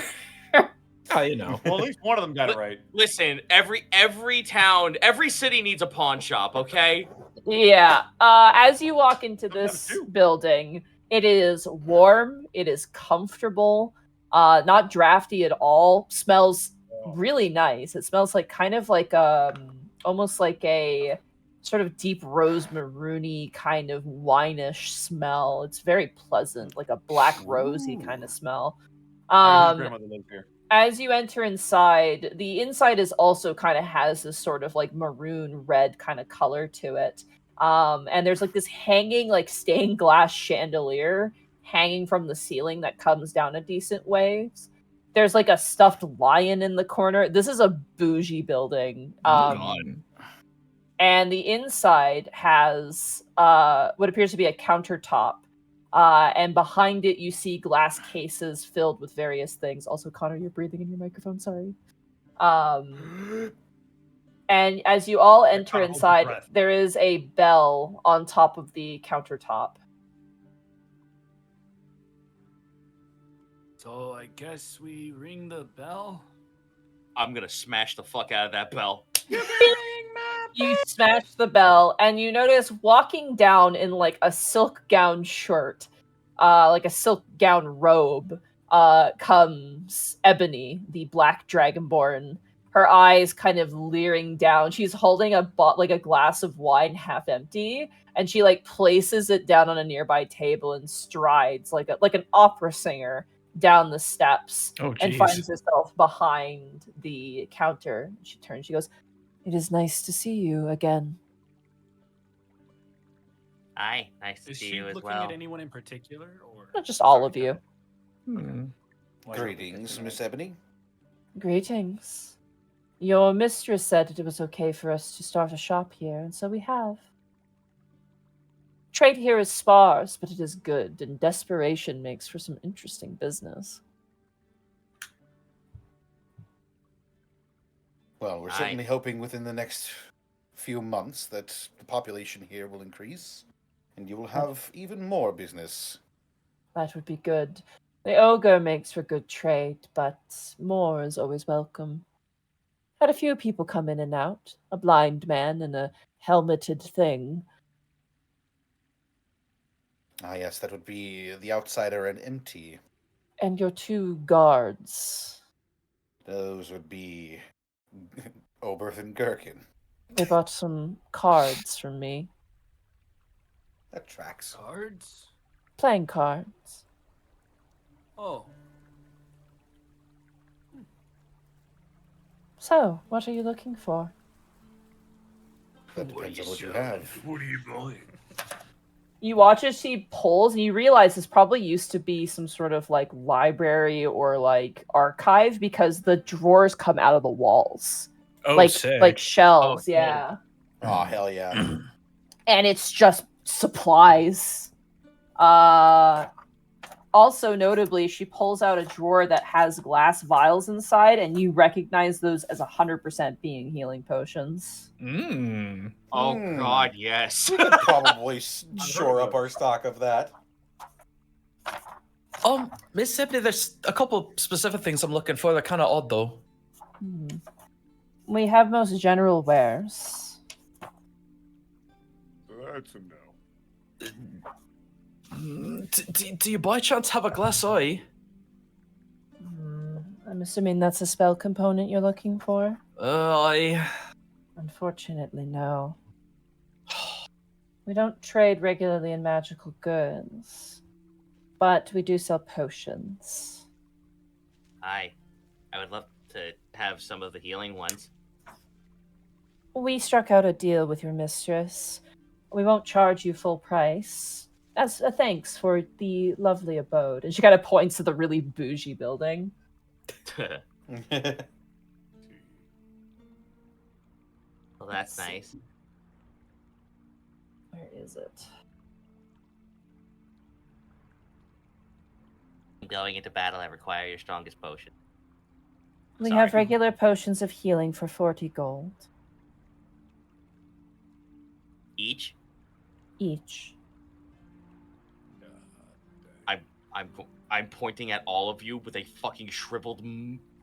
Oh, you know. Well, at least one of them got it right. Listen, every town, every city needs a pawn shop. Okay. Yeah. As you walk into Don't have this two. building, it is warm. It is comfortable. Not drafty at all. Smells really nice. It smells like kind of like almost like a sort of deep rose maroony kind of winish smell. It's very pleasant, like a black rosy kind of smell. His grandmother lives here. As you enter inside, the inside is also kind of has this sort of like maroon red kind of color to it. And there's like this hanging like stained glass chandelier hanging from the ceiling that comes down a decent ways. There's like a stuffed lion in the corner. This is a bougie building. And the inside has what appears to be a countertop. And behind it, you see glass cases filled with various things. Also, Connor, you're breathing in your microphone. Sorry. And as you all enter Hold your inside, breath. there is a bell on top of the countertop. So I guess we ring the bell. I'm gonna smash the fuck out of that bell. You smash the bell, and you notice walking down in like a silk gown shirt, like a silk gown robe, comes Ebony, the black dragonborn. Her eyes kind of leering down. She's holding a glass of wine half empty, and she like places it down on a nearby table and strides like an opera singer down the steps Oh, and finds herself behind the counter. She turns. She goes, "It is nice to see you again." Hi, nice to Is see she you as looking well. at anyone in particular, or Not just all of you. Greetings, Miss Ebony. Greetings. Your mistress said that it was okay for us to start a shop here, and so we have. Trade here is sparse, but it is good, and desperation makes for some interesting business. Well, we're certainly hoping within the next few months that the population here will increase, and you will have even more business. That would be good. The ogre makes for good trade, but more is always welcome. Had a few people come in and out, a blind man and a helmeted thing. Ah, yes, that would be the outsider and empty. And your 2 guards. Those would be Oberth and Gherkin. They bought some cards from me. That tracks. Cards? Playing cards. Oh. So, what are you looking for? That depends on what you have. What are you buying? You watch as she pulls, and you realize this probably used to be some sort of like library or like archive because the drawers come out of the walls. Oh, like sick. shelves, Oh, yeah. Oh, hell yeah. And it's just supplies. Also, notably, she pulls out a drawer that has glass vials inside, and you recognize those as 100% being healing potions. Mmm. Oh God, yes. We could probably shore up our stock of that. Miss Sibney, there's a couple specific things I'm looking for. They're kind of odd, though. We have most general wares. That's a no. Do you by chance have a glass eye? I'm assuming that's a spell component you're looking for? I... Unfortunately, no. We don't trade regularly in magical goods, but we do sell potions. I would love to have some of the healing ones. We struck out a deal with your mistress. We won't charge you full price. As a thanks for the lovely abode. And she kind of points to the really bougie building. Well, that's nice. Where is it? Going into battle, I require your strongest potion. We Sorry. have regular potions of healing for 40 gold. Each? Each. I'm pointing at all of you with a fucking shriveled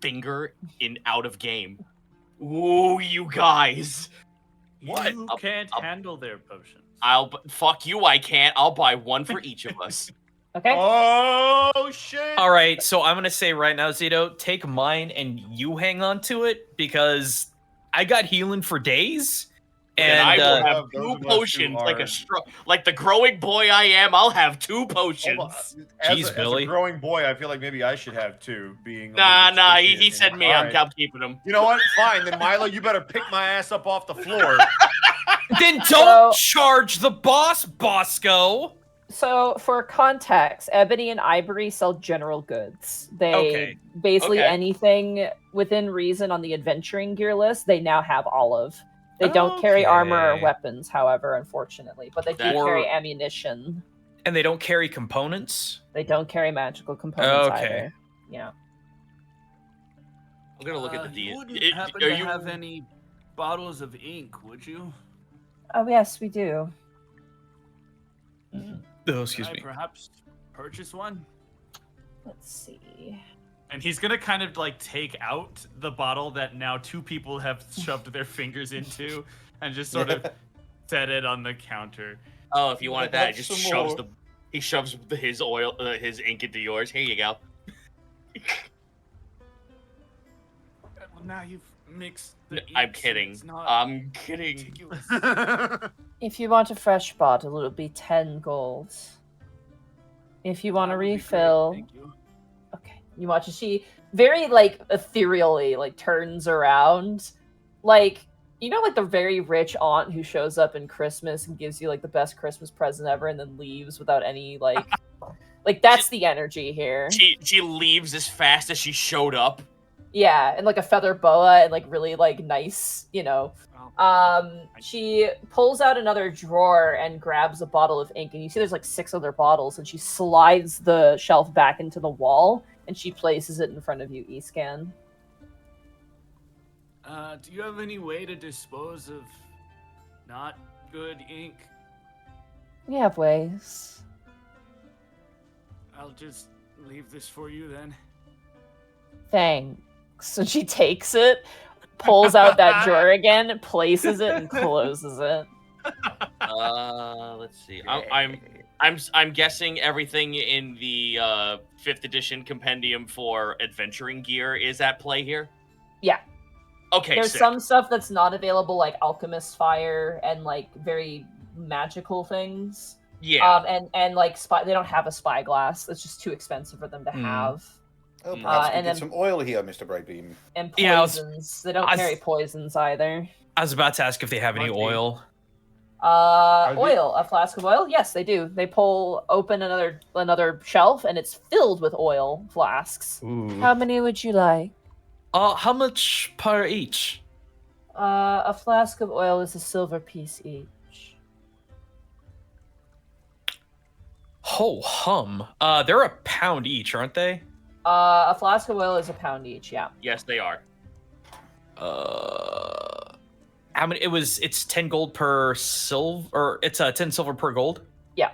finger in out of game. Ooh, you guys! What? You can't handle their potions. Fuck you, I can't. I'll buy one for each of us. Okay. Oh, shit! All right, so I'm gonna say right now, Zito, take mine and you hang on to it because I got healing for days. And I will have those two of us who potions, are- like the growing boy I am. I'll have 2 potions. Hold on. Jeez, as Billy. a growing boy, I feel like maybe I should have 2. Being a Nah, little bit he sticky said and- me. All I'm right. keeping him. You know what? Fine. Then Milo, you better pick my ass up off the floor. Then don't charge the boss, Bosco. So, for context, Ebony and Ivory sell general goods. They basically Okay. anything within reason on the adventuring gear list, they now have all of. They don't carry armor or Okay. weapons, however, unfortunately, but they do Or- carry ammunition. And they don't carry components? They don't carry magical components Okay. either. Yeah. I'm gonna look at the You deal. wouldn't happen to have any bottles of ink, would you? Oh, yes, we do. Oh, excuse Can I me. perhaps purchase one? Let's see. And he's gonna kind of like take out the bottle that now 2 people have shoved their fingers into and just sort of set it on the counter. Oh, if you wanted that, it That's just some shoves more. he shoves his oil, his ink into yours. Here you go. Well, now you've mixed No, the I'm inks, and kidding. it's not I'm kidding. contiguous. If you want a fresh bottle, it'll be 10 gold. If you want That a would be great, refill, thank you. okay. You watch as she very like ethereally like turns around, like like the very rich aunt who shows up in Christmas and gives you like the best Christmas present ever, and then leaves without any like that's the energy here. She leaves as fast as she showed up. Yeah, and like a feather boa and like really like nice, She pulls out another drawer and grabs a bottle of ink, and you see there's like 6 other bottles, and she slides the shelf back into the wall, and she places it in front of you, E-Scan. Do you have any way to dispose of not good ink? We have ways. I'll just leave this for you then. Thanks. So she takes it, pulls out that drawer again, places it, and closes it. Let's see. I'm guessing everything in the 5th edition compendium for adventuring gear is at play here. Yeah. Okay. There's sick. some stuff that's not available, like alchemist fire and like very magical things. Yeah. And like they don't have a spyglass. It's just too expensive for them to have. Oh, perhaps we and get then- some oil here, Mr. Brightbeam. And Yeah, poisons. They don't carry poisons either. I was about to ask if they have any Okay. oil. Oil, a flask of oil. Yes, they do. They pull open another shelf, and it's filled with oil flasks. Ooh. How many would you like? How much per each? A flask of oil is a silver piece each. Ho hum. They're a pound each, aren't they? A flask of oil is a pound each. Yeah. Yes, they are. How many? It's 10 gold per silver, or it's 10 silver per gold. Yeah.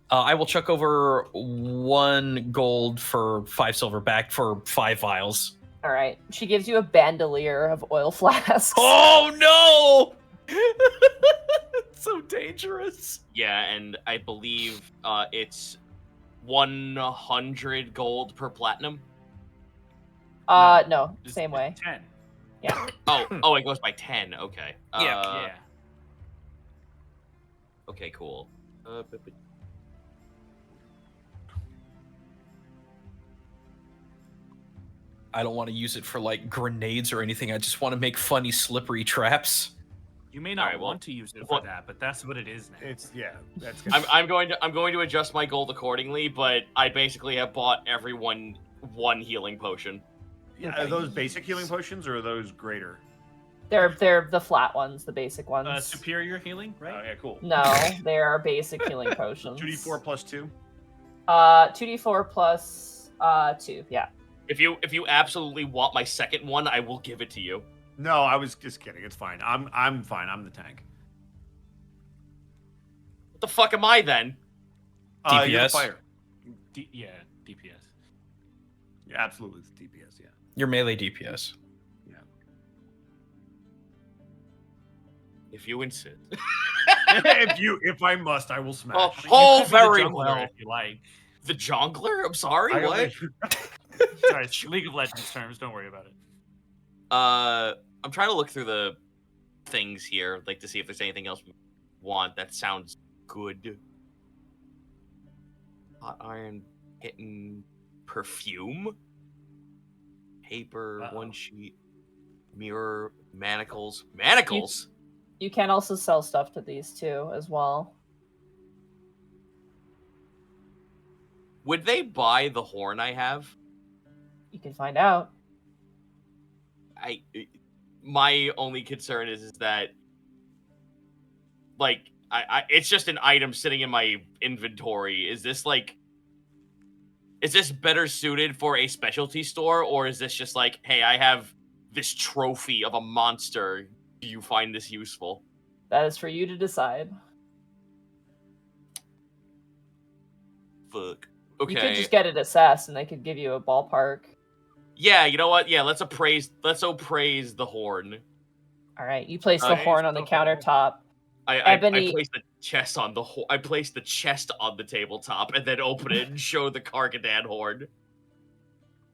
I will chuck over 1 gold for 5 silver back for 5 vials. All right. She gives you a bandolier of oil flasks. Oh no! It's so dangerous. Yeah, and I believe it's 100 gold per platinum. No, Just same way. 10. Yeah. Oh, it goes by 10. Okay. Yeah. Okay, cool. I don't want to use it for like grenades or anything. I just want to make funny slippery traps. You may not Alright, well- want to use it for that, but that's what it is now. That's good. I'm going to adjust my gold accordingly, but I basically have bought everyone 1 healing potion. Are those basic healing potions or are those greater? They're the flat ones, the basic ones. Superior healing, right? Oh yeah, cool. No, they are basic healing potions. 2d4 plus 2. 2d4 plus 2. Yeah. If you absolutely want my second one, I will give it to you. No, I was just kidding. It's fine. I'm fine. I'm the tank. What the fuck am I then? You're the DPS? fire. Yeah, DPS. Yeah, absolutely, it's DPS. Yeah. Your melee DPS. If you insist. if I must, I will smash. Oh, You could be the very jungler well. If you like. The jongler? I'm sorry, I what? Sorry, it's League of Legends terms. Don't worry about it. I'm trying to look through the things here, like to see if there's anything else we want that sounds good. Hot iron, hitting perfume, paper, 1 sheet, mirror, manacles. Manacles? You can also sell stuff to these too, as well. Would they buy the horn I have? You can find out. My only concern is that, like, it's just an item sitting in my inventory. Is this better suited for a specialty store, or is this just like, hey, I have this trophy of a monster. Do you find this useful? That is for you to decide. Fuck. Okay. You could just get it assessed, and they could give you a ballpark. Yeah, you know what? Yeah, let's appraise the horn. All right, you place the horn on the countertop. I Ebony- place the chest on the I place the chest on the tabletop and then open it and show the Karkadan horn.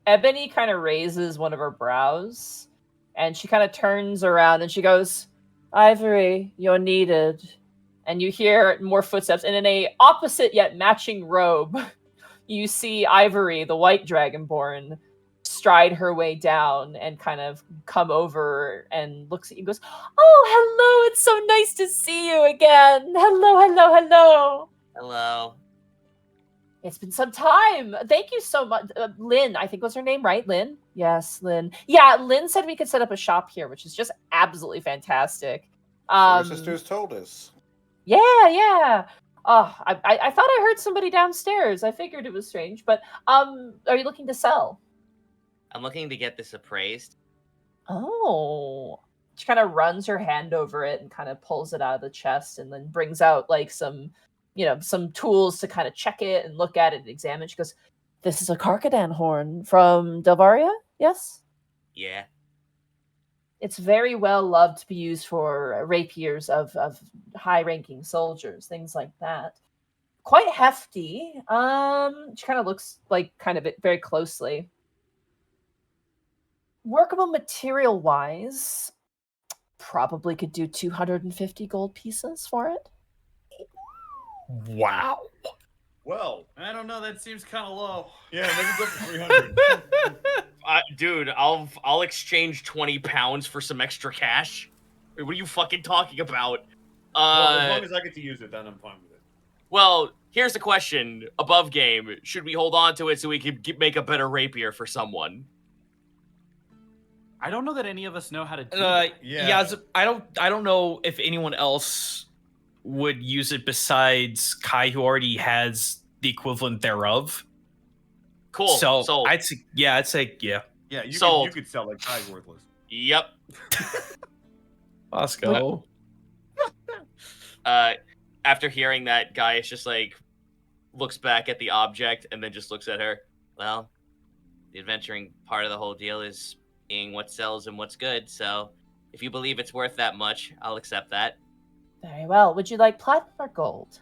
Ebony kind of raises one of her brows, and she kind of turns around and she goes, "Ivory, you're needed." And you hear more footsteps, and in a opposite yet matching robe, you see Ivory, the white dragonborn, stride her way down and kind of come over and looks at you and goes, "Oh, hello, it's so nice to see you again. Hello, hello, hello." Hello. It's been some time. Thank you so much. Lynn, I think was her name, right? Lynn? Yes, Lynn. Yeah, Lynn said we could set up a shop here, which is just absolutely fantastic. Your sisters told us. Yeah. Oh, I thought I heard somebody downstairs. I figured it was strange, but are you looking to sell? I'm looking to get this appraised. Oh. She kind of runs her hand over it and kind of pulls it out of the chest and then brings out like some tools to kind of check it and look at it and examine. She goes, "This is a Karkadan horn from Delvaria, yes?" Yeah. It's very well loved to be used for rapiers of high-ranking soldiers, things like that. Quite hefty. She kind of looks like very closely. Workable material-wise, probably could do 250 gold pieces for it. Wow. Well, I don't know. That seems kind of low. yeah, maybe go for 300. Dude, I'll exchange 20 pounds for some extra cash. What are you fucking talking about? Well, as long as I get to use it, then I'm fine with it. Well, here's the question. Above game, should we hold on to it so we can make a better rapier for someone? I don't know that any of us know how to do Yeah, I don't know if anyone else would use it besides Kai, who already has the equivalent thereof. Cool. So I'd say yeah. Yeah, you could sell like Kai's worthless. Yep. Bosco. After hearing that, guy is just like looks back at the object and then just looks at her. Well, the adventuring part of the whole deal is seeing what sells and what's good. So if you believe it's worth that much, I'll accept that. Very well. Would you like platinum or gold?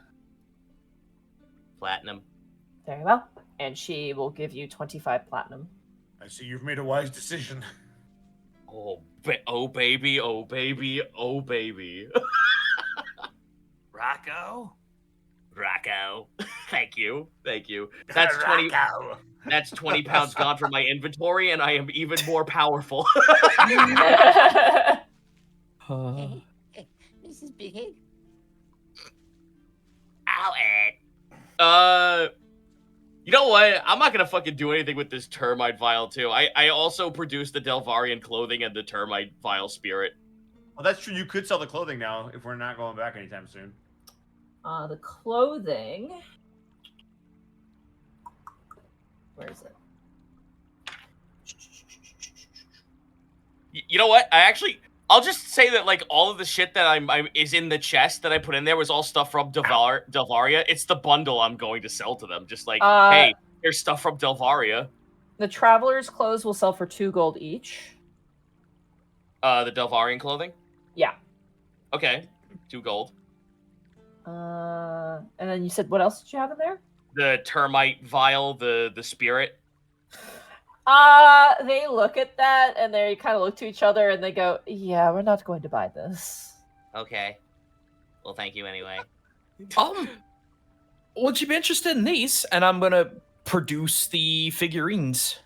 Platinum. Very well. And she will give you 25 platinum. I see you've made a wise decision. Oh baby, oh baby, oh baby. Rocco? Rocco. Thank you. That's 20. That's 20 pounds gone from my inventory, and I am even more powerful. This is big. Ow, Ed. You know what? I'm not gonna fucking do anything with this termite vial too. I also produced the Delvarian clothing and the termite vial spirit. Well, that's true. You could sell the clothing now if we're not going back anytime soon. The clothing. Where is it? You know what? I'll just say that like all of the shit that I'm is in the chest that I put in there was all stuff from Delvaria. It's the bundle I'm going to sell to them. Just like, hey, here's stuff from Delvaria. The traveler's clothes will sell for 2 gold each. The Delvarian clothing? Yeah. Okay. 2 gold. And then you said what else did you have in there? The termite vial, the spirit. They look at that and they kind of look to each other and they go, "Yeah, we're not going to buy this." Okay. Well, thank you anyway. Would you be interested in these? And I'm gonna produce the figurines.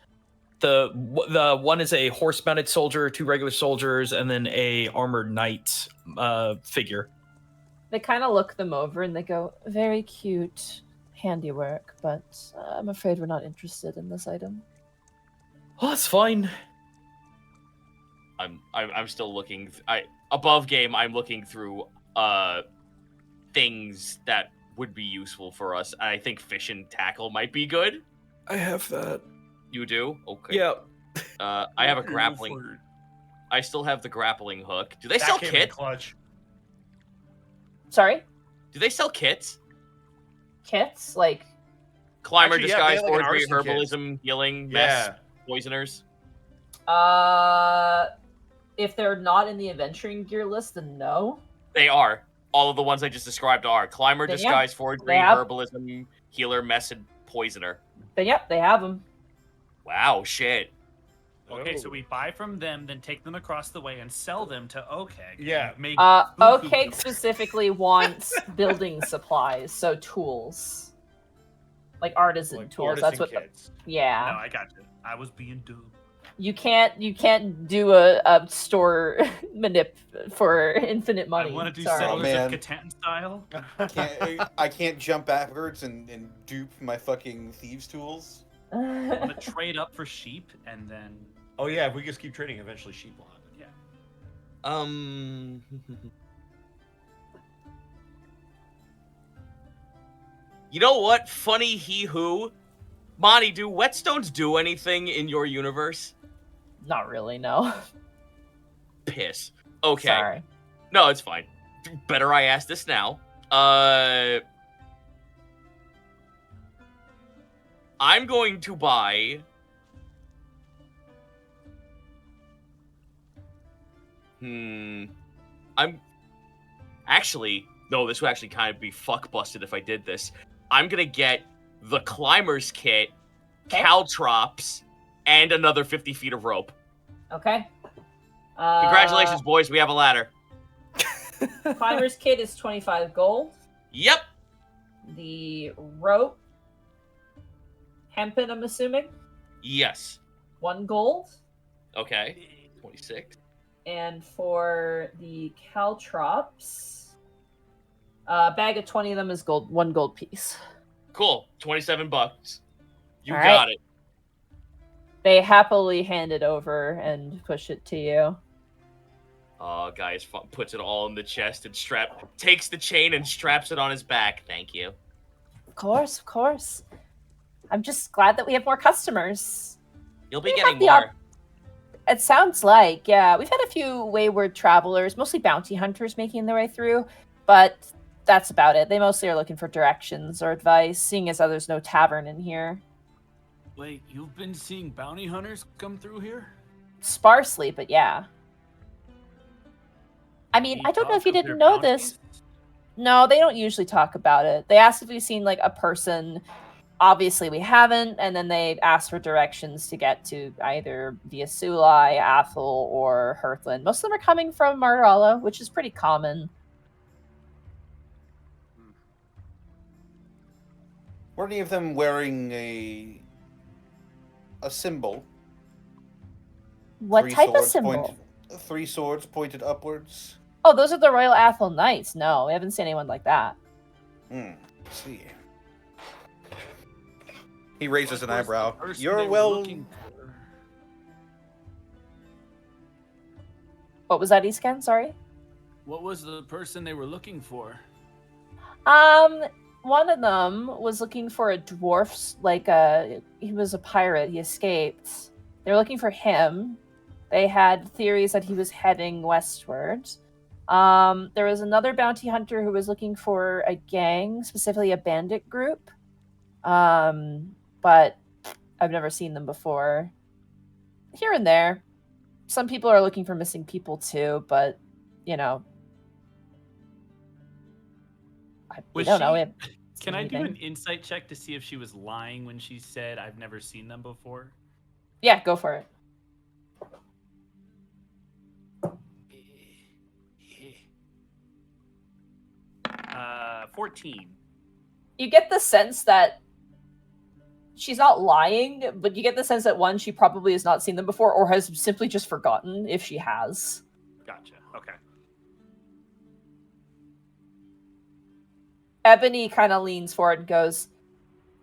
The one is a horse-mounted soldier, 2 regular soldiers, and then a armored knight figure. They kind of look them over and they go, "Very cute handiwork, but I'm afraid we're not interested in this item." Oh, that's fine. I'm still looking. Above game, I'm looking through things that would be useful for us. I think fish and tackle might be good. I have that. You do? Okay. Yeah. I have a grappling. I still have the grappling hook. Do they sell kits? Clutch. Sorry? Do they sell kits? Kits? Like climber, Actually, disguise, they have, like, an forgery, artisan herbalism, healing, mess, poisoners. if they're not in the adventuring gear list, then no. They are. All of the ones I just described are climber, Then, disguise, forgery, herbalism, healer, mess, and poisoner. Then yep, they have them. Wow, shit. Okay, so we buy from them, then take them across the way and sell them to Okeg. Yeah. Make Okeg specifically wants building supplies, so tools. Like artisan tools. That's what kits. yeah. No, I got you. I was being dumb. You can't do a store manip for infinite money. I want to do Sorry. Oh, Settlers of man. Catan style. I can't jump backwards and dupe my fucking thieves' tools. I'm gonna trade up for sheep, and then Oh yeah, if we just keep trading, eventually sheep will happen. yeah. You know what? Funny he who. Monty, do whetstones do anything in your universe? Not really, no. Piss. Okay. Sorry. No, it's fine. Better I ask this now. I'm going to buy... I'm... Actually, no, this would actually kind of be fuck-busted if I did this. I'm gonna get the Climber's Kit, Okay. caltrops, and another 50 feet of rope. Okay. Congratulations, boys. We have a ladder. Climber's Kit is 25 gold. Yep. The rope, hempen, I'm assuming, Yes. 1 gold. Okay. 26. And for the caltrops, a bag of 20 of them is gold, 1 gold piece. Cool. $27. You All got right. it. They happily hand it over and push it to you. Guys puts it all in the chest and takes the chain and straps it on his back. Thank you. Of course, of course. I'm just glad that we have more customers. You'll be We getting have the more. It sounds like, yeah. We've had a few wayward travelers, mostly bounty hunters making their way through, but that's about it. They mostly are looking for directions or advice, seeing as there's no tavern in here. Wait, you've been seeing bounty hunters come through here? Sparsely, but yeah. I mean, Any I don't know talk if you of their didn't know this. bounties? No, they don't usually talk about it. They asked if we've seen like a person. Obviously, we haven't, and then they asked for directions to get to either the Asulai, Athel, or Hearthland. Most of them are coming from Marala, which is pretty common. Were any of them wearing a symbol? What Three type of swords symbol? 3 swords pointed upwards. Oh, those are the Royal Athel Knights. No, we haven't seen anyone like that. Let's see. He raises an What was the eyebrow. person You're they were well. looking for? What was that, Escan? Sorry. What was the person they were looking for? One of them was looking for a dwarf, he was a pirate, he escaped. They were looking for him. They had theories that he was heading westward. There was another bounty hunter who was looking for a gang, specifically a bandit group. But I've never seen them before. Here and there. Some people are looking for missing people too, but, you know. We Was don't know. she- We haven't Can seen I do anything. an insight check to see if she was lying when she said I've never seen them before? Yeah, go for it. 14. You get the sense that she's not lying, but you get the sense that one, she probably has not seen them before, or has simply just forgotten if she has. Gotcha. Okay. Ebony kind of leans forward and goes,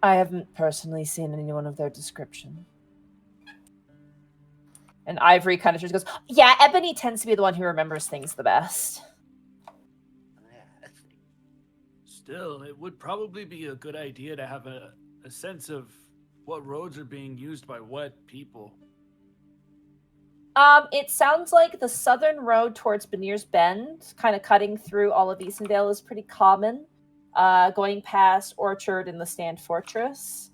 I haven't personally seen anyone of their description. And Ivory kind of just goes, yeah, Ebony tends to be the one who remembers things the best. Still, it would probably be a good idea to have a sense of what roads are being used by what people. It sounds like the southern road towards Benir's Bend, kind of cutting through all of Easondale, is pretty common. Going past Orchard and the Stand Fortress.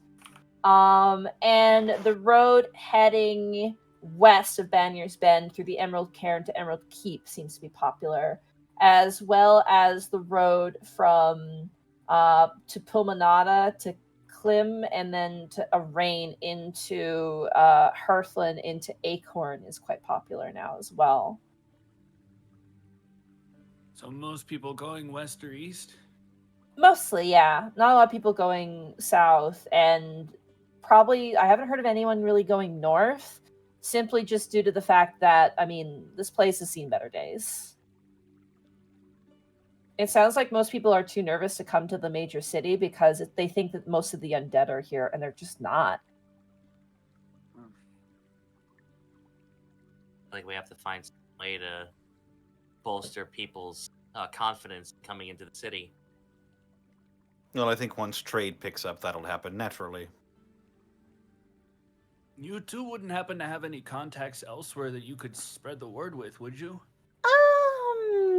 And the road heading west of Banier's Bend through the Emerald Cairn to Emerald Keep seems to be popular, as well as the road from to Pulmonata to Klim and then to Arraign into Hearthland into Acorn is quite popular now as well. So most people going west or east? Mostly, yeah. Not a lot of people going south, and probably I haven't heard of anyone really going north. simply just due to the fact that, I mean, this place has seen better days. It sounds like most people are too nervous to come to the major city because they think that most of the undead are here, and they're just not. Like we have to find some way to bolster people's confidence coming into the city. Well, I think once trade picks up, that'll happen naturally. You two wouldn't happen to have any contacts elsewhere that you could spread the word with, would you?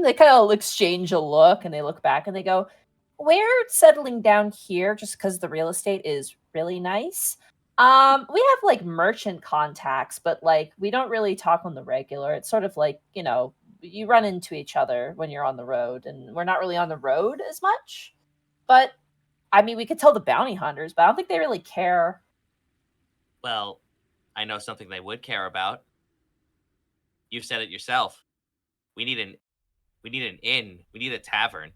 They kind of exchange a look, and they look back, and they go, "We're settling down here just because the real estate is really nice. We have like merchant contacts, but like we don't really talk on the regular. It's sort of like, you know, you run into each other when you're on the road, and we're not really on the road as much. But I mean, we could tell the bounty hunters, but I don't think they really care." Well, I know something they would care about. You've said it yourself. We need an inn. We need a tavern.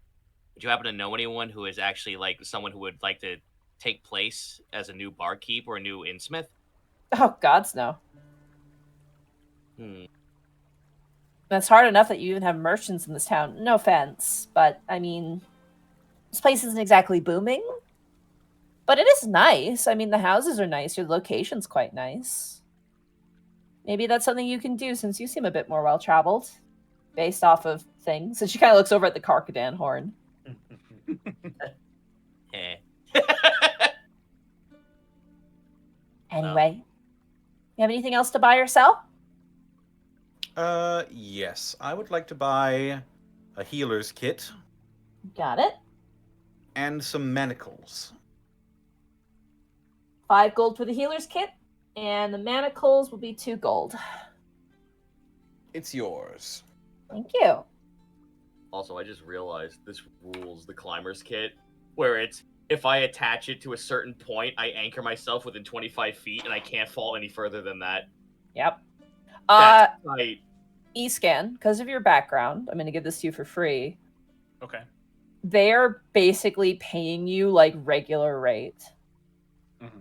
Would you happen to know anyone who is actually like someone who would like to take place as a new barkeep or a new innsmith? Oh, gods, no. Hmm. That's hard enough that you even have merchants in this town. No offense, but I mean, this place isn't exactly booming. But it is nice. I mean, the houses are nice. Your location's quite nice. Maybe that's something you can do since you seem a bit more well-traveled based off of things. And she kind of looks over at the Karkadan horn. Eh. Anyway, you have anything else to buy or sell? Yes. I would like to buy a healer's kit Got it. and some manacles. 5 gold for the healer's kit, and the manacles will be 2 gold. It's yours. Thank you. Also, I just realized this rules the climber's kit, where it's if I attach it to a certain point, I anchor myself within 25 feet, and I can't fall any further than that. Yep. That's right. E-scan, because of your background, I'm going to give this to you for free. Okay. They're basically paying you like regular rate.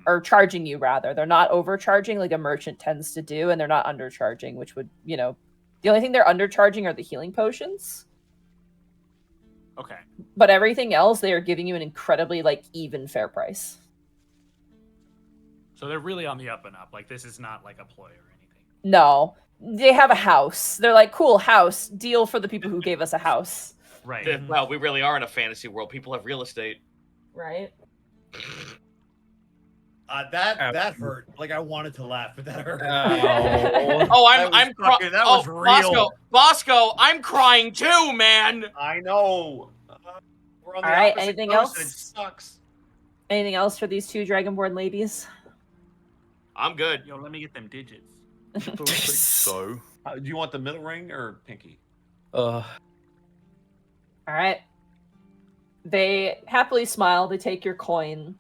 Or charging you, rather. They're not overcharging like a merchant tends to do, and they're not undercharging, which would, you know, the only thing they're undercharging are the healing potions. Okay. But everything else, they are giving you an incredibly, like, even fair price. So they're really on the up and up. Like, this is not like a ploy or anything. No. They have a house. They're like, cool, house. Deal for the people who gave us a house. Right. Well, we really are in a fantasy world. People have real estate. Right? That hurt. Like I wanted to laugh, but that hurt. Oh, I'm crying. That was real. Bosco, I'm crying too, man. I know. We're on the All right, opposite anything coast, and else? It sucks. Anything else for these 2 Dragonborn ladies? I'm good. Yo, let me get them digits. So. Do you want the middle ring or pinky? All right. They happily smile. They take your coin,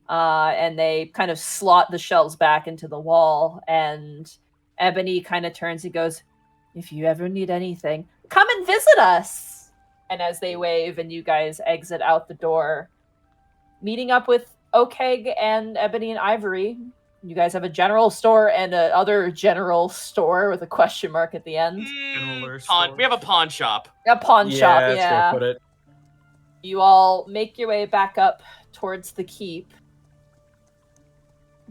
and they kind of slot the shelves back into the wall. And Ebony kind of turns and goes, "If you ever need anything, come and visit us." And as they wave and you guys exit out the door, meeting up with Okeg and Ebony and Ivory, you guys have a general store and a other general store with a question mark at the end. We have a pawn shop. A pawn shop, that's yeah. gonna put it. You all make your way back up towards the keep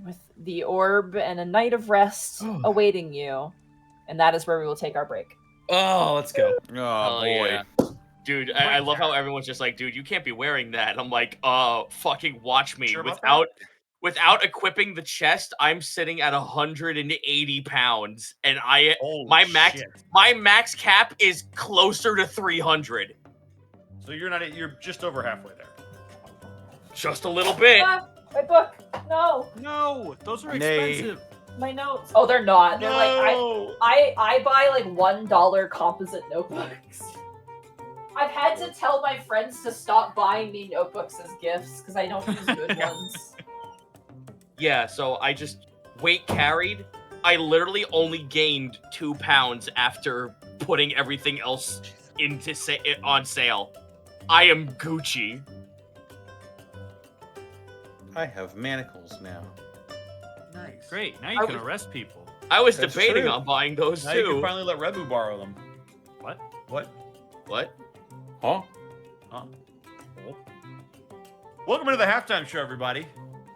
with the orb and a night of rest awaiting you. And that is where we will take our break. Oh, let's go. Oh, boy. Yeah. Dude, I love how everyone's just like, dude, you can't be wearing that. I'm like, fucking watch me. Sure about Without equipping the chest, I'm sitting at 180 pounds, and Holy shit. my max cap is closer to 300. So you're just over halfway there. Just a little bit. Ah, my book. No, No, those are Nay. expensive. my notes. Oh, they're not. They're like No! I buy like $1 composite notebooks. I've had to tell my friends to stop buying me notebooks as gifts because I don't use good ones. Yeah, so I just weight carried. I literally only gained 2 pounds after putting everything else into on sale. I am Gucci. I have manacles now. Nice. Great. Now you can arrest people. I was That's debating true. on buying those Now you can too. finally let Rebu borrow them. What? What? What? Huh? Welcome to the halftime show, everybody.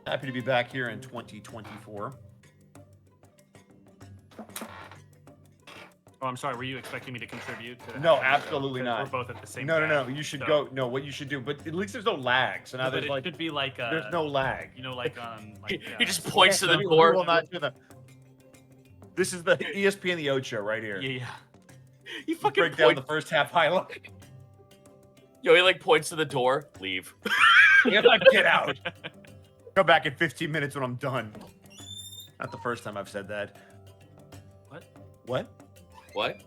Happy to be back here in 2024. Oh, I'm sorry. Were you expecting me to contribute to that? No, absolutely not. We're both at the same No. time. You should so- go. No, what you should do, but at least there's no lag. So now No, but there's it like should be like there's no lag. You know, like on. Like, He just points to the We door. will not do that. This is the ESPN The Ocho right here. Yeah. He fucking Break down point- the first half highlight. Yo, he like points to the door. Leave. Get out. Come back in 15 minutes when I'm done. Not the first time I've said that. What? What? What?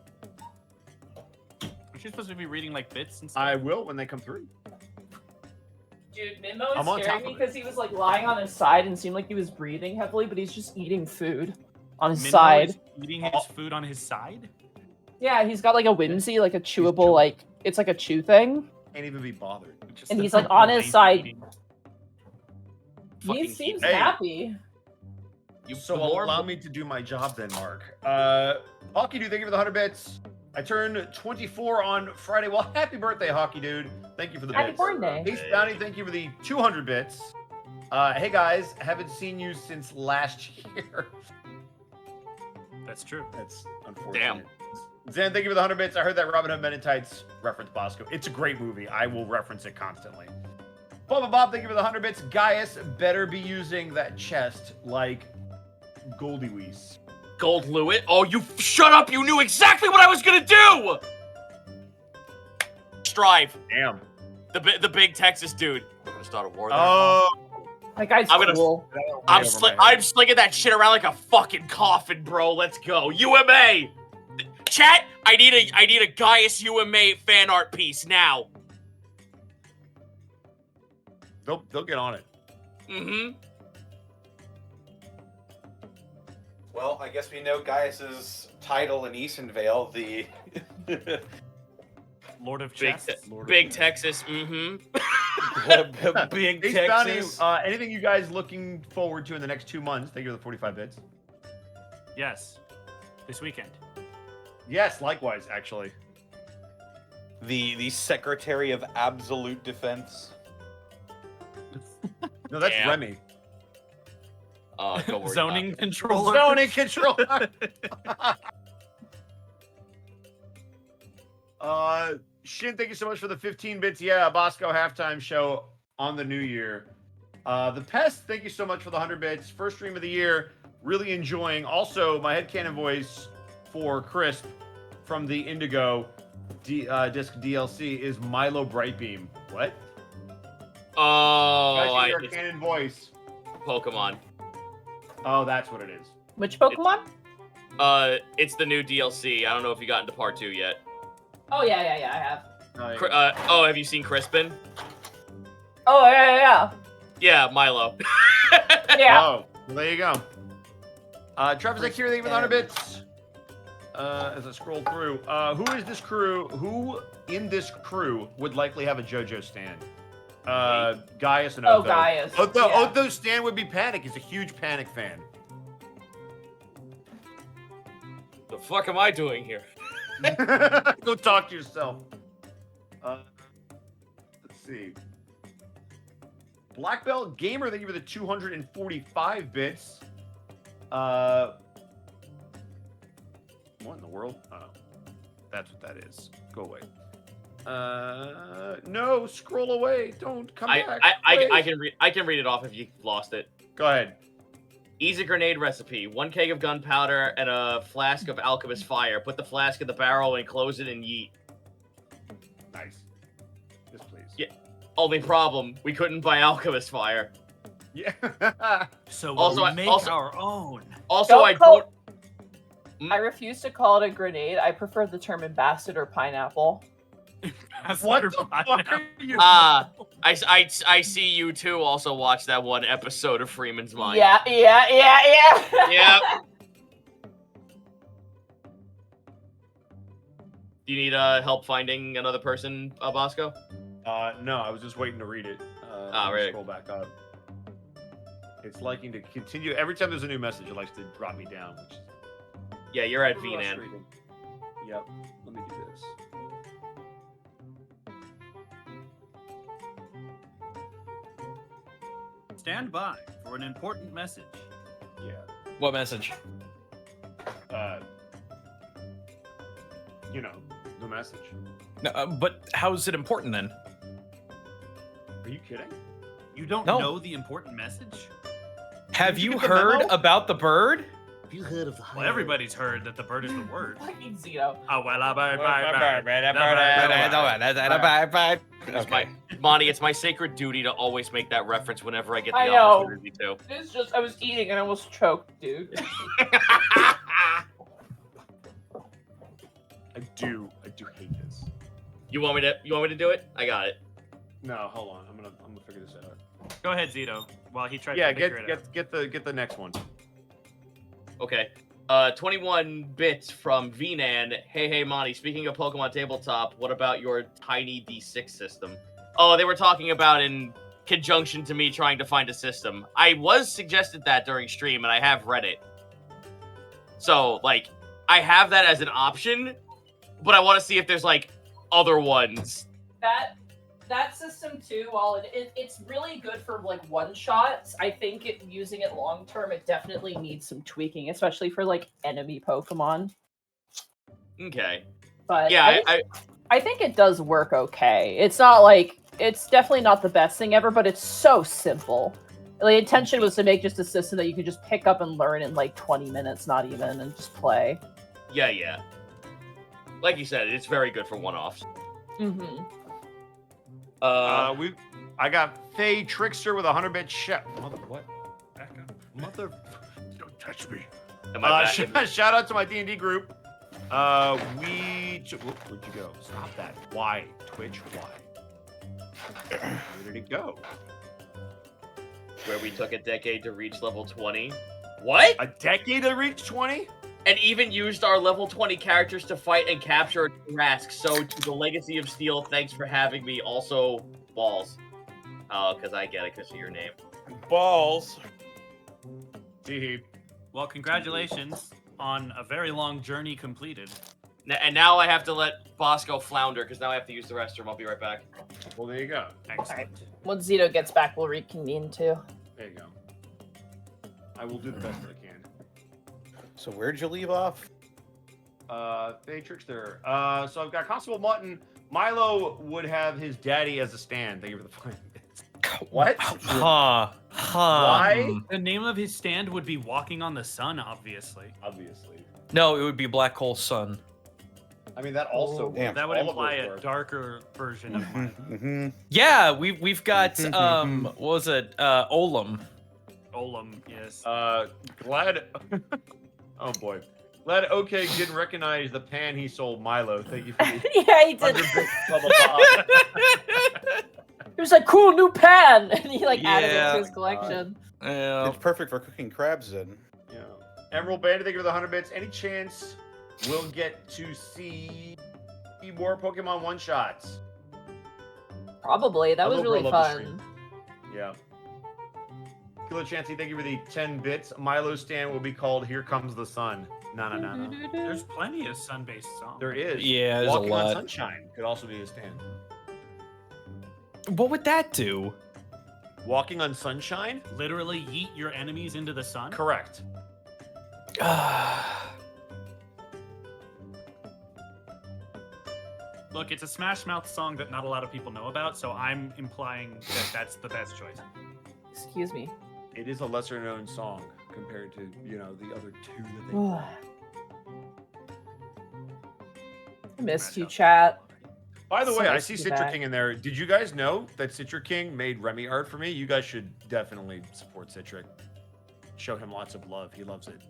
Aren't you supposed to be reading like bits and stuff? I will when they come through. Dude, Minmo I'm on was top scaring me of it. because he was like lying on his side and seemed like he was breathing heavily, but he's just eating food on his Minmo side. is eating his food on his side? Yeah, he's got like a whimsy, like a chewable, like it's like a chew thing. Can't even be bothered. Just And the he's, like, on his lazy side. eating. He Fucking seems Hey. happy. So the more- allow me to do my job then, Mark. Hockey Dude, thank you for the 100 bits. I turned 24 on Friday. Well, happy birthday, Hockey Dude. Thank you for the Happy bits. birthday. Ace Bounty, thank you for the 200 bits. Hey guys, haven't seen you since last year. That's true. That's unfortunate. Damn. Zen, thank you for the 100 bits. I heard that Robin Hood Men in Tights reference Bosco. It's a great movie. I will reference it constantly. Bob, thank you for the 100 bits. Gaius better be using that chest like Goldie Weiss. Gold Lewitt? Oh, you shut up! You knew exactly what I was gonna do! Strive. Damn. The big Texas dude. We're gonna start a war there. Oh, That guy's I'm gonna- cool. I'm slinging that shit around like a fucking coffin, bro. Let's go. UMA! Chat, I need a Gaius UMA fan art piece now. They'll get on it. Mm-hmm. Well, I guess we know Gaius's title in Eastonvale, the Lord of Big, Chess. big Texas, mm-hmm. Big Ace Bounty, Texas. anything you guys looking forward to in the next 2 months? Thank you for the 45 bits. Yes. This weekend. Yes, likewise, actually. The Secretary of Absolute Defense. No, that's Damn. Remy. Don't worry Zoning about controller. Zoning controller. Shin, thank you so much for the 15 bits. Yeah, Bosco halftime show on the new year. The Pest, thank you so much for the 100 bits. First stream of the year. Really enjoying. Also, my headcanon voice for Crisp from the Indigo disc DLC is Milo Brightbeam. What? Oh, Guys, your canon voice. Pokemon. Oh, that's what it is. Which Pokemon? It's the new DLC. I don't know if you got into part 2 yet. Oh yeah, I have. Oh, yeah. Have you seen Crispin? Oh yeah. Yeah, Milo. Yeah. Oh, well, there you go. Travis Zach here, thank you for the 100 bits. As I scroll through, who is this crew? Who in this crew would likely have a JoJo stand? Gaius and Otho. Gaius. Otho, Yeah. Otho's stand would be Panic. He's a huge Panic fan. The fuck am I doing here? Go talk to yourself. Let's see. Black Belt Gamer, thank you for the 245 bits. What in the world? Oh, that's what that is. Go away. No, scroll away. Don't come back. I can read it off if you lost it. Go ahead. Easy grenade recipe: 1 keg of gunpowder and a flask of alchemist fire. Put the flask in the barrel and close it and yeet. Nice. Yes, please. Yeah. Only problem: we couldn't buy alchemist fire. Yeah. So Also, we'll make also- our own. Also, Don't I call- don't. I refuse to call it a grenade. I prefer the term ambassador pineapple. What the fuck are you? I see you too. Also, watch that one episode of Freeman's Mind. Yeah. Yep. Do you need help finding another person, Bosco? No, I was just waiting to read it. Ah, let me right. Scroll back up. It's liking to continue. Every time there's a new message, it likes to drop me down, which is Yeah, you're at Who else VNAN. reading? Yep. Let me do this. Stand by for an important message. Yeah. What message? You know, the message. No, but how is it important then? Are you kidding? You don't No. know the important message? Have Did you you get the heard memo? about the bird? Have you heard of the Well, everybody's heard that the bird is the word. Fucking Zito. Oh, well, I bird. It's my Monty, it's my sacred duty to always make that reference whenever I get the I know. opportunity to. It's just I was eating and I almost choked, dude. I do hate this. You want me to do it? I got it. No, hold on. I'm gonna figure this out. Go ahead, Zito. While he tries Yeah, to figure it out. get the next one. Okay. 21 bits from VNAN. Hey, Monty, speaking of Pokemon Tabletop, what about your tiny D6 system? Oh, they were talking about in conjunction to me trying to find a system. I was suggested that during stream, and I have read it. So, like, I have that as an option, but I want to see if there's, like, other ones. That system too, while it's really good for like one shots, I think using it long term, it definitely needs some tweaking, especially for like enemy Pokemon. Okay. But Yeah, I think it does work okay. It's not like it's definitely not the best thing ever, but it's so simple. The intention was to make just a system that you could just pick up and learn in like 20 minutes, not even, and just play. Yeah. Like you said, it's very good for one-offs. Mm-hmm. I got Faye Trickster with 100-bit shot. Mother what? Back up. Mother. Don't touch me. Am I back? Shout out to my D&D group. Where'd you go? Stop that. Why? Twitch, why? Where did it go? Where we took a decade to reach level 20. What? A decade to reach 20? And even used our level 20 characters to fight and capture a Trask. So, to the Legacy of Steel, thanks for having me. Also, balls. Oh, because I get it because of your name. Balls. Well, congratulations on a very long journey completed. And now I have to let Bosco flounder because now I have to use the restroom. I'll be right back. Well, there you go. Excellent. Once Zito gets back, we'll reconvene too. There you go. I will do the best that I can. So where'd you leave off? Faye Trickster. So I've got Constable Mutton. Milo would have his daddy as a stand. Thank you for the 5 minutes. What? Huh. Why? The name of his stand would be Walking on the Sun, obviously. Obviously. No, it would be Black Hole Sun. I mean, that also Damn. works. That would All of imply those a work. darker version of mine. Mm-hmm. Yeah, we've got what was it? Olam. Olam, yes. Glad. Oh boy. Glad OK didn't recognize the pan he sold Milo. Thank you for the Yeah, he did. 100 bits. Blah, blah, blah. It was like cool new pan, and he like added it Yeah. to his collection. Yeah. It's perfect for cooking crabs in. Yeah. Emerald Bandit, thank you for the 100 bits. Any chance we'll get to see more Pokemon one-shots? Probably that I was love- really I love the fun. stream. Yeah. Killer Chansey, thank you for the 10 bits. Milo stand will be called Here Comes the Sun. No. There's plenty of sun-based songs. There is. Yeah, there's a Walking on lot. Sunshine could also be a stand. What would that do? Walking on Sunshine? Literally yeet your enemies into the sun? Correct. Look, it's a Smash Mouth song that not a lot of people know about, so I'm implying that that's the best choice. Excuse me. It is a lesser known song compared to, the other two that they I missed you, Smash chat. By the So way, I nice see to be Citra back. King in there. Did you guys know that Citra King made Remy art for me? You guys should definitely support Citra. Show him lots of love. He loves it.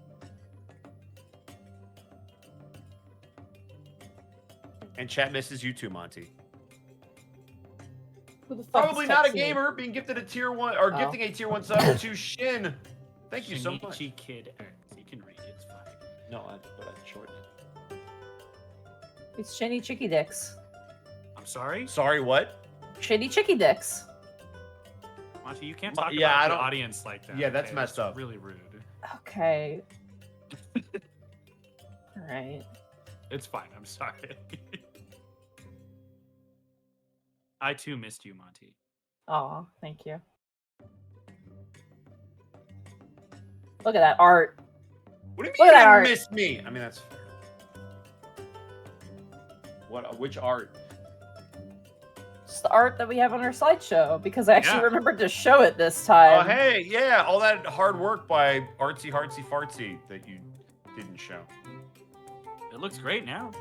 And chat misses you too, Monty. Who the fuck Probably is not a texting? gamer being gifted a tier 1 or Oh. gifting a tier 1 sub to Shin. Thank you so much. Shinichi Kid X. You can read it, it's fine. No, but I shortened it. It's Shiny Chicky Dicks. I'm sorry? Sorry, what? Shiny Chicky Dicks. Monty, you can't Mo- talk yeah, I about the don't- audience like that. Yeah, that's okay? messed up. Really rude. Okay. All right. It's fine. I'm sorry. I too missed you, Monty. Oh, thank you. Look at that art. What do you Look at that mean you art. missed me? I mean, that's fair. Which art? It's the art that we have on our slideshow because I actually Yeah. remembered to show it this time. Oh, hey, yeah, all that hard work by Artsy Hartsy Fartsy that you didn't show. It looks great now.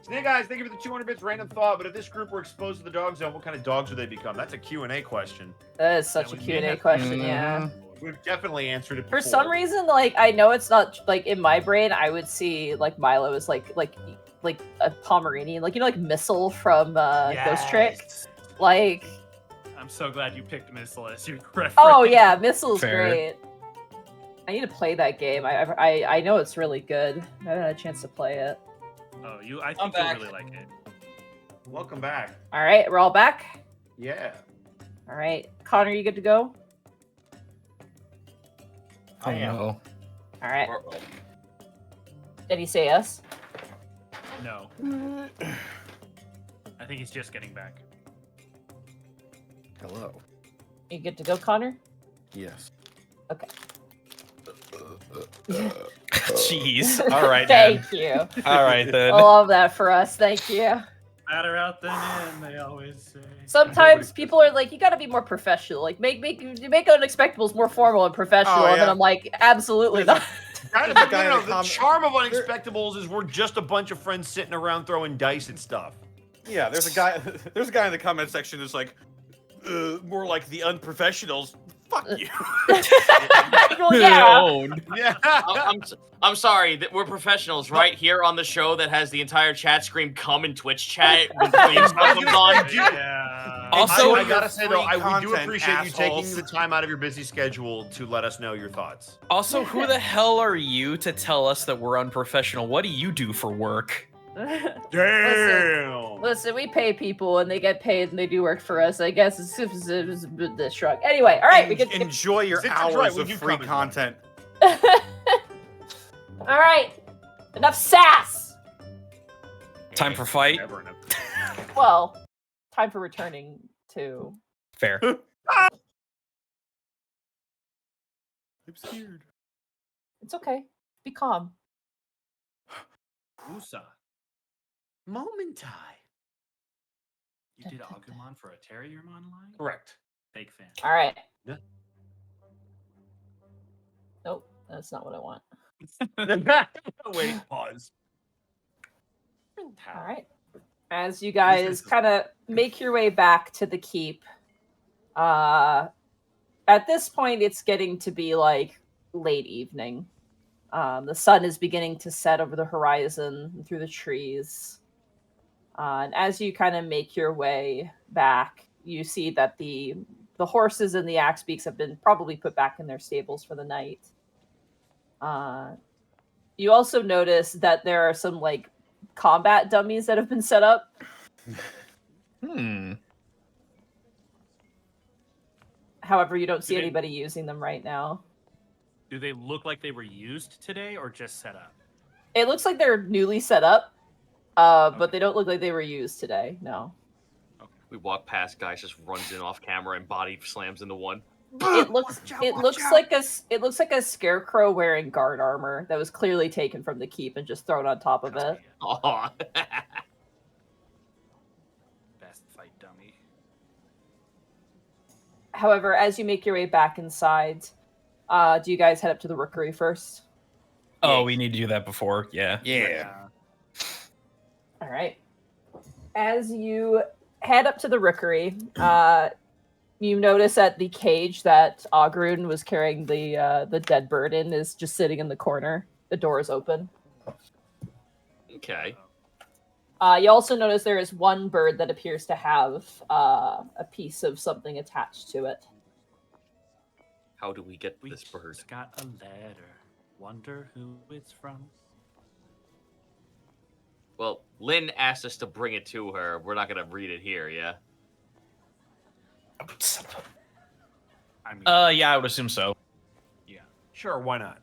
So, hey guys, thank you for the 200 bits. Random thought, but if this group were exposed to the dog zone, what kind of dogs would they become? That's a Q&A question. That is such Yeah, a we Q&A may have- question, yeah. We've definitely answered it For before. some reason, like I know it's not like in my brain, I would see like Milo as like a Pomeranian, like like Missile from Ghost Trick. Yes. Like, I'm so glad you picked Missile as your reference. oh yeah, Missile's Fair. great. I need to play that game. I know it's really good. I haven't had a chance to play it. Oh, I think you'll back. really like it. Welcome back. All right, we're all back. Yeah. All right, Connor, you good to go? I am. All right. Did he say yes? No. I think he's just getting back. Hello. You good to go, Connor? Yes. Okay. Jeez. All right, then. Thank you. All right, then. I love that for us. Thank you. Better out than in, they always say. Sometimes people are like, you gotta be more professional. Like, make Unexpectables more formal and professional. Oh, And then yeah. I'm like, absolutely not. Kind of, There's a but guy in the the comment- charm of Unexpectables is we're just a bunch of friends sitting around throwing dice at stuff. Yeah, there's a guy. There's a guy in the comment section who's like, more like the unprofessionals. Fuck you. Well, yeah. Owned. Yeah. I'm sorry that we're professionals, right? Here on the show that has the entire chat screen come in Twitch chat when Queen's stuff comes on. Yeah. Also, I gotta say though, free we do content, appreciate you taking assholes. the time out of your busy schedule to let us know your thoughts. Also, who the hell are you to tell us that we're unprofessional? What do you do for work? Damn. Listen, we pay people and they get paid and they do work for us. I guess it's the shrug. Anyway, all right, we get. Enjoy your Since it's right, hours we of do free come as one. content. All right, enough sass. Time for fight? Never enough. Well, time for returning to. Fair. I'm scared. It's okay. Be calm. Usa, Momentai. you did Agumon for a Terriermon line? Correct. Big fan. All right. Yeah. Nope, that's not what I want. Wait, pause. All right. As you guys kind of make your way back to the keep, at this point, it's getting to be like late evening. The sun is beginning to set over the horizon and through the trees. And as you kind of make your way back, you see that the horses and the axe beaks have been probably put back in their stables for the night. You also notice that there are some like combat dummies that have been set up. However, you don't see Okay. anybody using them right now. Do they look like they were used today or just set up? It looks like they're newly set up, but Okay. they don't look like they were used today. No. We walk past, guys just runs in off camera and body slams into one. It looks like a scarecrow wearing guard armor that was clearly taken from the keep and just thrown on top of it. Aw. Best fight dummy. However, as you make your way back inside, do you guys head up to the rookery first? Oh, we need to do that before. Yeah. Yeah. All right. As you head up to the rookery, you notice that the cage that Ogrun was carrying the dead bird in is just sitting in the corner. The door is open. Okay. You also notice there is one bird that appears to have a piece of something attached to it. How do we get We this bird? just got a letter. Wonder who it's from. Well, Lynn asked us to bring it to her. We're not gonna read it here, yeah? I mean, Yeah, I would assume so. yeah. Sure, why not?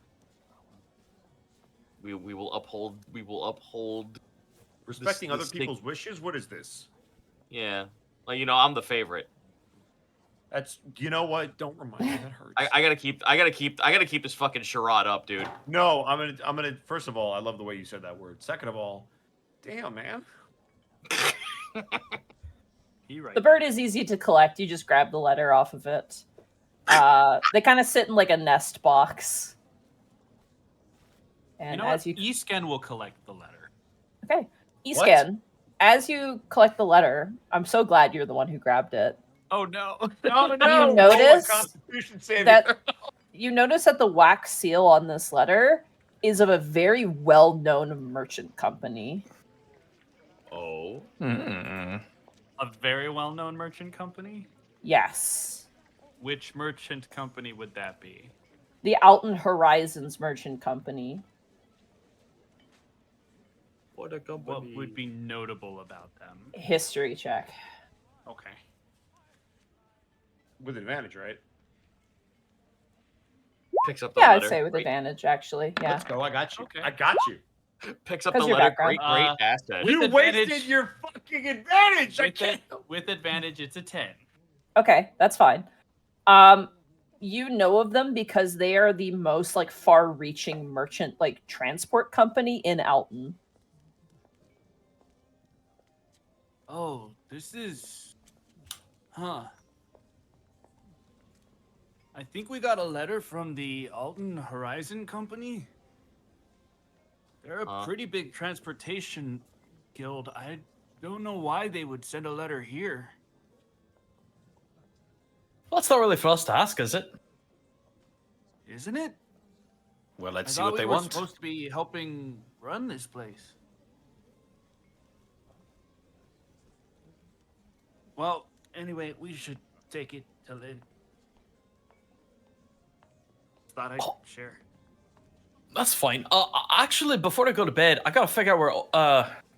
We will uphold. We will uphold. Respecting this other thing- people's wishes. What is this? Yeah, like I'm the favorite. That's you know what? Don't remind me. That hurts. I gotta keep this fucking charade up, dude. No, I'm gonna. First of all, I love the way you said that word. Second of all, damn man. He right. The bird is easy to collect. You just grab the letter off of it. They kind of sit in like a nest box. And You know as what? you Escan will collect the letter. okay, Escan, as you collect the letter, I'm so glad you're the one who grabbed it. Oh no! No, You notice Constitution saving. that you notice that the wax seal on this letter is of a very well-known merchant company. Oh. A very well-known merchant company. Yes, Which merchant company would that be? the Alton Horizons Merchant Company. What a company. What would be notable about them? History check. Okay. With advantage, right? Picks up the Yeah, letter. I'd say with Great. advantage, actually. Yeah. Let's go. I got you. Okay. I got you. Picks up 'Cause the your letter. background. Great asset. With You advantage- wasted your fucking advantage. I With, can't. with advantage, it's a 10. Okay, that's fine. You know of them because they are the most like far-reaching merchant like transport company in Alton. Oh, this is... Huh. I think we got a letter from the Alton Horizon Company. They're a Huh? pretty big transportation guild. I don't know why they would send a letter here. Well, it's not really for us to ask, is it? Isn't it? Well, I let's see thought what we they were want. supposed to be helping run this place. Well, anyway, we should take it to Lynn. Thought I'd share. That's fine. Actually, before I go to bed, I gotta figure out where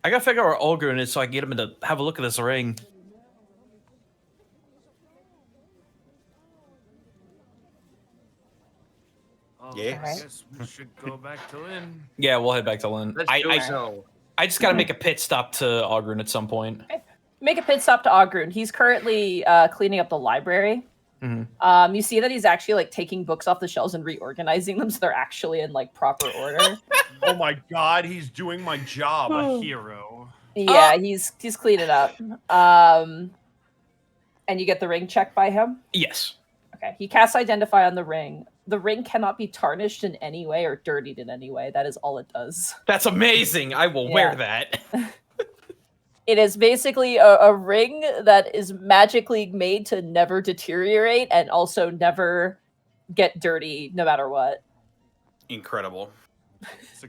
Olgrun is so I can get him to have a look at this ring. Oh, Yes. I guess we should go back to Lynn. Yeah, we'll head back to Lynn. Let's do so. I just gotta make a pit stop to Olgrun at some point. Make a pit stop to Ogrun. He's currently cleaning up the library. Mhm. You see that he's actually like taking books off the shelves and reorganizing them so they're actually in like proper order. Oh my god, he's doing my job. A hero. Yeah, he's cleaning up. And you get the ring checked by him. Yes. Okay. He casts Identify on the ring. The ring cannot be tarnished in any way or dirtied in any way. That is all it does. That's amazing. I will wear that. It is basically a ring that is magically made to never deteriorate and also never get dirty no matter what. Incredible.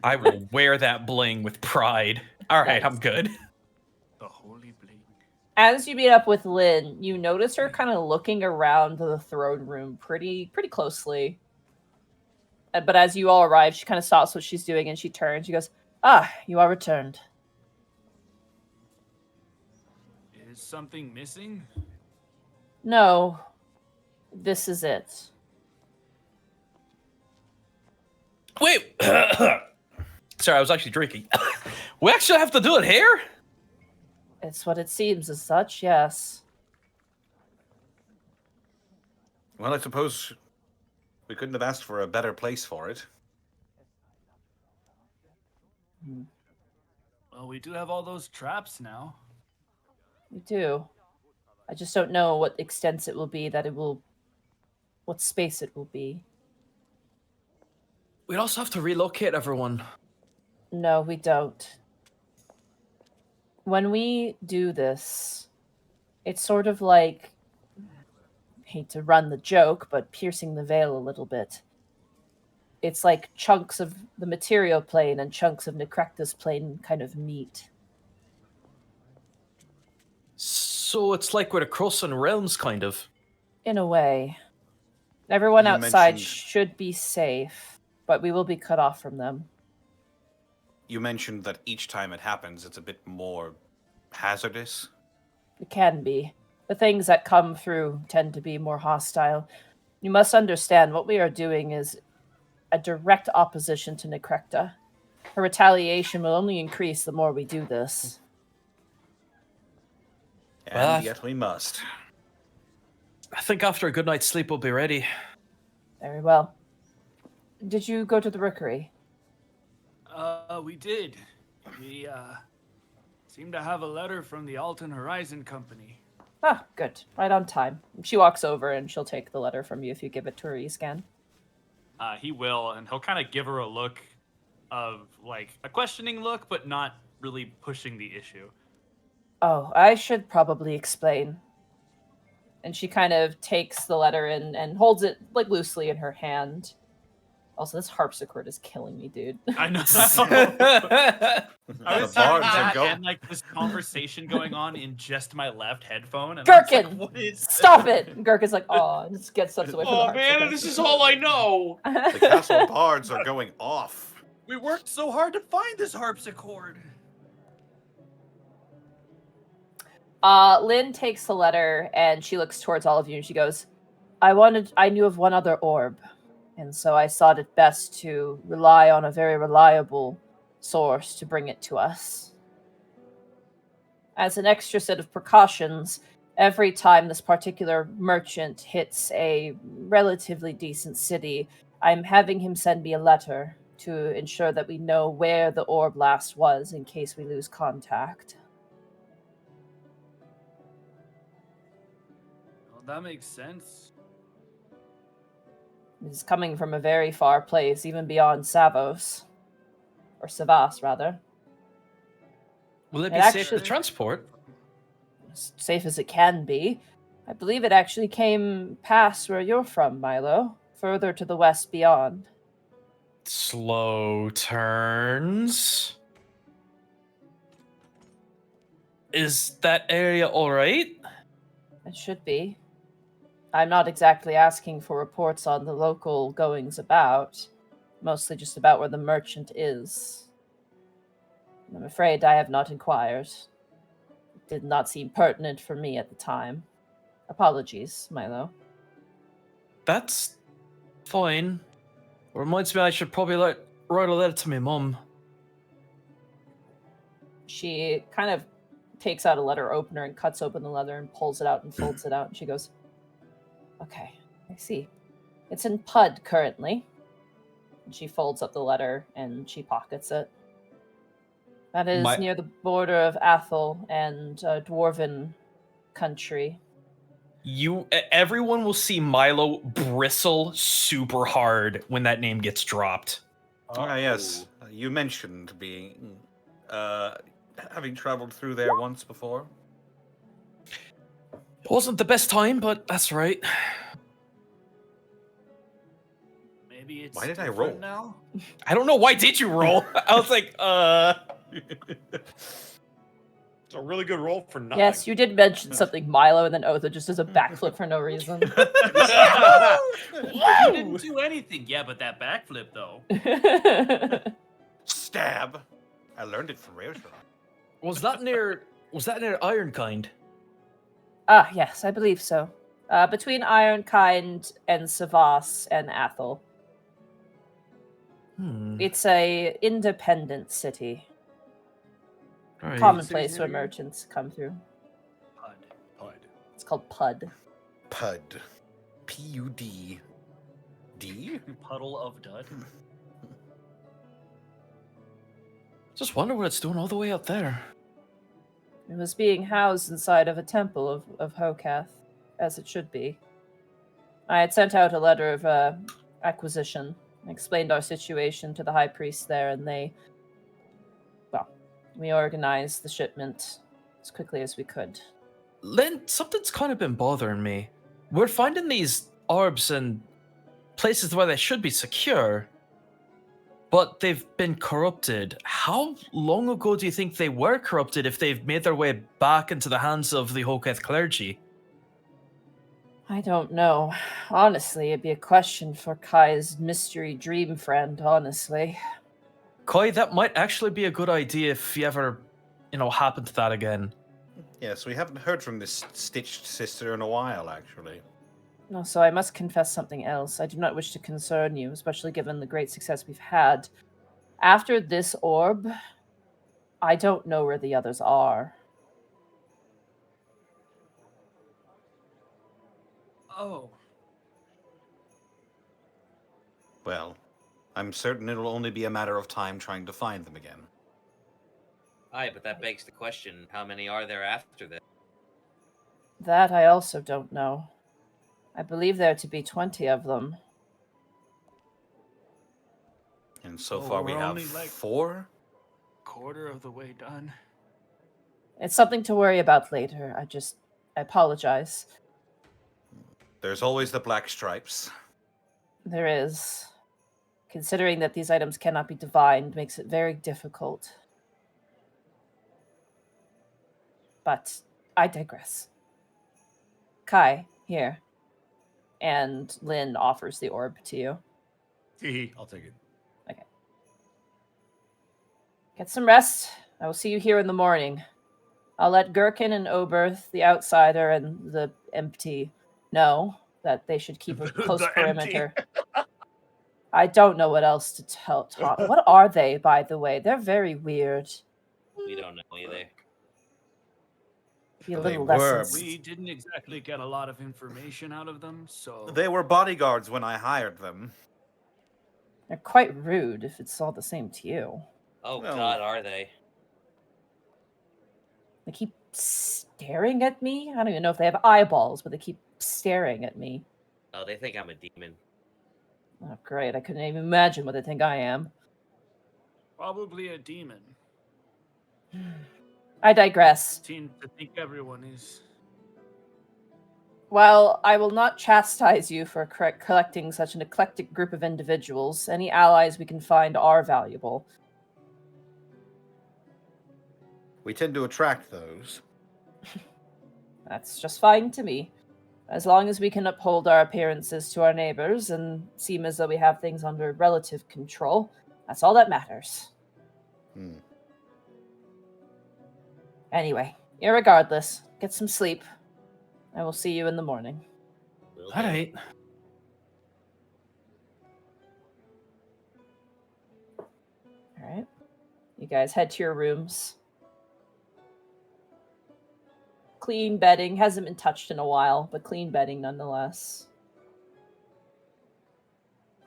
I will wear that bling with pride. All right, I'm good. The holy bling. As you meet up with Lynn, you notice her kind of looking around the throne room pretty closely. But as you all arrive, she kind of stops what she's doing and she turns. She goes, "Ah, you are returned." Is something missing? No, this is it. Wait. Sorry, I was actually drinking. We actually have to do it here? It's what it seems as such, yes. Well, I suppose we couldn't have asked for a better place for it. Well, we do have all those traps now. We do. I just don't know what extent it will be, what space it will be. We'd also have to relocate everyone. No, we don't. When we do this, it's sort of like, hate to run the joke, but piercing the veil a little bit. It's like chunks of the material plane and chunks of Necrectus plane kind of meet. So it's like we're crossing realms, kind of. In a way. Everyone You outside mentioned- should be safe, but we will be cut off from them. You mentioned that each time it happens, it's a bit more hazardous. It can be. The things that come through tend to be more hostile. You must understand what we are doing is a direct opposition to Necrecta. Her retaliation will only increase the more we do this. And yet we must. I think after a good night's sleep, we'll be ready. Very well. Did you go to the rookery? We did. We, seem to have a letter from the Alton Horizon Company. Ah, good. Right on time. She walks over and she'll take the letter from you if you give it to her e-scan. He will, and he'll kind of give her a look of, like, a questioning look, but not really pushing the issue. Oh, I should probably explain. And she kind of takes the letter and holds it, like, loosely in her hand. Also, this harpsichord is killing me, dude. I know. I was The bards hearing are that going. and like this conversation going on in just my left headphone. And Gherkin! I was like, what is Stop it! And Gherkin's like, oh, and just gets steps away from the Oh harpsichord. man, this is all I know. The castle bards are going off. We worked so hard to find this harpsichord. Lynn takes the letter and she looks towards all of you and she goes, I knew of one other orb, and so I thought it best to rely on a very reliable source to bring it to us. As an extra set of precautions, every time this particular merchant hits a relatively decent city, I'm having him send me a letter to ensure that we know where the orb last was in case we lose contact. Well, that makes sense. It's coming from a very far place, even beyond Savos. Or Savas, rather. Will it It be safe to actually- transport? As safe as it can be. I believe it actually came past where you're from, Milo. Further to the west beyond. Slow turns. Is that area alright? It should be. I'm not exactly asking for reports on the local goings about. Mostly just about where the merchant is. I'm afraid I have not inquired. It did not seem pertinent for me at the time. Apologies, Milo. That's fine. Reminds me I should probably write a letter to my mum. She kind of takes out a letter opener and cuts open the letter and pulls it out and folds it out. And she goes, okay, I see. It's in Pud currently. And she folds up the letter and she pockets it. That is near the border of Athel and Dwarven country. Everyone will see Milo bristle super hard when that name gets dropped. Ah, yes. You mentioned being, having traveled through there once before. It wasn't the best time, but that's right. Maybe it's Why did I different roll? now? I don't know. Why did you roll? I was like, It's a really good roll for nothing. Yes, you did mention something Milo, and then Otha just does a backflip for no reason. You didn't do anything. Yeah, but that backflip though. Stab. I learned it from Railshot. was that near Ironkind? Ah, yes, I believe so. Between Ironkind and Savas and Athel. It's a independent city. Right. Commonplace where merchants come through. Pud. It's called Pud. Pud. P-U-D. D? Puddle of dud. Just wonder what it's doing all the way out there. It was being housed inside of a temple of Hokath, as it should be. I had sent out a letter of acquisition, explained our situation to the high priest there, and we organized the shipment as quickly as we could. Lynn, something's kind of been bothering me. We're finding these orbs in places where they should be secure, but they've been corrupted. How long ago do you think they were corrupted if they've made their way back into the hands of the Hoketh clergy? I don't know. Honestly, it'd be a question for Kai's mystery dream friend, honestly. Kai, that might actually be a good idea if you ever, happen to that again. Yes, we haven't heard from this stitched sister in a while, actually. No, so I must confess something else. I do not wish to concern you, especially given the great success we've had. After this orb, I don't know where the others are. Oh, Well, I'm certain it'll only be a matter of time trying to find them again. Aye, but that begs the question, how many are there after this? That I also don't know. I believe there to be 20 of them. And so Oh, far we we're have only, like- 4? quarter of the way done. It's something to worry about later. I apologize. There's always the black stripes. There is. Considering that these items cannot be divined makes it very difficult. But I digress. Kai, here. And Lynn offers the orb to you. I'll take it. Get some rest. I will see you here in the morning. I'll let Gherkin and Oberth, the outsider, and the empty know that they should keep a close The empty. perimeter. I don't know what else to tell. What are they, by the way? They're very weird. We don't know either. Be a They little were. lessons. We didn't exactly get a lot of information out of them, so They were bodyguards when I hired them. They're quite rude if it's all the same to you. Oh Well- God, are they? They keep staring at me. I don't even know if they have eyeballs, but they keep staring at me. Oh, they think I'm a demon. Oh, great. I couldn't even imagine what they think I am. probably a demon. I digress. Seem to think everyone is. While I will not chastise you for collecting such an eclectic group of individuals, any allies we can find are valuable. We tend to attract those. That's just fine to me. As long as we can uphold our appearances to our neighbors and seem as though we have things under relative control, that's all that matters. Hmm. Anyway, irregardless, get some sleep. I will see you in the morning. Will All do. right. Alright. You guys head to your rooms. Clean bedding. Hasn't been touched in a while, but clean bedding nonetheless.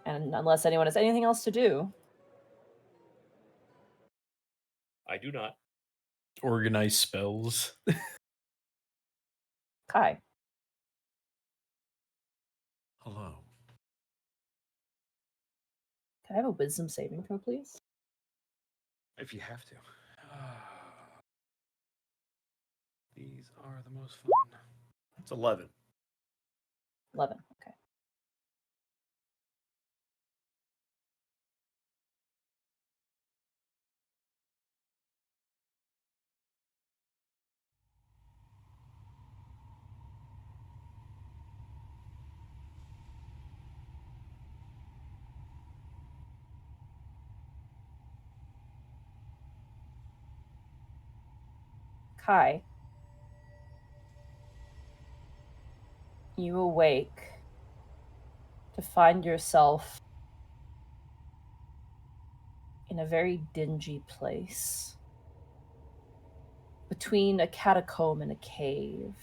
And unless anyone has anything else to do, I do not. Organize spells. Kai. Hello. Can I have a wisdom saving throw, please? If you have to. These are the most fun. It's 11. 11. Okay. Kai. You awake to find yourself in a very dingy place. Between a catacomb and a cave.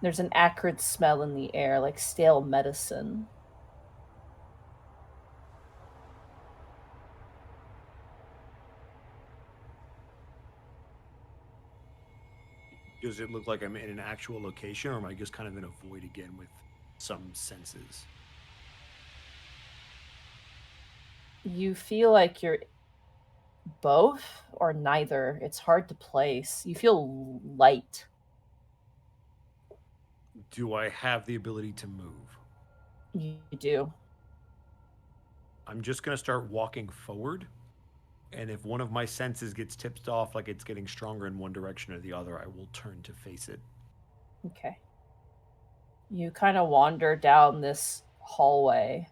There's an acrid smell in the air, like stale medicine. Does it look like I'm in an actual location, or am I just kind of in a void again with some senses? You feel like you're both or neither. It's hard to place. You feel light. Do I have the ability to move? You do. I'm just going to start walking forward. And if one of my senses gets tipped off, like it's getting stronger in one direction or the other, I will turn to face it. Okay. You kind of wander down this hallway,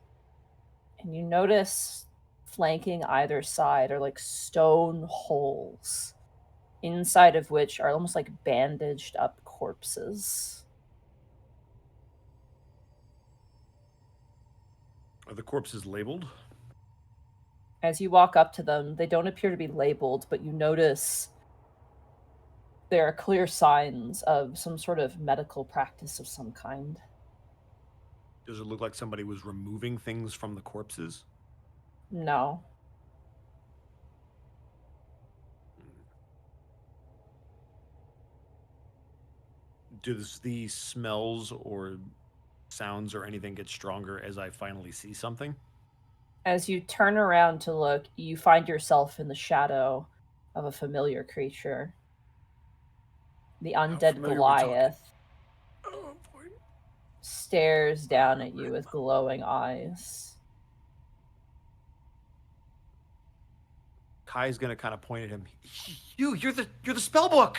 and you notice flanking either side are like stone holes, inside of which are almost like bandaged up corpses. Are the corpses labeled? As you walk up to them, they don't appear to be labeled, but you notice there are clear signs of some sort of medical practice of some kind. Does it look like somebody was removing things from the corpses? No. Does the smells or sounds or anything get stronger as I finally see something? As you turn around to look, you find yourself in the shadow of a familiar creature. The undead familiar we talking? Goliath Oh boy. stares down at you with glowing eyes. Kai's gonna kind of point at him. You're the spellbook.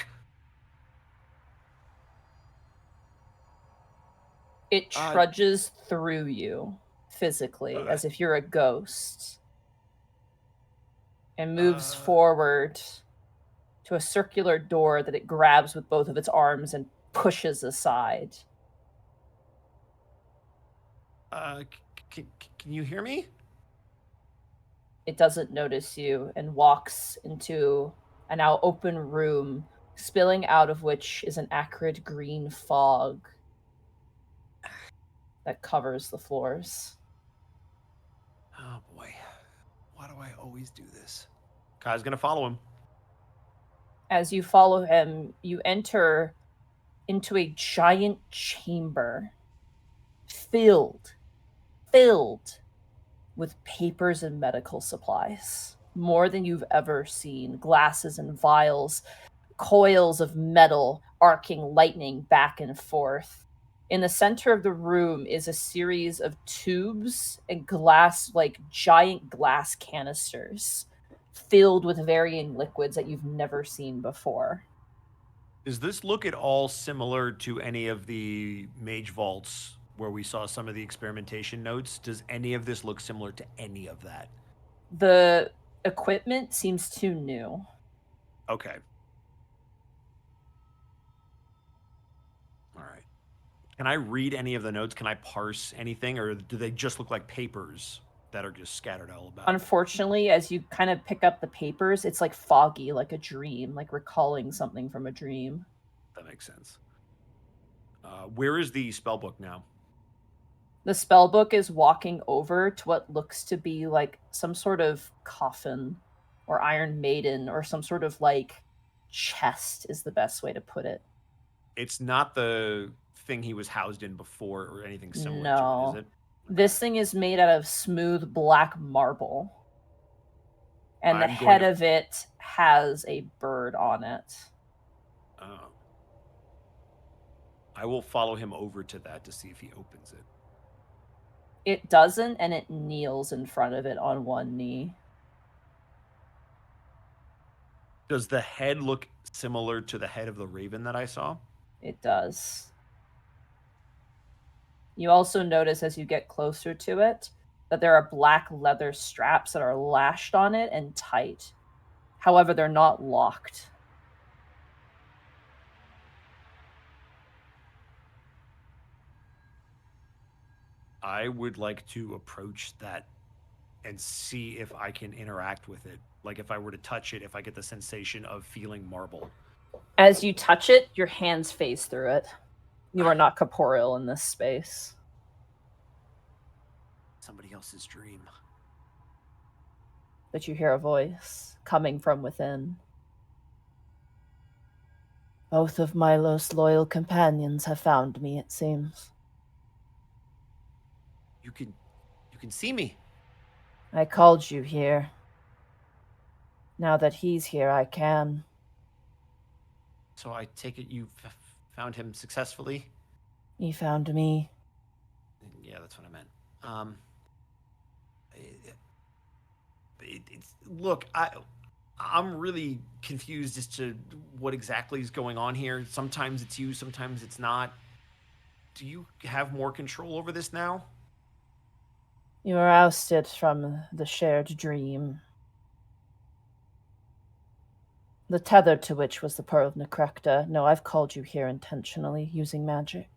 It trudges through you physically, as if you're a ghost, and moves forward to a circular door that it grabs with both of its arms and pushes aside. Can you hear me? It doesn't notice you and walks into a now open room, spilling out of which is an acrid green fog that covers the floors. Oh boy. Why do I always do this? Kai's gonna follow him. As you follow him, you enter into a giant chamber filled with papers and medical supplies. More than you've ever seen. Glasses and vials, coils of metal arcing lightning back and forth. In the center of the room is a series of tubes and giant glass canisters filled with varying liquids that you've never seen before. Does this look at all similar to any of the mage vaults where we saw some of the experimentation notes? Does any of this look similar to any of that? The equipment seems too new. Okay. All right. Can I read any of the notes? Can I parse anything, or do they just look like papers that are just scattered all about? Unfortunately, as you kind of pick up the papers, it's like foggy, like a dream, like recalling something from a dream. That makes sense. Where is the spellbook now? The spellbook is walking over to what looks to be like some sort of coffin or Iron Maiden or some sort of like chest is the best way to put it. It's not the thing he was housed in before or anything similar to it, is it? This thing is made out of smooth black marble. And the I'm going head to- of it has a bird on it. Oh. I will follow him over to that to see if he opens it. It doesn't, and it kneels in front of it on one knee. Does the head look similar to the head of the raven that I saw? It does. You also notice as you get closer to it that there are black leather straps that are lashed on it and tight. However, they're not locked. I would like to approach that and see if I can interact with it. Like if I were to touch it, if I get the sensation of feeling marble. As you touch it, your hands phase through it. You are not corporeal in this space. Somebody else's dream. But you hear a voice coming from within. Both of my most loyal companions have found me, it seems. You can see me. I called you here. Now that he's here, I can. So I take it you found him successfully? He found me. Yeah, that's what I meant. Look, I'm really confused as to what exactly is going on here. Sometimes it's you, sometimes it's not. Do you have more control over this now? You were ousted from the shared dream. The tether to which was the Pearl of Necrecta. No, I've called you here intentionally, using magic.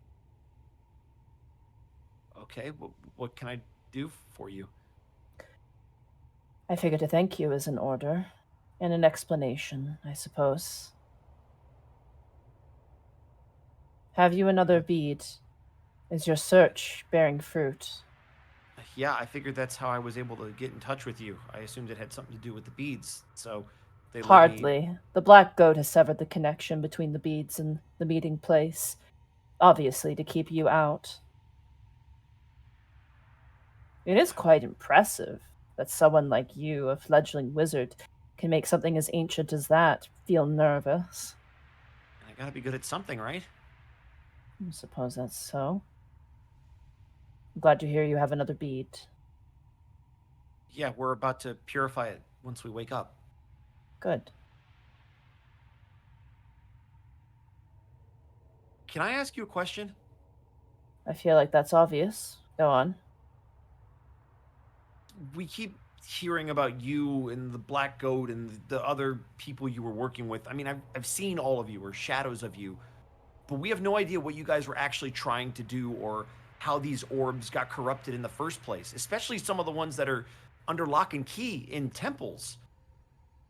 Okay, what can I do for you? I figured a thank you is in order, and an explanation, I suppose. Have you another bead? Is your search bearing fruit? Yeah, I figured that's how I was able to get in touch with you. I assumed it had something to do with the beads, so they let me... Hardly. The Black Goat has severed the connection between the beads and the meeting place, obviously to keep you out. It is quite impressive that someone like you, a fledgling wizard, can make something as ancient as that feel nervous. I gotta be good at something, right? I suppose that's so. I'm glad to hear you have another bead. Yeah, we're about to purify it once we wake up. Good. Can I ask you a question? I feel like that's obvious. Go on. We keep hearing about you and the Black Goat and the other people you were working with. I mean, I've seen all of you, or shadows of you, but we have no idea what you guys were actually trying to do or how these orbs got corrupted in the first place, especially some of the ones that are under lock and key in temples.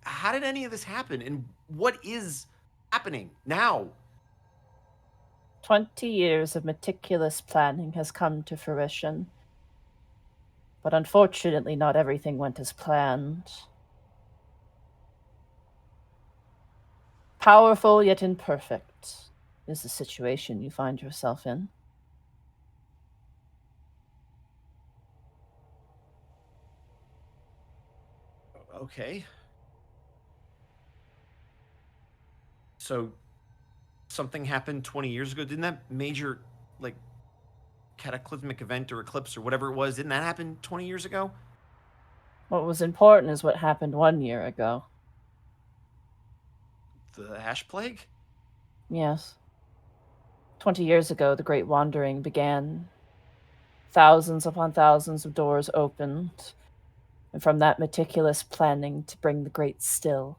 How did any of this happen, and what is happening now? 20 years of meticulous planning has come to fruition. But unfortunately, not everything went as planned. Powerful yet imperfect is the situation you find yourself in. Okay. So something happened 20 years ago. Didn't that major, like, cataclysmic event or eclipse or whatever it was, didn't that happen 20 years ago? What was important is what happened 1 year ago. The Ash Plague? Yes. 20 years ago, the Great Wandering began. Thousands upon thousands of doors opened, and from that meticulous planning to bring the Great Still.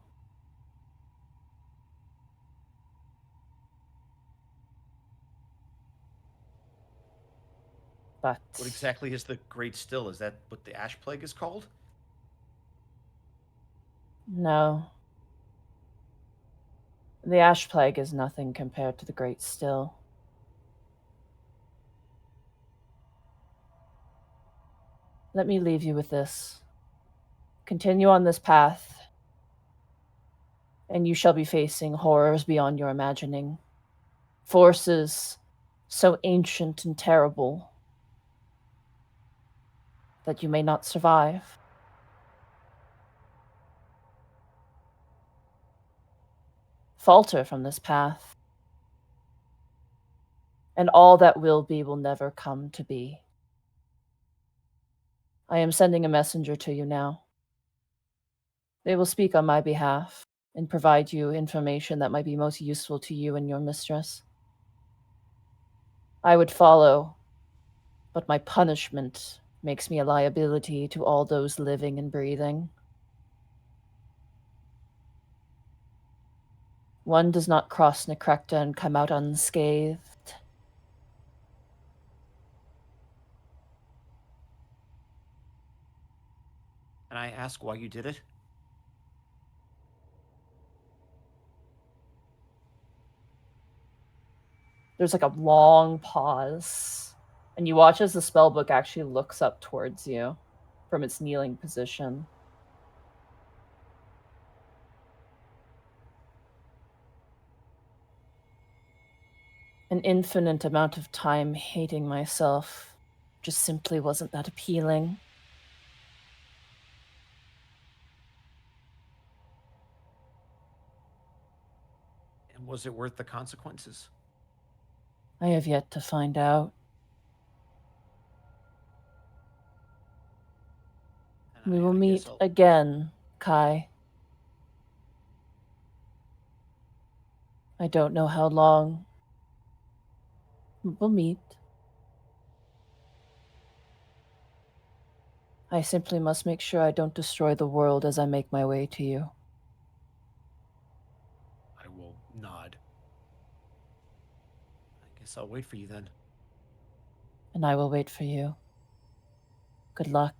But What exactly is the Great Still? Is that what the Ash Plague is called? no. The Ash Plague is nothing compared to the Great Still. Let me leave you with this. Continue on this path, and you shall be facing horrors beyond your imagining. Forces so ancient and terrible that you may not survive. Falter from this path, and all that will be will never come to be. I am sending a messenger to you now. They will speak on my behalf and provide you information that might be most useful to you and your mistress. I would follow, but my punishment makes me a liability to all those living and breathing. One does not cross Necrecta and come out unscathed. And I ask why you did it? There's like a long pause, and you watch as the spellbook actually looks up towards you from its kneeling position. An infinite amount of time hating myself just simply wasn't that appealing. And was it worth the consequences? I have yet to find out. And We will I guess meet I'll- again, Kai. I don't know how long. We'll meet. I simply must make sure I don't destroy the world as I make my way to you. I will nod. I guess I'll wait for you then. And I will wait for you. Good luck.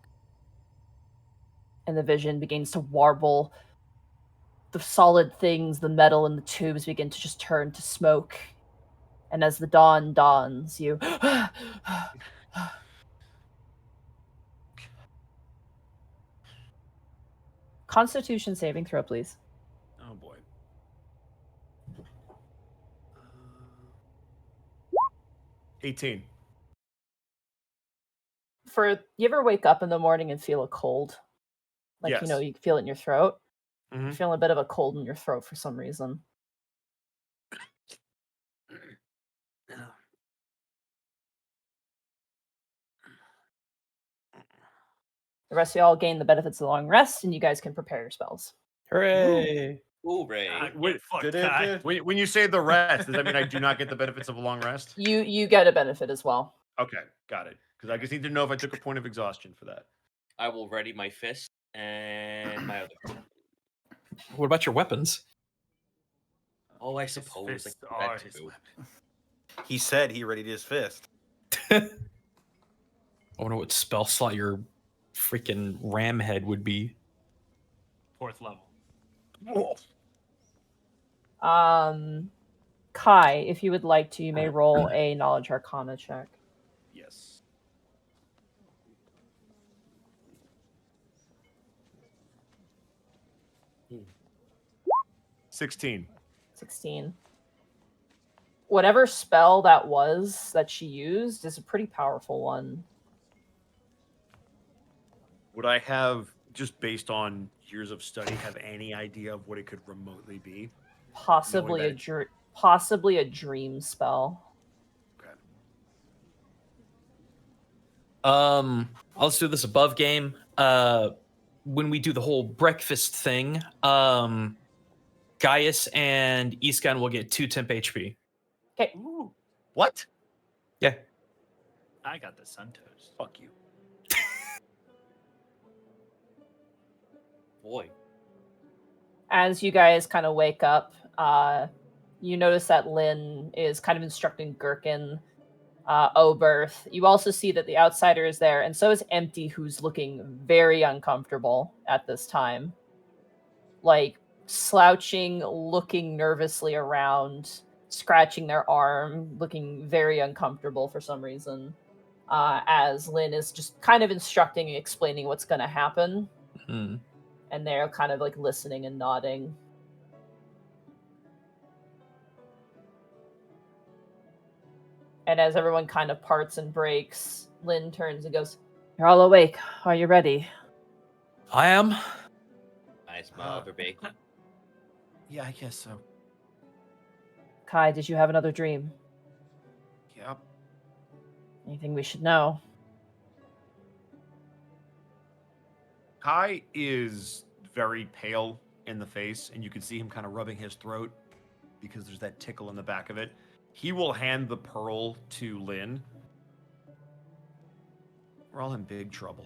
and the vision begins to warble. The solid things, the metal and the tubes begin to just turn to smoke. And as the dawn dawns, you Constitution saving throw, please. Oh boy. 18. You ever wake up in the morning and feel a cold? Like, Yes. you know, you feel it in your throat? Mhm. You're feeling a bit of a cold in your throat for some reason. The rest of y'all gain the benefits of the long rest, and you guys can prepare your spells. Hooray! Hooray. Wait, fuck Did Kai. it? when you say the rest, does that mean I do not get the benefits of a long rest? You get a benefit as well. Okay, got it. Because I just need to know if I took a point of exhaustion for that. I will ready my fist and my other. What about your weapons? Oh, I His suppose. I fists could do are that his too. weapon. He said he readied his fist. I wonder what spell slot your freaking ram head would be. 4th level. Kai, if you would like to, you may roll a Knowledge Arcana check. Yes. Hmm. 16. 16. Whatever spell that was that she used is a pretty powerful one. Would I have, just based on years of study, have any idea of what it could remotely be? Possibly Knowing that possibly a dream spell. Okay. I'll just do this above game. When we do the whole breakfast thing, Gaius and Iskan will get 2 temp HP. Okay. Ooh, What? Yeah. I got the sun toast. Fuck you. Boy. As you guys kind of wake up, you notice that Lynn is kind of instructing Gherkin, Oberth. You also see that the outsider is there, and so is Empty, who's looking very uncomfortable at this time. Like, slouching, looking nervously around, scratching their arm, looking very uncomfortable for some reason. As Lynn is just kind of instructing and explaining what's going to happen. Hmm. And they're kind of like listening and nodding. And as everyone kind of parts and breaks, Lynn turns and goes, "You're all awake. Are you ready?" I am. I smell everybody. Yeah, I guess so. Kai, did you have another dream? Yep. Anything we should know? Kai is very pale in the face, and you can see him kind of rubbing his throat because there's that tickle in the back of it. He will hand the pearl to Lynn. We're all in big trouble.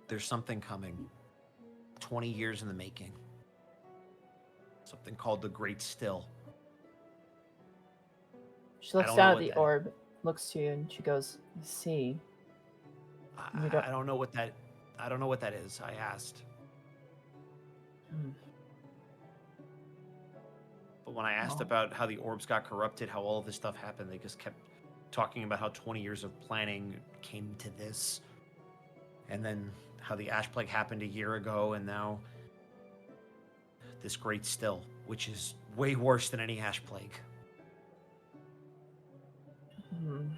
There's something coming. 20 years in the making. Something called the Great Still. She looks don't down know at what the that- orb, looks to you, and she goes, "I see." I don't know what that. I don't know what that is. I asked. Hmm. But when I asked Oh. about how the orbs got corrupted, how all of this stuff happened, they just kept talking about how 20 years of planning came to this. And then how the ash plague happened a year ago, and now this great still, which is way worse than any ash plague. Hmm.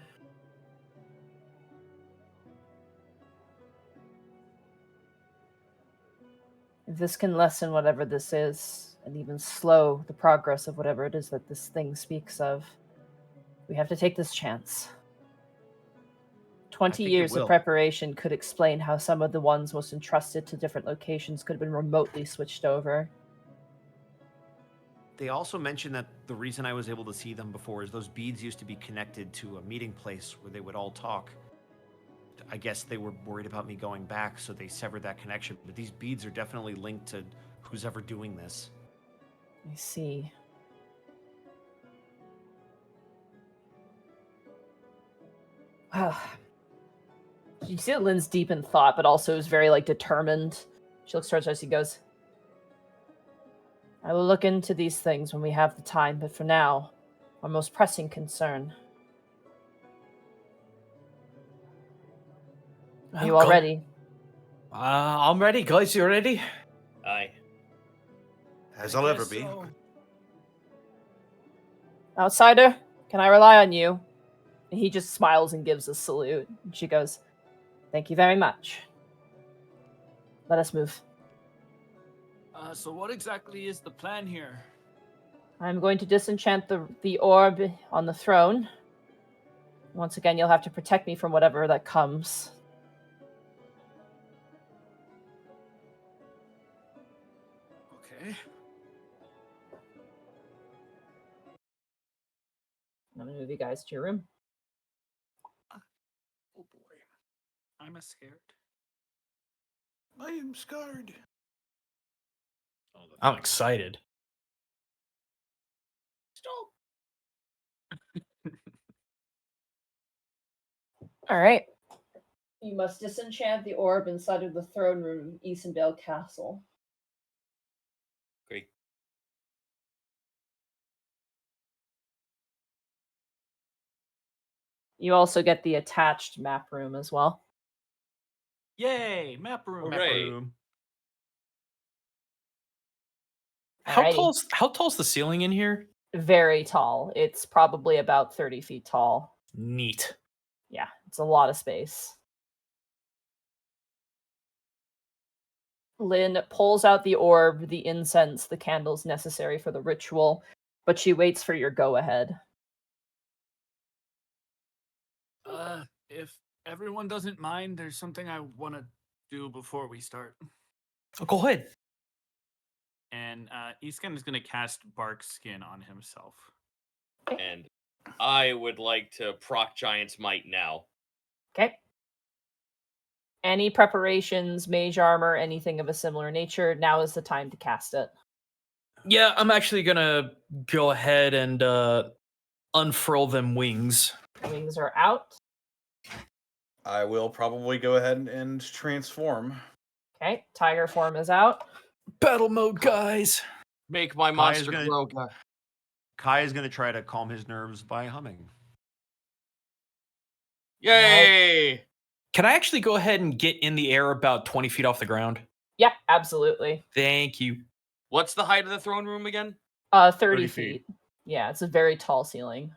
If this can lessen whatever this is, and even slow the progress of whatever it is that this thing speaks of, we have to take this chance. 20 think it years of will. preparation could explain how some of the ones most entrusted to different locations could have been remotely switched over. They also mentioned that the reason I was able to see them before is those beads used to be connected to a meeting place where they would all talk. I guess they were worried about me going back, so they severed that connection. But these beads are definitely linked to who's ever doing this. I see. Well, You see that Lynn's deep in thought, but also is very, like, determined. She looks towards us, she goes, I will look into these things when we have the time, but for now, our most pressing concern. Are you all ready? I'm ready, guys. You ready? Aye. As I'll ever be. Outsider, can I rely on you? And he just smiles and gives a salute. And she goes, thank you very much. Let us move. So what exactly is the plan here? I'm going to disenchant the orb on the throne. Once again, you'll have to protect me from whatever that comes. Okay. I'm going to move you guys to your room. Oh boy. I'm scared. I am scarred. I'm excited. All right. You must disenchant the orb inside of the throne room of Easondale Castle. Great. You also get the attached map room as well. Yay! Map room. Map Hooray. room. Alrighty. How tall's the ceiling in here? Very tall. It's probably about 30 feet tall. Neat. Yeah, it's a lot of space. Lynn pulls out the orb, the incense, the candles necessary for the ritual, but she waits for your go-ahead. If everyone doesn't mind, there's something I want to do before we start. Oh, go ahead. And Easkin is going to cast Bark Skin on himself. And I would like to proc Giant's Might now. Okay. Any preparations, mage armor, anything of a similar nature, now is the time to cast it. Yeah, I'm actually gonna go ahead and unfurl them wings. Wings are out. I will probably go ahead and transform. Okay, tiger form is out. Battle mode, guys. Make my Kai is monster gonna- grow. Kai is going to try to calm his nerves by humming. Yay! Can I actually go ahead and get in the air about 20 feet off the ground? Yeah, absolutely. Thank you. What's the height of the throne room again? 30 30 feet. Yeah, it's a very tall ceiling.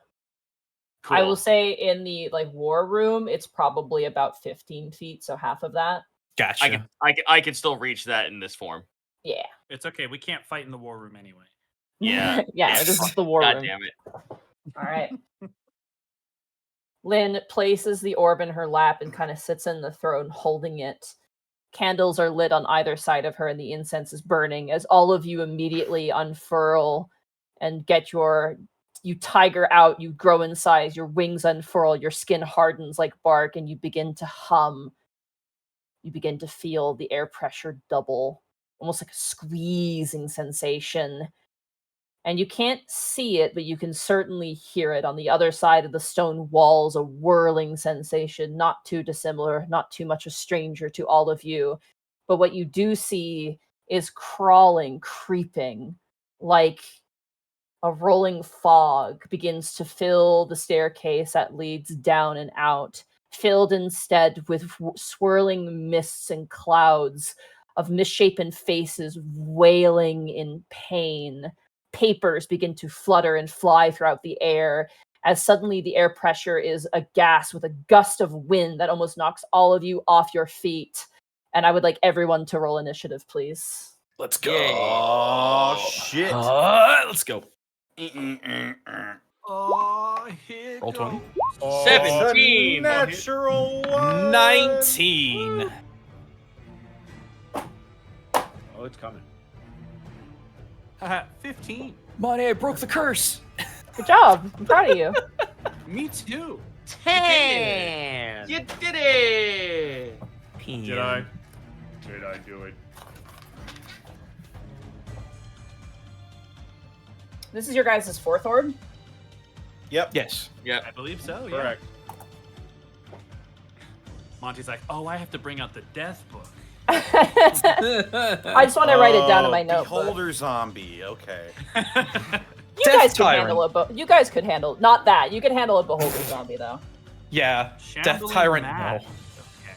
Cool. I will say in the war room, it's probably about 15 feet, so half of that. Gotcha. I can still reach that in this form. Yeah. It's okay. We can't fight in the war room anyway. Yeah. Yeah, this is the war God room. damn it. All right. Lynn places the orb in her lap and kind of sits in the throne holding it. Candles are lit on either side of her and the incense is burning as all of you immediately unfurl and get you tiger out, you grow in size, your wings unfurl, your skin hardens like bark, and you begin to hum. You begin to feel the air pressure double, almost like a squeezing sensation. And you can't see it, but you can certainly hear it on the other side of the stone walls, a whirling sensation, not too dissimilar, not too much a stranger to all of you. But what you do see is crawling, creeping, like a rolling fog begins to fill the staircase that leads down and out, filled instead with swirling mists and clouds of misshapen faces wailing in pain. Papers begin to flutter and fly throughout the air as suddenly the air pressure is aghast with a gust of wind that almost knocks all of you off your feet. And I would like everyone to roll initiative, please. Let's go. Yay. Oh, shit. Let's go. Oh, here Roll 20. goes. 17. Natural one. 19. Oh, it's coming. 15. Money, I broke the curse. Good job. I'm proud of you. Me too. 10. You did it. Did I? Did I do it? This is your guys' fourth orb? Yep. Yes. Yeah. I believe so. Correct. Monty's like, oh, I have to bring out the death book. I just want to write it down in my notebook. Beholder zombie. Okay. You Death guys could Tyrant. handle it, you guys could handle not that. You could handle a beholder zombie though. Yeah, Death Chandelier Tyrant. Mad. No. Okay.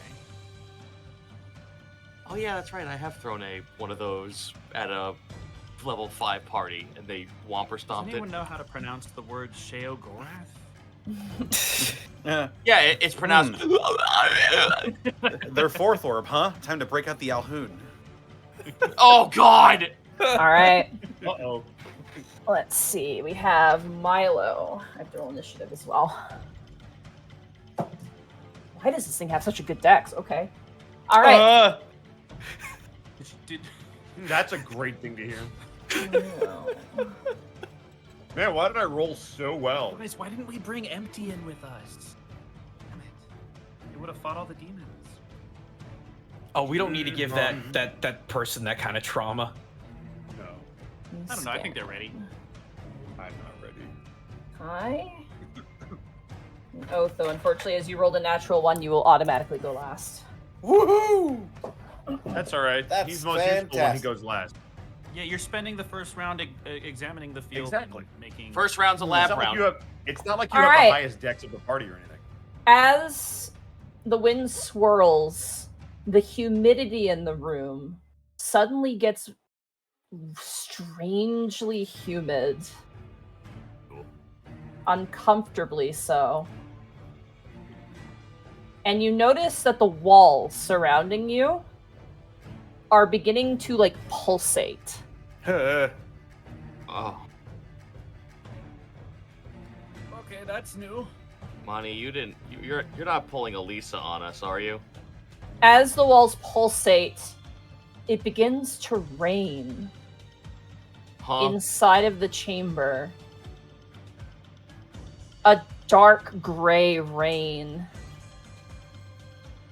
Oh yeah, that's right. I have thrown one of those at a level 5 party, and they whomper Does stomped anyone it. know how to pronounce the word Sheogorath? Yeah. Yeah, it's pronounced. Their fourth orb, huh? Time to break out the Alhoon. Oh God! All right. Uh-oh. Let's see. We have Milo. I have to roll initiative as well. Why does this thing have such a good dex? Okay. All right. That's a great thing to hear. Man, why did I roll so well? Guys, why didn't we bring Empty in with us? Damn it. It would have fought all the demons. Oh, we don't need to give that person that kind of trauma. No, I don't know. I think they're ready. I'm not ready. Hi. Though unfortunately, as you rolled a natural 1, you will automatically go last. Woohoo! That's all right. That's He's the most useful when he fantastic. goes last. Yeah, you're spending the first round examining the field. Exactly. And making. First round's a It's lab not like round. you have. It's not like you All have right. the highest dex of the party or anything. As the wind swirls, the humidity in the room suddenly gets strangely humid. Uncomfortably so. And you notice that the walls surrounding you are beginning to like pulsate. Oh. Okay, that's new. Monty, you're not pulling Elisa on us, are you? As the walls pulsate, it begins to rain Huh? inside of the chamber. A dark gray rain.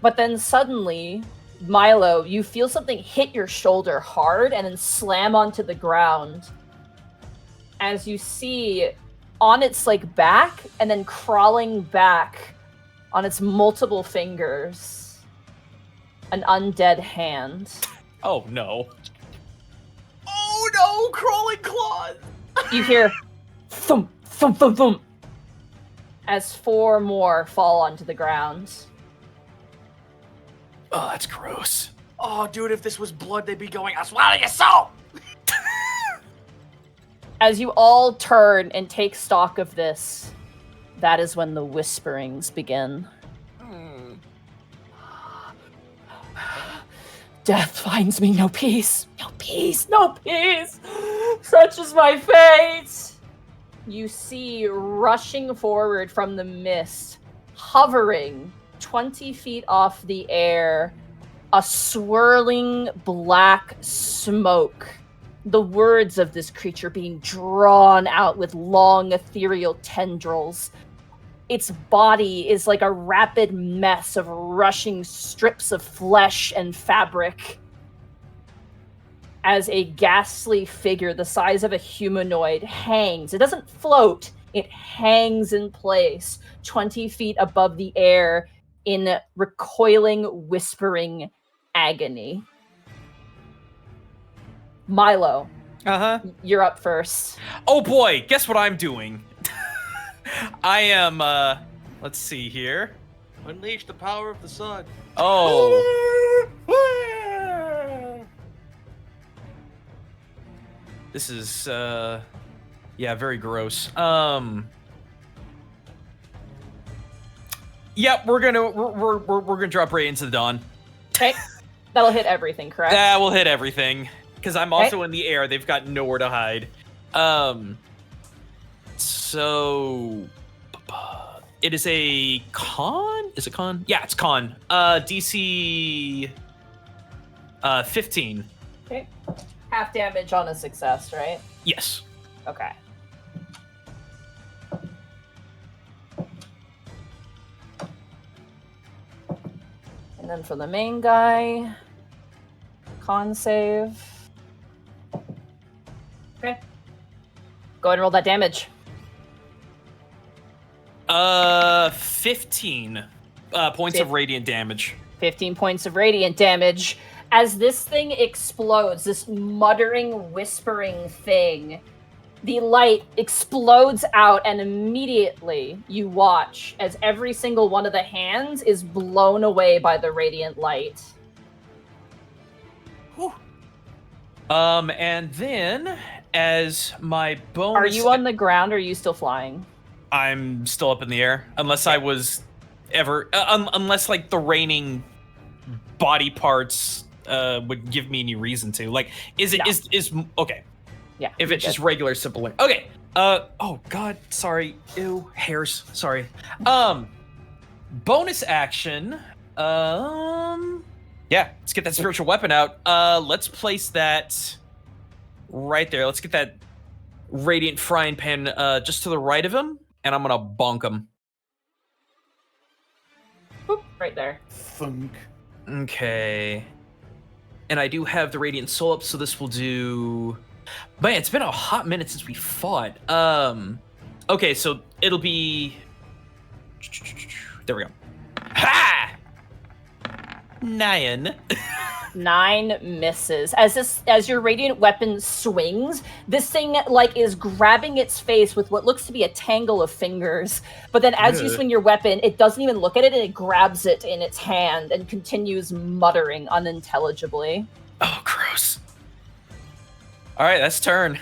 But then suddenly, Milo, you feel something hit your shoulder hard and then slam onto the ground. As you see on its like back and then crawling back on its multiple fingers, an undead hand. Oh no. Oh no! Crawling claws! You hear thump, thump, thump, thump, as 4 more fall onto the ground. Oh, that's gross. Oh, dude, if this was blood, they'd be going, I swallow your soul! As you all turn and take stock of this, that is when the whisperings begin. Death finds me, no peace, no peace, no peace. Such is my fate. You see rushing forward from the mist, hovering 20 feet off the air, a swirling black smoke. The words of this creature being drawn out with long ethereal tendrils. Its body is like a rapid mess of rushing strips of flesh and fabric. As a ghastly figure the size of a humanoid hangs, it doesn't float, it hangs in place 20 feet above the air in recoiling, whispering agony. Milo, you're up first. Oh boy, guess what I'm doing? I am, let's see here. Unleash the power of the sun. Oh. This is, yeah, very gross. Yep, we're gonna drop right into the dawn. Okay, that'll hit everything, correct? That will hit everything. Because I'm also in the air, they've got nowhere to hide. So it is a con? Is it con? Yeah, it's con. DC 15. Okay. Half damage on a success, right? Yes. Okay. And then for the main guy, con save. Okay. Go ahead and roll that damage. 15. points of radiant damage. 15 points of radiant damage. As this thing explodes, this muttering, whispering thing, the light explodes out, and immediately you watch as every single one of the hands is blown away by the radiant light. Whew. And then, as my bonus... Are you on the ground, or are you still flying? I'm still up in the air, unless I was ever... unless, like, the raining body parts would give me any reason to. Like, is it... No. Okay. Yeah. If it's just regular simple link. Okay. Oh god, sorry. Ew, hairs. Sorry. Bonus action. Yeah, let's get that spiritual weapon out. Let's place that right there. Let's get that radiant frying pan just to the right of him, and I'm gonna bonk him. Boop, right there. Thunk. Okay. And I do have the radiant soul up, so this will do... Man, it's been a hot minute since we fought. Okay, so it'll be... There we go. Ha! 9. 9 misses. As your radiant weapon swings, this thing like is grabbing its face with what looks to be a tangle of fingers. But then as you swing your weapon, it doesn't even look at it, and it grabs it in its hand and continues muttering unintelligibly. Oh, gross. All right, that's turn.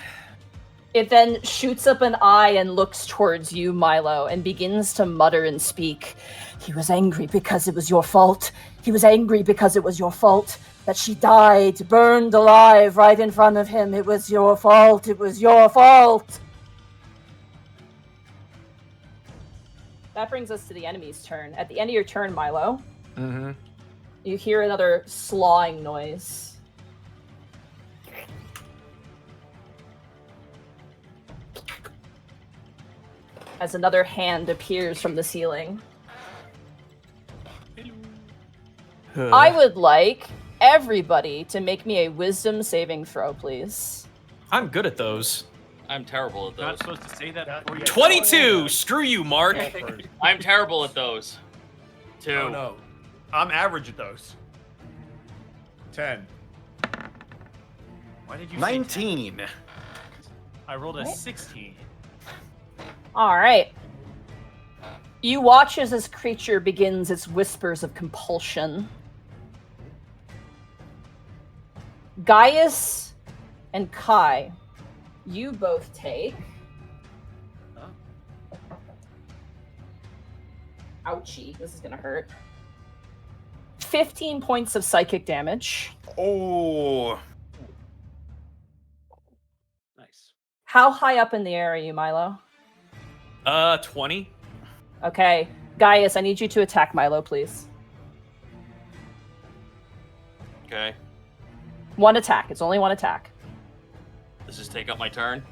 It then shoots up an eye and looks towards you, Milo, and begins to mutter and speak. He was angry because it was your fault. He was angry because it was your fault that she died, burned alive right in front of him. It was your fault. It was your fault. That brings us to the enemy's turn. At the end of your turn, Milo, you hear another slawing noise. As another hand appears from the ceiling. I would like everybody to make me a wisdom saving throw, please. I'm good at those. I'm terrible at You're not those. supposed to say that before you 22! Screw you, Mark. I'm terrible at those. 2. Oh no. I'm average at those. 10. Why did you say 10? 19. I rolled a 16. All right. You watch as this creature begins its whispers of compulsion. Gaius and Kai, you both take... Ouchie, this is gonna hurt. 15 points of psychic damage. Oh. Nice. How high up in the air are you, Milo? 20. Okay. Gaius, I need you to attack Milo, please. Okay. 1 attack. It's only 1 attack. Does this take up my turn?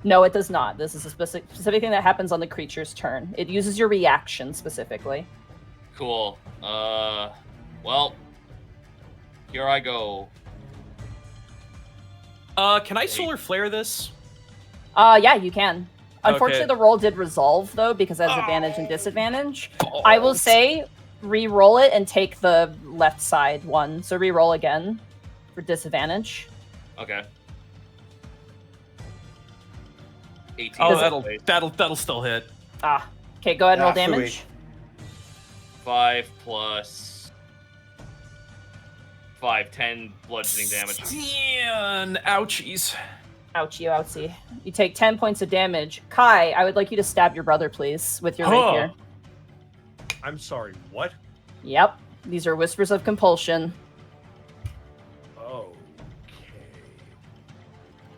No, it does not. This is a specific thing that happens on the creature's turn. It uses your reaction specifically. Cool. Well, here I go. Can I solar flare this? Yeah, you can. Unfortunately, Okay. the roll did resolve, though, because it has advantage and disadvantage. I will say, re-roll it and take the left side one. So re-roll again for disadvantage. Okay. 18. Oh, that'll still hit. Ah. Okay, go ahead and roll Ah, damage. sweet. 5 plus 5, 10 bludgeoning damage. Damn, ouchies. Ouchie, ouchie. You take 10 points of damage. Kai, I would like you to stab your brother, please, with your rapier. I'm sorry, what? Yep. These are whispers of compulsion. Okay.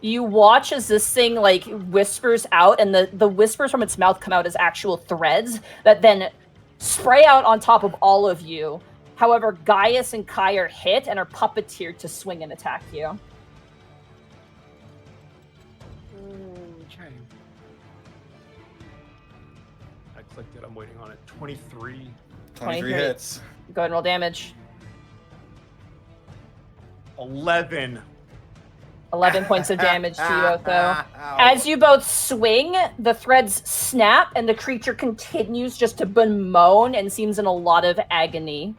You watch as this thing, like, whispers out, and the whispers from its mouth come out as actual threads that then spray out on top of all of you. However, Gaius and Kai are hit and are puppeteered to swing and attack you. Okay. I clicked it. I'm waiting on it. 23. 23 hits. Go ahead and roll damage. 11. 11 points of damage to you, Otho. As you both swing, the threads snap, and the creature continues just to bemoan and seems in a lot of agony.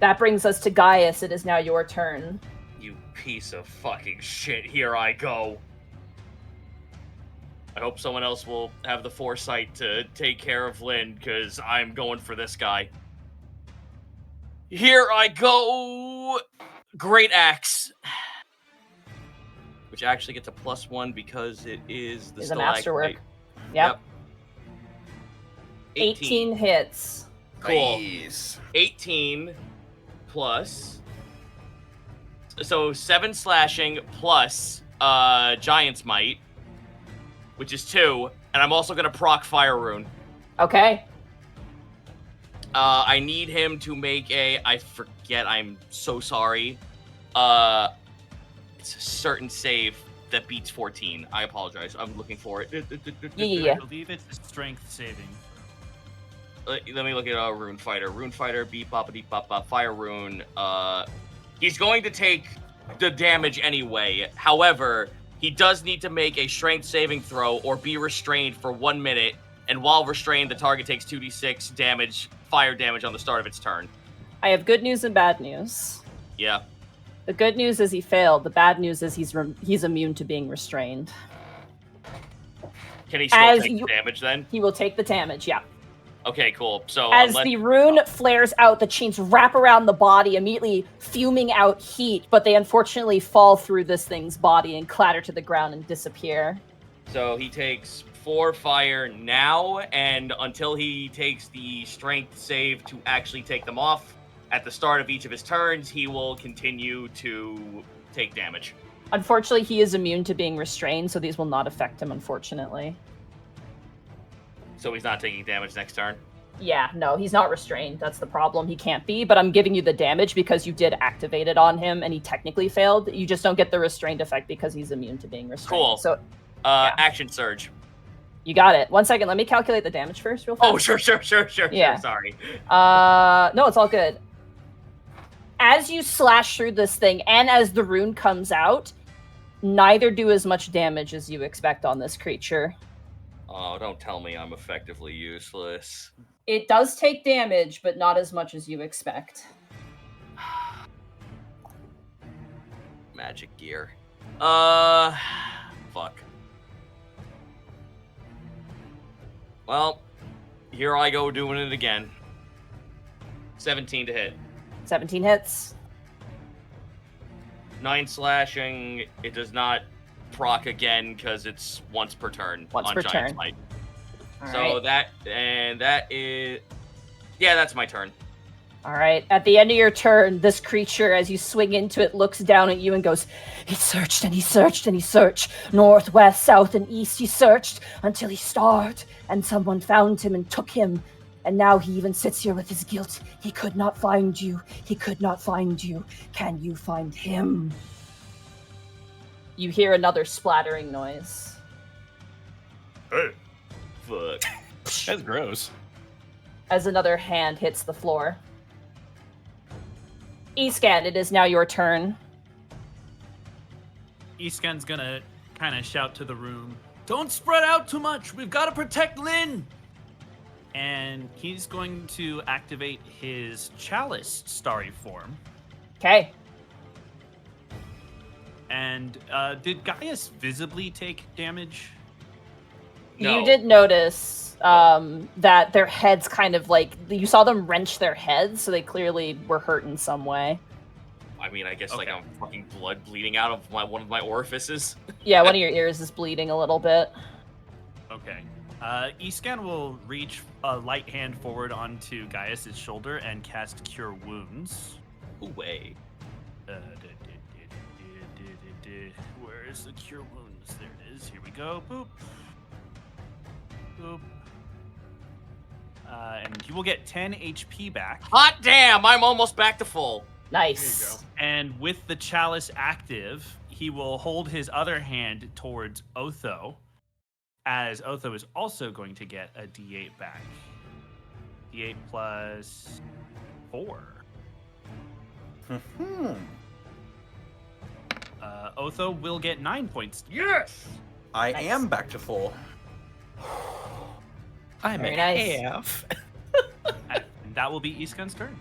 That brings us to Gaius. It is now your turn. You piece of fucking shit. Here I go. I hope someone else will have the foresight to take care of Lynn, because I'm going for this guy. Here I go! Great Axe. Which actually gets a +1 because it is the Is a masterwork. stalagmite. Yep. 18 hits. Cool. Nice. 18 plus. So 7 slashing plus Giant's Might, which is 2. And I'm also going to proc Fire Rune. Okay. I need him to make I forget, I'm so sorry. It's a certain save that beats 14. I apologize. I'm looking for it. Yeah. I believe it's a strength saving. Let me look at Rune Fighter. Rune Fighter, beep, boppity, bop, bop, Fire Rune. He's going to take the damage anyway. However, he does need to make a strength saving throw or be restrained for 1 minute. And while restrained, the target takes 2d6 damage, fire damage on the start of its turn. I have good news and bad news. Yeah. The good news is he failed. The bad news is he's immune to being restrained. Can he still take the damage then? He will take the damage, yeah. Okay, cool. So as the rune flares out, the chains wrap around the body, immediately fuming out heat, but they unfortunately fall through this thing's body and clatter to the ground and disappear. So he takes 4 fire now, and until he takes the strength save to actually take them off at the start of each of his turns, he will continue to take damage. Unfortunately, he is immune to being restrained, so these will not affect him, unfortunately. So he's not taking damage next turn? Yeah, no, he's not restrained. That's the problem. He can't be, but I'm giving you the damage because you did activate it on him, and he technically failed. You just don't get the restrained effect because he's immune to being restrained. Cool. So, Action Surge. You got it. 1 second. Let me calculate the damage first real fast. Oh, sure. Yeah. Sorry. No, it's all good. As you slash through this thing, and as the rune comes out, neither do as much damage as you expect on this creature. Oh, don't tell me I'm effectively useless. It does take damage, but not as much as you expect. Magic gear. Fuck. Well, here I go doing it again. 17 to hit. 17 hits. 9 slashing. It does not proc again because it's once per turn Once on per Giant's turn. Might. All So right. that is... Yeah, that's my turn. All right. At the end of your turn, this creature, as you swing into it, looks down at you and goes, he searched and he searched and he searched. North, west, south, and east he searched until he starved, and someone found him and took him. And now he even sits here with his guilt. He could not find you. He could not find you. Can you find him? You hear another splattering noise. Hey. Fuck. That's gross. As another hand hits the floor. Escan, it is now your turn. Escan's gonna kind of shout to the room, "Don't spread out too much. We've got to protect Lynn." And he's going to activate his Chalice Starry form. Okay. And did Gaius visibly take damage? No. You did notice that their heads kind of like, you saw them wrench their heads, so they clearly were hurt in some way. I mean, I guess like Okay. I'm fucking blood bleeding out of one of my orifices. Yeah, one of your ears is bleeding a little bit. Okay. Escan will reach a light hand forward onto Gaius's shoulder and cast Cure Wounds. Way. Where is the Cure Wounds? There it is. Here we go. Boop. Boop. And you will get 10 HP back. Hot damn! I'm almost back to full. Nice. And with the chalice active, he will hold his other hand towards Otho, as Otho is also going to get a D8 back. D8 plus 4. Otho will get 9 points. Yes! I Nice. am back to full. I'm Very at nice. half. And that will be Iskan's turn.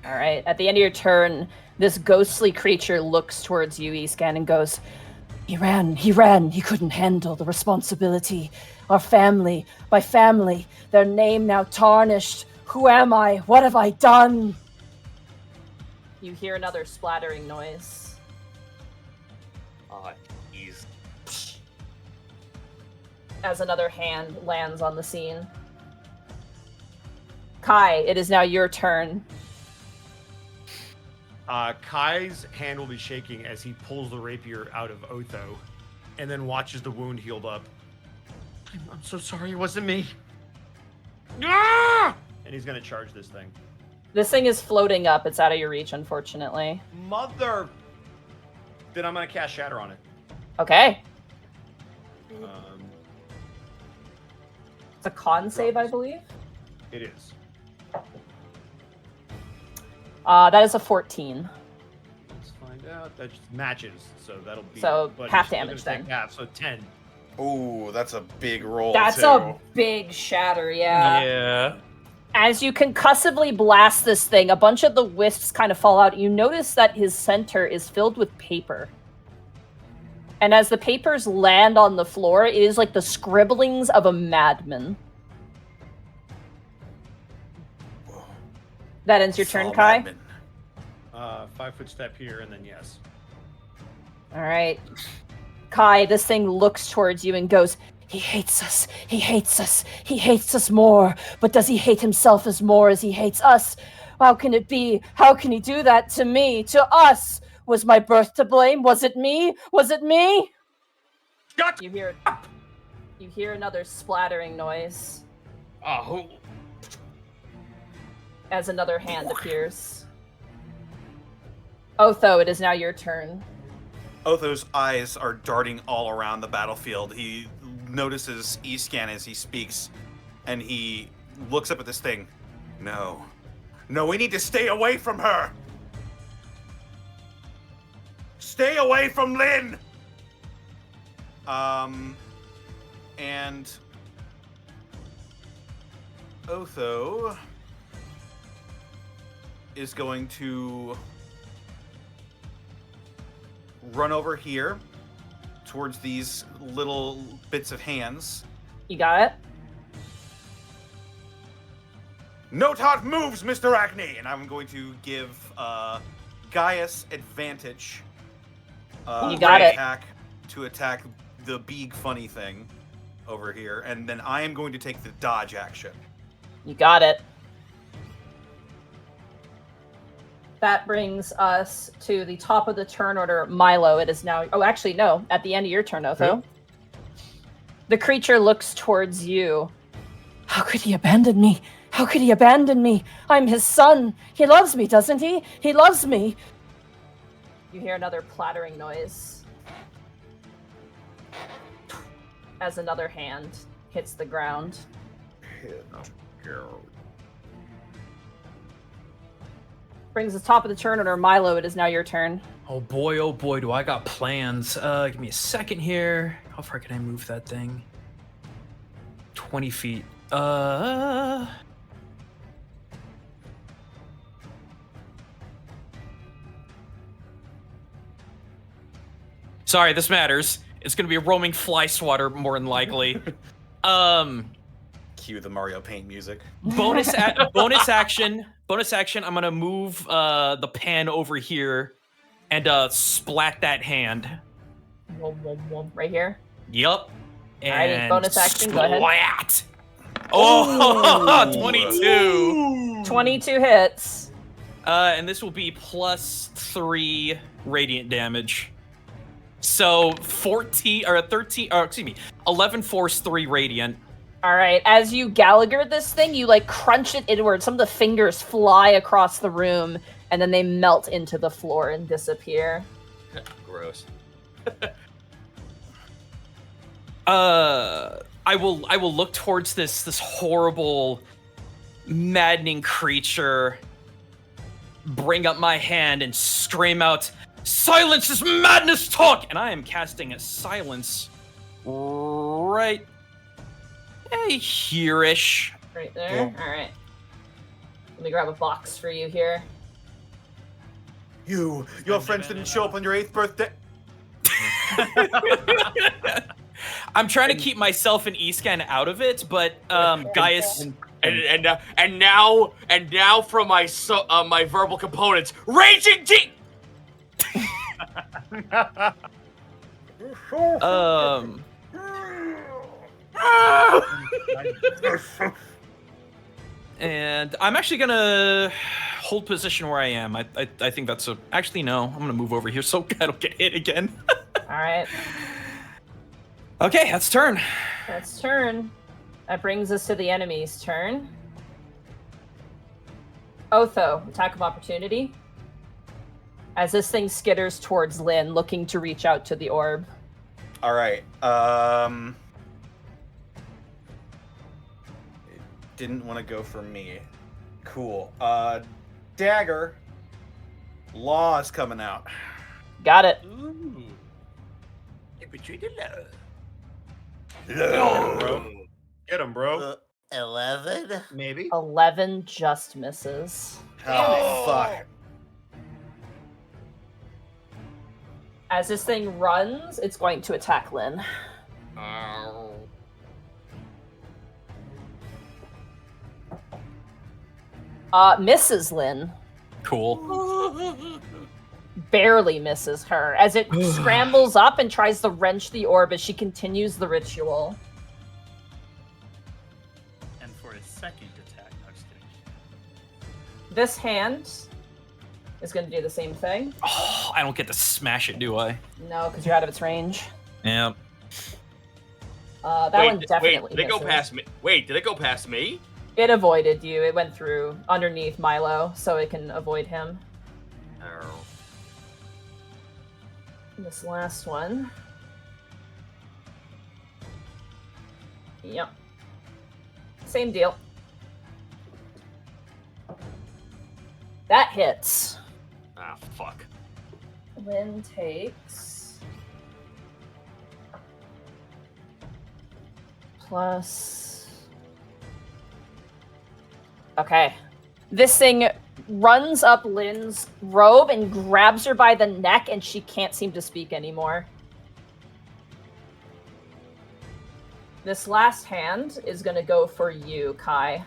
All right. At the end of your turn, this ghostly creature looks towards you, Escan, and goes, He ran. He couldn't handle the responsibility. Our family, my family, their name now tarnished. Who am I? What have I done? You hear another splattering noise. He's As another hand lands on the scene. Kai, it is now your turn. Kai's hand will be shaking as he pulls the rapier out of Otho and then watches the wound healed up. I'm so sorry, it wasn't me. Ah! And he's going to charge this thing. This thing is floating up. It's out of your reach, unfortunately. Mother! Then I'm going to cast Shatter on it. Okay. Um, It's a con save, I believe. it is. That is a 14. Let's find out. That just matches, so that'll be... So, but half it's still damage gonna take then. Half, so 10. Ooh, that's a big roll. That's too. a big shatter, yeah. Yeah. As you concussively blast this thing, a bunch of the wisps kind of fall out. You notice that his center is filled with paper. And as the papers land on the floor, it is like the scribblings of a madman. That ends your turn, Fall Kai. madman. 5-foot step here, and then yes. All right. Kai, this thing looks towards you and goes, He hates us. He hates us. He hates us more. But does he hate himself as more as he hates us? How can it be? How can he do that to me? To us? Was my birth to blame? Was it me? Was it me? Shut You hear another splattering noise who? as another hand appears. Otho, it is now your turn. Otho's eyes are darting all around the battlefield. He notices Escan as he speaks, and he looks up at this thing. No, we need to stay away from her. Stay away from Lynn. And Otho is going to run over here towards these little bits of hands. You got it? Note how it moves, Mr. Acne! And I'm going to give Gaius advantage. You got it. To attack the big funny thing over here. And then I am going to take the dodge action. You got it. That brings us to the top of the turn order. Milo, it is now... Oh, actually, no. At the end of your turn, Otho. The creature looks towards you. How could he abandon me? How could he abandon me? I'm his son. He loves me, doesn't he? He loves me. You hear another plattering noise as another hand hits the ground. Brings us top of the turn order. Milo, it is now your turn. Oh boy, do I got plans. Give me a second here. How far can I move that thing? 20 feet. Sorry, this matters. It's gonna be a roaming fly swatter more than likely. Cue the Mario Paint music. Bonus action. I'm gonna move the pen over here and splat that hand. Right here. Yup. Alrighty, bonus action, go ahead. Splat. Oh, 22. 22 hits. And this will be +3 radiant damage. So 11 force, 3 radiant. All right, as you Gallagher this thing, you like crunch it inward. Some of the fingers fly across the room, and then they melt into the floor and disappear. Gross. I will look towards this horrible, maddening creature, bring up my hand and scream out, Silence this madness talk! And I am casting a silence right here-ish. Right there. All right. Let me grab a box for you here. Your friends didn't show up on your 8th birthday. I'm trying to keep myself and Escan out of it, but Gaius. And now for my my verbal components, raging deep. And I'm actually gonna hold position where I am. I think that's a. Actually, no. I'm gonna move over here so I don't get hit again. All right. Okay, that's turn. That's turn. That brings us to the enemy's turn. Otho, attack of opportunity. As this thing skitters towards Lynn, looking to reach out to the orb. All right. It didn't want to go for me. Cool. Dagger. Law is coming out. Got it. Ooh. Get him, bro. 11? Maybe. 11 just misses. Oh, fuck. As this thing runs, it's going to attack Lynn. Misses Lynn. Cool. Barely misses her as it scrambles up and tries to wrench the orb as she continues the ritual. And for a second attack, no, just kidding. This hand is going to do the same thing. Oh, I don't get to smash it, do I? No, because you're out of its range. Yeah. That one definitely did it go misses. past me? Wait, did it go past me? It avoided you. It went through underneath Milo, so it can avoid him. Oh. This last one. Yep. Same deal. That hits. Ah, fuck. Lynn takes plus. Okay. This thing runs up Lynn's robe and grabs her by the neck, and she can't seem to speak anymore. This last hand is going to go for you, Kai.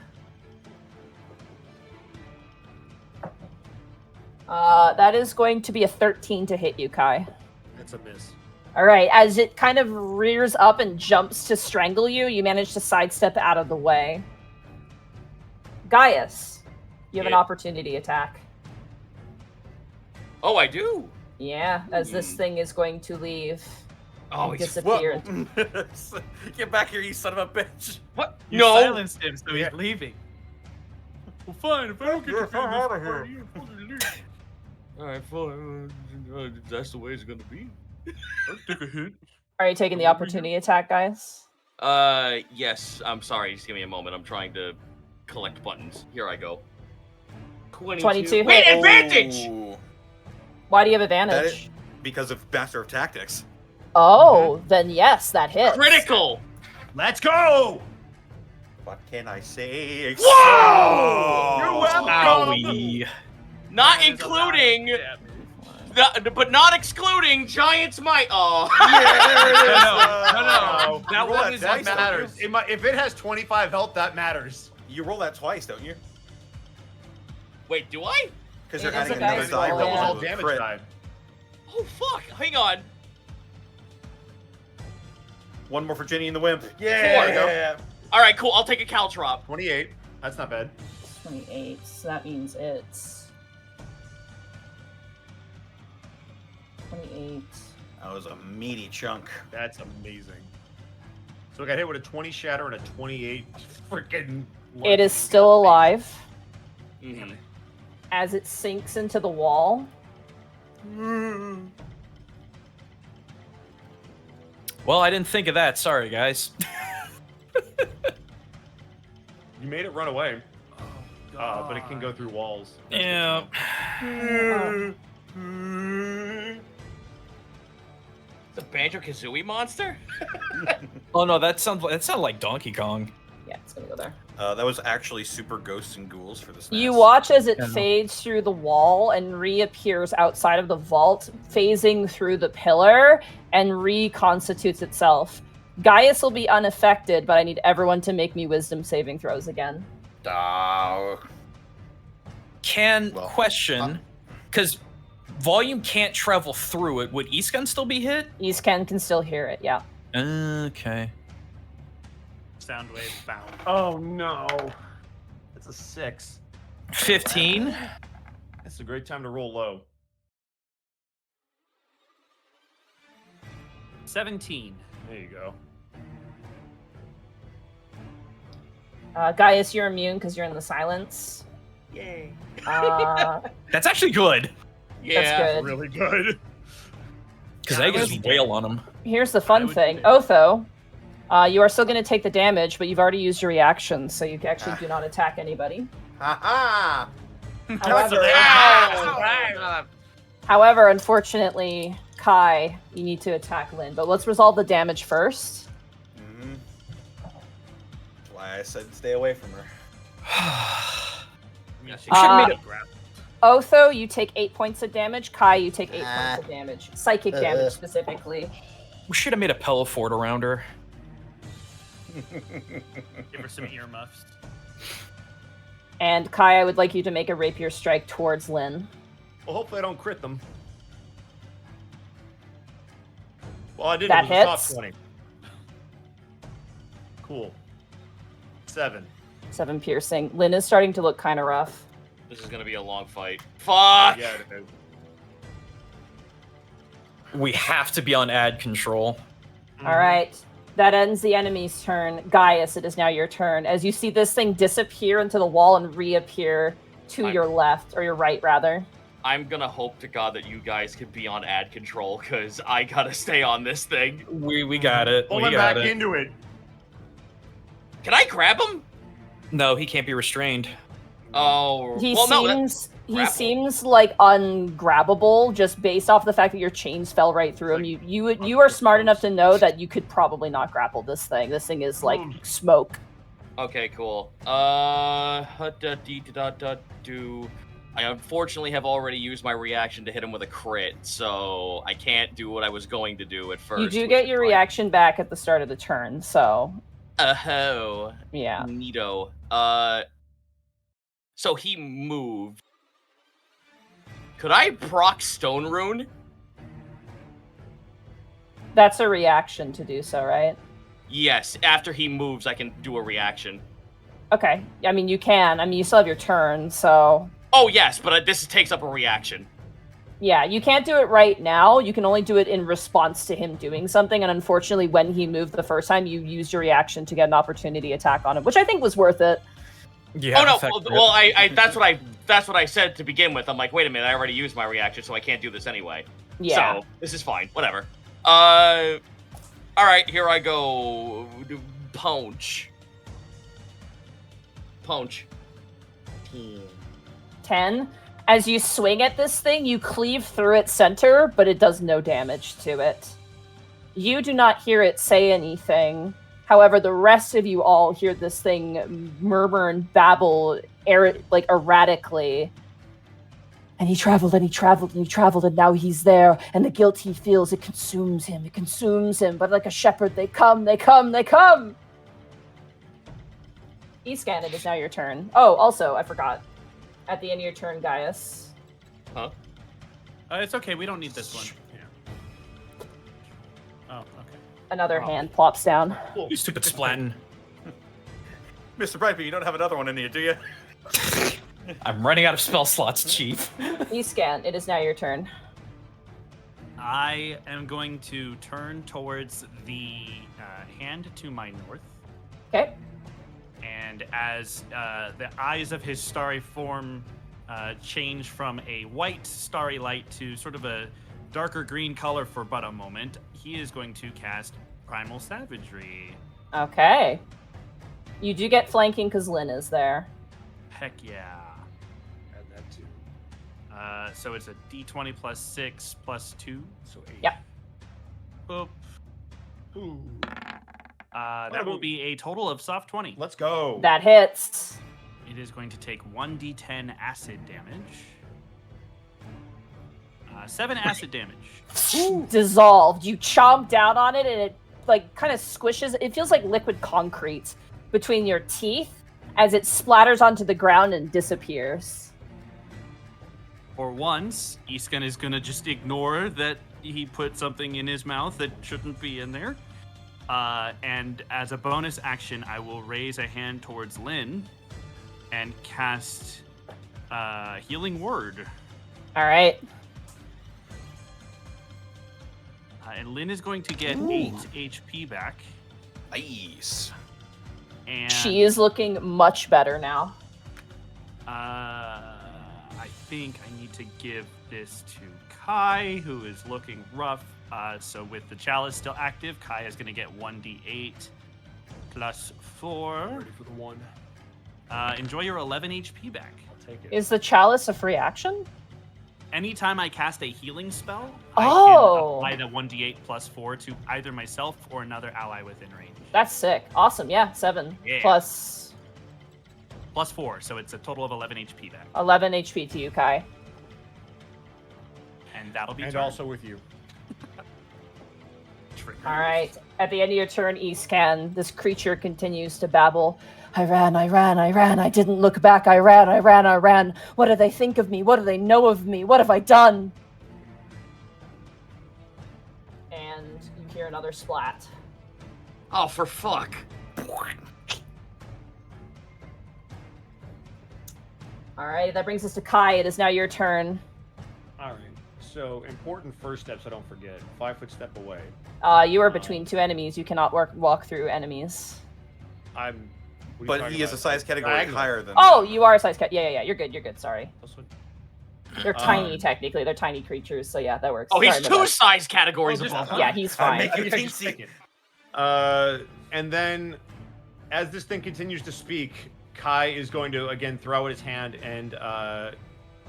That is going to be a 13 to hit you, Kai. That's a miss. All right, as it kind of rears up and jumps to strangle you, you manage to sidestep out of the way. Gaius, you have an Yeah. opportunity attack. Oh, I do. Yeah, as this thing is going to leave Oh, and he's disappear. Get back here, you son of a bitch. what? You No. silenced him, so he's leaving. Well, fine. If I don't get to finish this part, you fucking leave. All right, fine. That's the way it's gonna be. I'll take a hit. Are you taking the opportunity attack, guys? Yes. I'm sorry. Just give me a moment. I'm trying to collect buttons. Here I go. 22 Wait, hit. advantage! Oh, Why do you have that advantage? is because of Master of Tactics. Oh, then yes, that hits. Critical. Let's go! What can I say? Whoa! You're welcome! Owie. Not That is a lot of including, damage. but not excluding Giant's Might. Oh. No. That roll one that is dice, That don't matters. If it has 25 health, that matters. You roll that twice, don't you? Wait, do I? Because It you're is adding a another dice die roll, roll yeah. to All the damage crit. died. Oh fuck! Hang on. One more for Ginny and the Wimp. Yeah. All right, cool. I'll take a caltrop. 28. That's not bad. 28, so that means it's 28. That was a meaty chunk. That's amazing. So I got hit with a 20 shatter and a 28 freaking. It is still alive Mhm. as it sinks into the wall. Well, I didn't think of that. Sorry, guys. You made it run away, Oh, but it can go through walls. Yeah. Banjo-Kazooie monster? Oh no, that sounded like Donkey Kong. Yeah, it's gonna go there. That was actually Super Ghosts and Ghouls for the SNES. You watch as it Yeah, no. fades through the wall and reappears outside of the vault, phasing through the pillar and reconstitutes itself. Gaius will be unaffected, but I need everyone to make me wisdom saving throws again. Question, because volume can't travel through it. Would Eastgun still be hit? Eastcan can still hear it, yeah. Okay. Sound wave bound. Oh no. It's a 6. 15. It's a great time to roll low. 17. There you go. Gaius, you're immune because you're in the silence. Yay. That's actually good. Yeah. That's good. Really good. Because I can just wail on him. Here's the I fun would thing. say- Otho, you are still going to take the damage, but you've already used your reaction, so you actually do not attack anybody. Ha However, unfortunately, Kai, you need to attack Lynn. But let's resolve the damage first. Mm-hmm. That's why I said stay away from her. Yeah, she We should've made it grab. Otho, you take 8 points of damage. Kai, you take 8 points of damage. Psychic damage, specifically. We should have made a pillow fort around her. Give her some earmuffs. And Kai, I would like you to make a rapier strike towards Lynn. Well, hopefully I don't crit them. Well, I did. That It was a top hits. 20. Cool. 7. 7 piercing. Lynn is starting to look kind of rough. This is gonna be a long fight. Fuck! Yeah, it is. We have to be on ad control. All right. That ends the enemy's turn. Gaius, it is now your turn. As you see this thing disappear into the wall and reappear to your left, or your right, rather. I'm gonna hope to God that you guys can be on ad control, because I gotta stay on this thing. We got it. Pull we him got back it. into it. Can I grab him? No, he can't be restrained. Oh, He well, no. seems grapple. like ungrabbable just based off the fact that your chains fell right through him. You are smart enough to know that you could probably not grapple this thing. This thing is like smoke. Okay, cool. I unfortunately have already used my reaction to hit him with a crit, so I can't do what I was going to do at first. You do which get is your fine. reaction back at the start of the turn, so Oh, yeah. neato. So he moved. Could I proc Stone Rune? That's a reaction to do so, right? Yes, after he moves, I can do a reaction. Okay. I mean, you can. I mean, you still have your turn, so Oh, yes, but this takes up a reaction. yeah, you can't do it right now. You can only do it in response to him doing something. And unfortunately, when he moved the first time, you used your reaction to get an opportunity attack on him, which I think was worth it. Yeah. Oh no! effective. Well, I that's what I said to begin with. I'm like, wait a minute, I already used my reaction, so I can't do this anyway. Yeah. So this is fine. Whatever. All right, here I go. Punch. 10. As you swing at this thing, you cleave through its center, but it does no damage to it. You do not hear it say anything. However, the rest of you all hear this thing murmur and babble erratically. And he traveled and he traveled and he traveled, and now he's there. And the guilt he feels, it consumes him. It consumes him. But like a shepherd, they come, they come, they come! Escan, it is now your turn. Oh, also, I forgot. At the end of your turn, Gaius. Huh? It's okay. We don't need this one. Yeah. Oh, okay. Another hand plops down. You stupid splatting. Mr. Brightby, you don't have another one in you, do you? I'm running out of spell slots, Chief. Escan, it is now your turn. I am going to turn towards the hand to my north. Okay. And as the eyes of his starry form change from a white starry light to sort of a darker green color for but a moment, he is going to cast Primal Savagery. Okay. You do get flanking because Lynn is there. Heck yeah. Add that too. So it's a d20 plus 6 plus 2, so 8. Yep. boop. That will be a total of soft 20. Let's go. That hits. It is going to take 1d10 acid damage. 7 acid damage. Dissolved. You chomp down on it and it like kind of squishes. It feels like liquid concrete between your teeth as it splatters onto the ground and disappears. For once, Iskan is going to just ignore that he put something in his mouth that shouldn't be in there. And as a bonus action, I will raise a hand towards Lynn and cast Healing Word. All right. And Lynn is going to get 8 HP back. Nice. And She is looking much better now. I think I need to give this to Kai, who is looking rough. So with the chalice still active, Kai is going to get 1d8 plus 4. Ready for the one. Enjoy your 11 HP back. I'll take it. Is the chalice a free action? Anytime I cast a healing spell, Oh. I can apply the 1d8 plus 4 to either myself or another ally within range. That's sick. Awesome. Yeah, 7 Yeah. plus Plus 4, so it's a total of 11 HP back. 11 HP to you, Kai. And that'll be And turn. also with you. All right. At the end of your turn, Escan, this creature continues to babble. I ran. I didn't look back. I ran. What do they think of me? What do they know of me? What have I done? And you hear another splat. Oh, for fuck. All right, that brings us to Kai. It is now your turn. All right. So important first steps. I don't forget. 5-foot step away. You are between two enemies. You cannot walk through enemies. What are you But talking he is about? a size category Diagonal. higher than. Oh, you are a size cat. Yeah. You're good. Sorry. This one? They're tiny, technically. They're tiny creatures. So yeah, that works. Oh, he's Sorry, my two bad. size categories Oh, just above. one. Yeah, he's fine. Make you I just teensy. pick it. And then, as this thing continues to speak, Kai is going to again throw out his hand and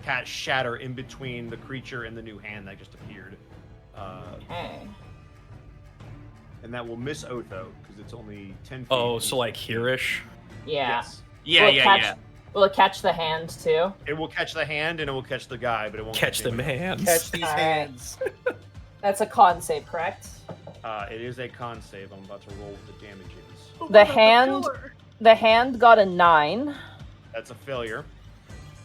cast Shatter in between the creature and the new hand that just appeared. Okay. And that will miss Otho because it's only 10 feet. Oh, so like here-ish? Yeah. Yes. Yeah, Will it yeah, catch- yeah. Will it catch the hand too? It will catch the hand and it will catch the guy, but it won't Catch them anyone hands. Catch these Alright. hands. That's a con save, correct? else. It is a con save. I'm about to roll what the damage is. The hand got a 9, That's a failure.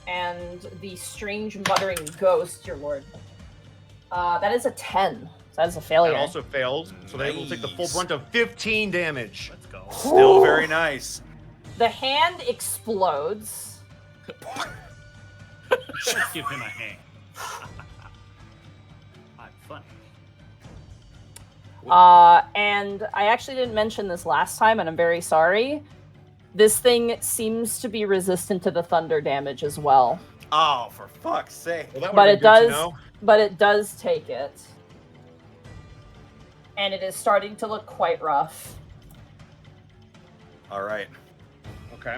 and the strange muttering ghost, your lord. That is a 10. So that is a failure. That also fails, so they will take the full Nice. brunt of 15 damage. Let's go. Still very nice. The hand explodes. Let's give him a hand. I'm funny. And I actually didn't mention this last time, and I'm very sorry. This thing seems to be resistant to the thunder damage as well. Oh, for fuck's sake. Well, that But would've it been good to does, know. but it does take it. And it is starting to look quite rough. All right. Okay.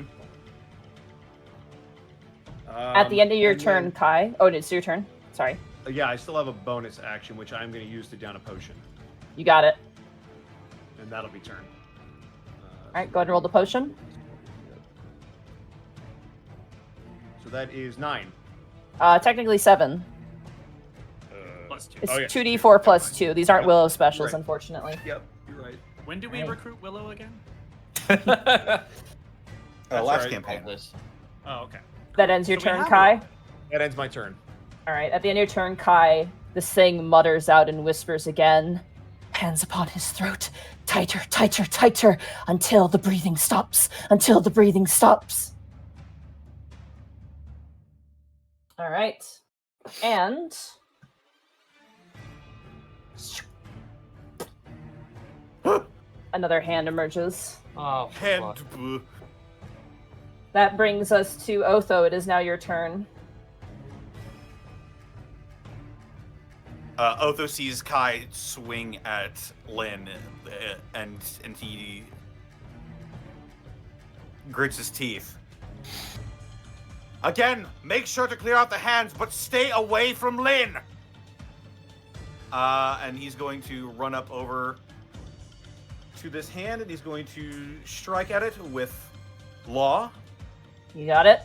At the end of your and turn, then- Kai. Oh, it's your turn. Sorry. Yeah, I still have a bonus action, which I'm going to use to down a potion, You got it. and that'll be turn. All right, go ahead and roll the potion. So that is 9. Technically 7. Plus 2. It's Oh, yeah. 2d4 plus 2. These aren't Yep. Willow specials, Right. unfortunately. Yep, you're right. When do we Right. recruit Willow again? Last right. campaign. This. Oh, okay. That ends your So we turn, have Kai. That ends my turn. All right, at the end of your turn, Kai, this thing mutters out and whispers again. Hands upon his throat. Tighter, tighter, tighter, until the breathing stops. Until the breathing stops. All right. And... another hand emerges. Oh, Head. fuck. That brings us to Otho. It is now your turn. Otho sees Kai swing at Lynn, and he grits his teeth. Again, make sure to clear out the hands, but stay away from Lynn. And he's going to run up over to this hand, and he's going to strike at it with Law. You got it?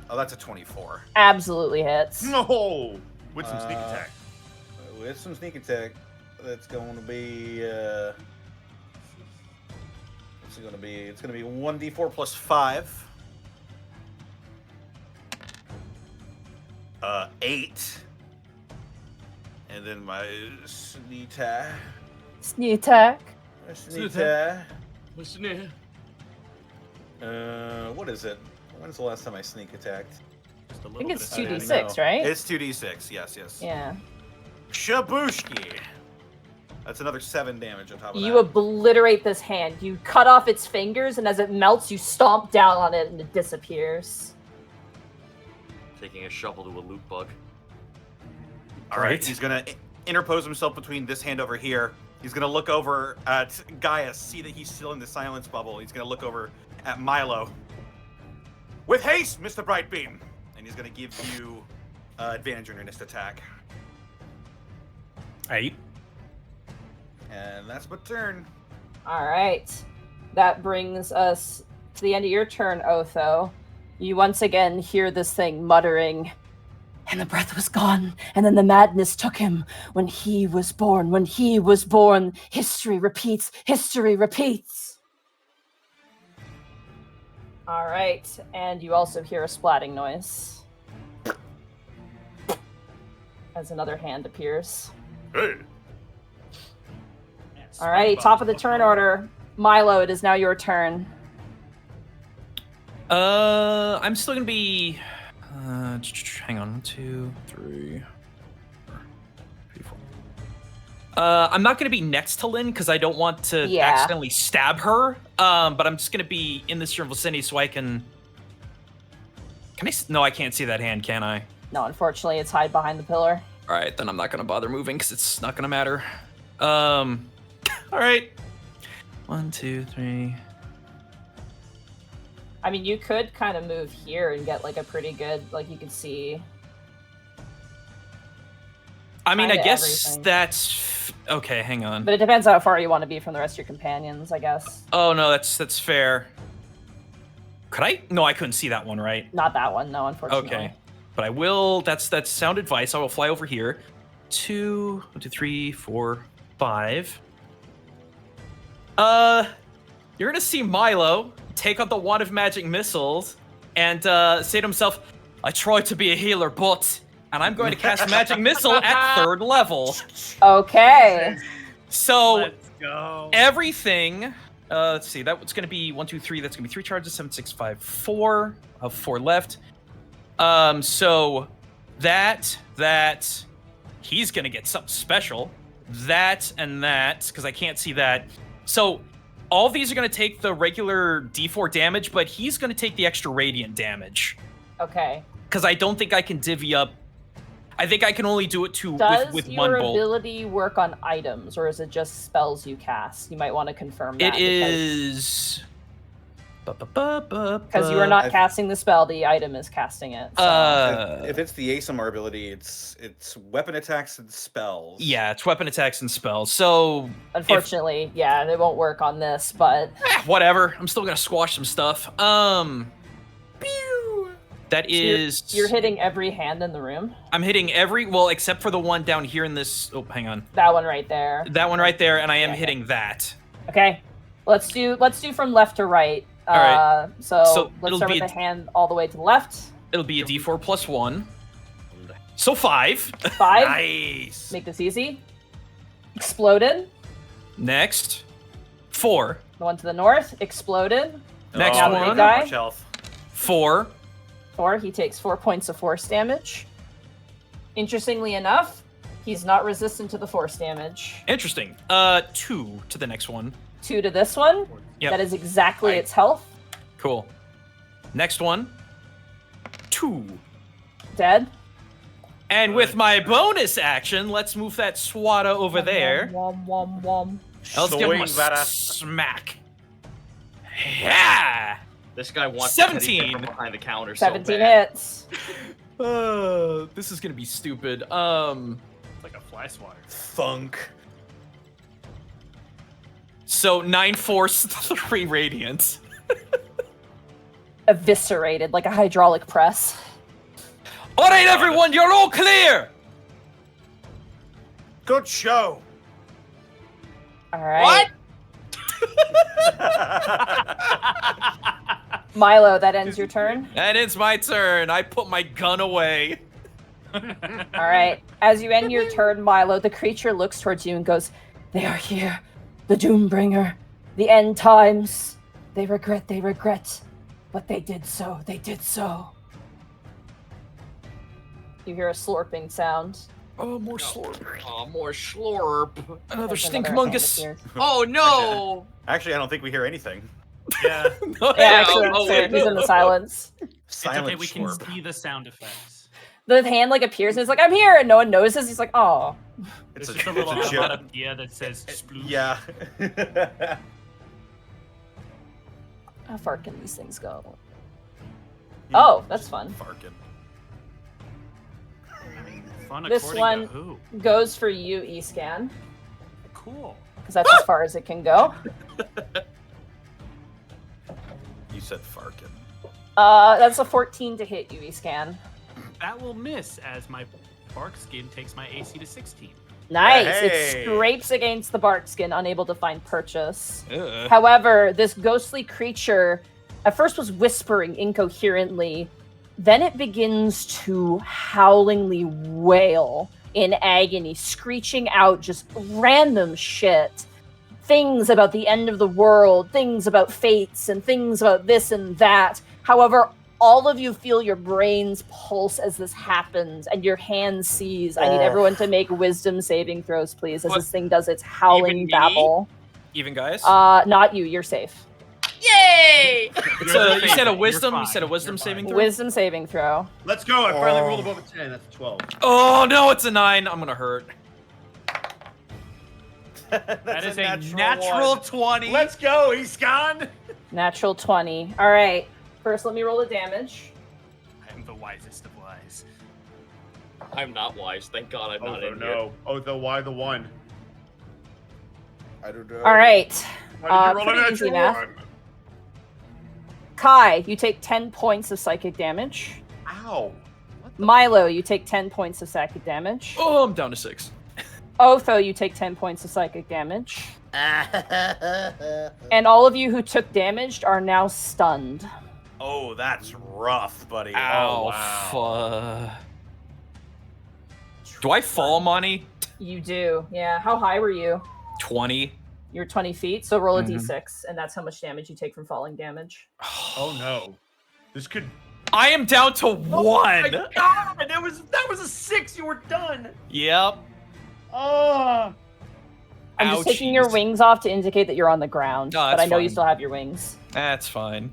Oh, that's a 24. Absolutely hits. No! With some sneak attack. With some sneak attack, that's going to be. What's it going to be? It's going to be 1d4 plus 5. 8. And then my sneak attack. Sneak attack. Sneak attack. Listen here. What is it? When's the last time I sneak attacked? Just a I little think bit it's of 2d6, right? It's 2d6. Yes, yes. Yeah. Shabushki. That's another 7 damage on top of You that. obliterate this hand. You cut off its fingers, and as it melts, you stomp down on it, and it disappears. Taking a shovel to a loot bug. All right. He's gonna interpose himself between this hand over here. He's gonna look over at Gaius, see that he's still in the silence bubble. He's gonna look over at Milo. With haste, Mr. Brightbeam, and he's gonna give you advantage on your next attack. 8. And that's my turn. All right. That brings us to the end of your turn, Otho. You once again hear this thing muttering, and the breath was gone, and then the madness took him. When he was born, history repeats, history repeats. All right, and you also hear a splatting noise as another hand appears. Hey! All right, top of the turn order. Milo, it is now your turn. I'm still gonna be. Hang on, 1, 2, 3, 4, 4. I'm not gonna be next to Lynn because I don't want to accidentally stab her. But I'm just gonna be in this general vicinity so I can. Can I? No, I can't see that hand, can I? No, unfortunately, it's hide behind the pillar. All right, then I'm not gonna bother moving because it's not gonna matter. All right. 1, 2, 3. I mean, you could kind of move here and get like a pretty good, like you could see. I mean, I guess everything. that's okay. Hang on. But it depends how far you want to be from the rest of your companions, I guess. Oh no, that's fair. Could I? No, I couldn't see that one, right? Not that one, no, unfortunately. Okay, but I will. That's sound advice. I will fly over here. 2, 1, 2, 3, 4, 5. You're gonna see Milo take out the wand of magic missiles and say to himself, "I tried to be a healer, but," and I'm going to cast magic missile at 3rd level. Okay. So Let's go. everything. Let's see. That's going to be 1, 2, 3. That's going to be 3 charges. 7, 6, 5, 4. Of 4 left. So that he's going to get something special. That and that, because I can't see that. So all of these are going to take the regular D4 damage, but he's going to take the extra radiant damage. Okay. Because I don't think I can divvy up. I think I can only do it Does with your one bolt. ability work on items, or is it just spells you cast? You might want to confirm that. It is. Because you are not casting the spell, the item is casting it. So. If it's the ASMR ability, it's weapon attacks and spells. Yeah, it's weapon attacks and spells. So Unfortunately, yeah, they won't work on this, but whatever. I'm still gonna squash some stuff. That is. You're hitting every hand in the room. I'm hitting every except for the one down here in this. Oh, hang on. That one right there. That one right there, and I am hitting that. Okay, let's do from left to right. All right. So let's it'll start be with the hand all the way to the left. It'll be a D4 plus 1. So 5. 5. Nice. Make this easy. Exploded. Next. 4. The one to the north exploded. Next Now the one. big guy. Much health. 4. 4. He takes 4 points of force damage. Interestingly enough, he's not resistant to the force damage. Interesting. 2 to the next one. 2 to this one. Yep. That is exactly its health. Cool. Next one. 2. Dead. And with my bonus action, let's move that Swada over there. Let's give him a Swing that smack. Yeah! This guy wants 17. to from behind the counter. 17 so bad. hits. This is gonna be stupid. It's like a fly swatter. Thunk. So 9 force, 3 radiant. Eviscerated like a hydraulic press. All right, everyone, you're all clear. Good show. All right. What? Milo, that ends your turn. And it's my turn. I put my gun away. All right. As you end your turn, Milo, the creature looks towards you and goes, "They are here. The Doombringer. The end times. They regret. But they did so. They did so." You hear a slurping sound. Oh, more slurp. Oh, more slurp. Another There's stinkmungus. hand Oh no! Actually, I don't think we hear anything. Yeah. No, appears. Yeah, actually, oh, that's it. He's in the silence. It's Silent okay, we can slurp. see the sound effects. The hand like appears and it's like, "I'm here," and no one notices. He's like, "Oh." There's just a little it's a joke. onomatopoeia that says sploosh. Yeah. How far can these things go? Oh, that's fun. Farkin. Fun This according one- to who? Goes for you, Escan, Cool. because that's as far as it can go. You said Farkin. That's a 14 to hit you, Escan. That will miss as my bark skin takes my AC to 16. Nice. Hey. It scrapes against the bark skin, unable to find purchase. Ugh. However, this ghostly creature at first was whispering incoherently, then it begins to howlingly wail in agony, screeching out just random shit. Things about the end of the world, things about fates, and things about this and that. However, all of you feel your brains pulse as this happens, and your hand seize. I need everyone to make wisdom saving throws, please, as What? this thing does its howling Even me? babble. Even guys? Not you. You're safe. Yay! It's You're you the said a favorite. wisdom. You're You said a fine. wisdom You're saving fine. throw. Wisdom saving throw. Let's go. I finally Oh. rolled above a 10. That's a 12. Oh no, it's a 9. I'm gonna hurt. That is a natural one. 20. Let's go. He's gone. Natural 20. All right. First, let me roll the damage. I am the wisest of wise. I'm not wise. Thank God I'm not Oh, in here. no. Oh, the why the one? I don't know. All right. Why did you roll pretty a easy natural math. one? Kai, you take 10 points of psychic damage. Ow. Milo, you take 10 points of psychic damage. Oh, I'm down to 6. Otho, you take 10 points of psychic damage. And all of you who took damage are now stunned. Oh, that's rough, buddy. Ow. Oh, wow. Do I fall, Monty? You do. Yeah. How high were you? 20. You're 20 feet, so roll a Mhm. d6, and that's how much damage you take from falling damage. Oh no. This could. I am down to 1. Oh my God! That was a 6. You were done. Yep. Oh. I'm just taking your Ouchies. wings off to indicate that you're on the ground, No, but that's I know you fine. still have your wings. That's fine.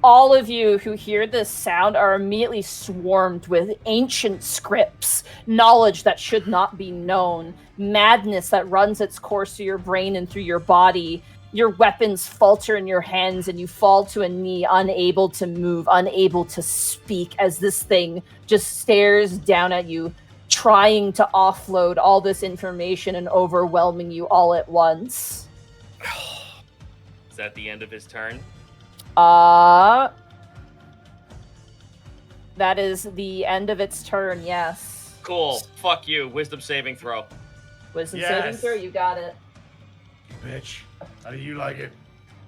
All of you who hear this sound are immediately swarmed with ancient scripts, knowledge that should not be known, madness that runs its course through your brain and through your body. Your weapons falter in your hands and you fall to a knee, unable to move, unable to speak, as this thing just stares down at you, trying to offload all this information and overwhelming you all at once. Is that the end of his turn? That is the end of its turn, yes. Cool. Fuck you. Wisdom saving throw. Wisdom Yes. saving throw, you got it. Bitch. How do you like it?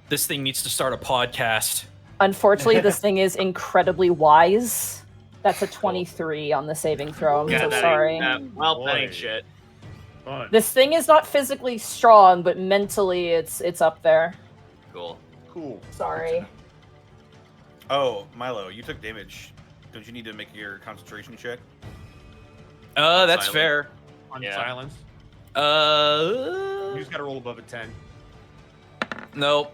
This thing needs to start a podcast. Unfortunately, this thing is incredibly wise. That's a 23 on the saving throw. I'm so that sorry. Well, that ain't Boy. shit. Fun. This thing is not physically strong, but mentally it's up there. Cool. Cool. Sorry. Oh, Milo, you took damage. Don't you need to make your concentration check? That's Silent. fair. On Yeah. silence. Uh, You just gotta roll above a 10. nope.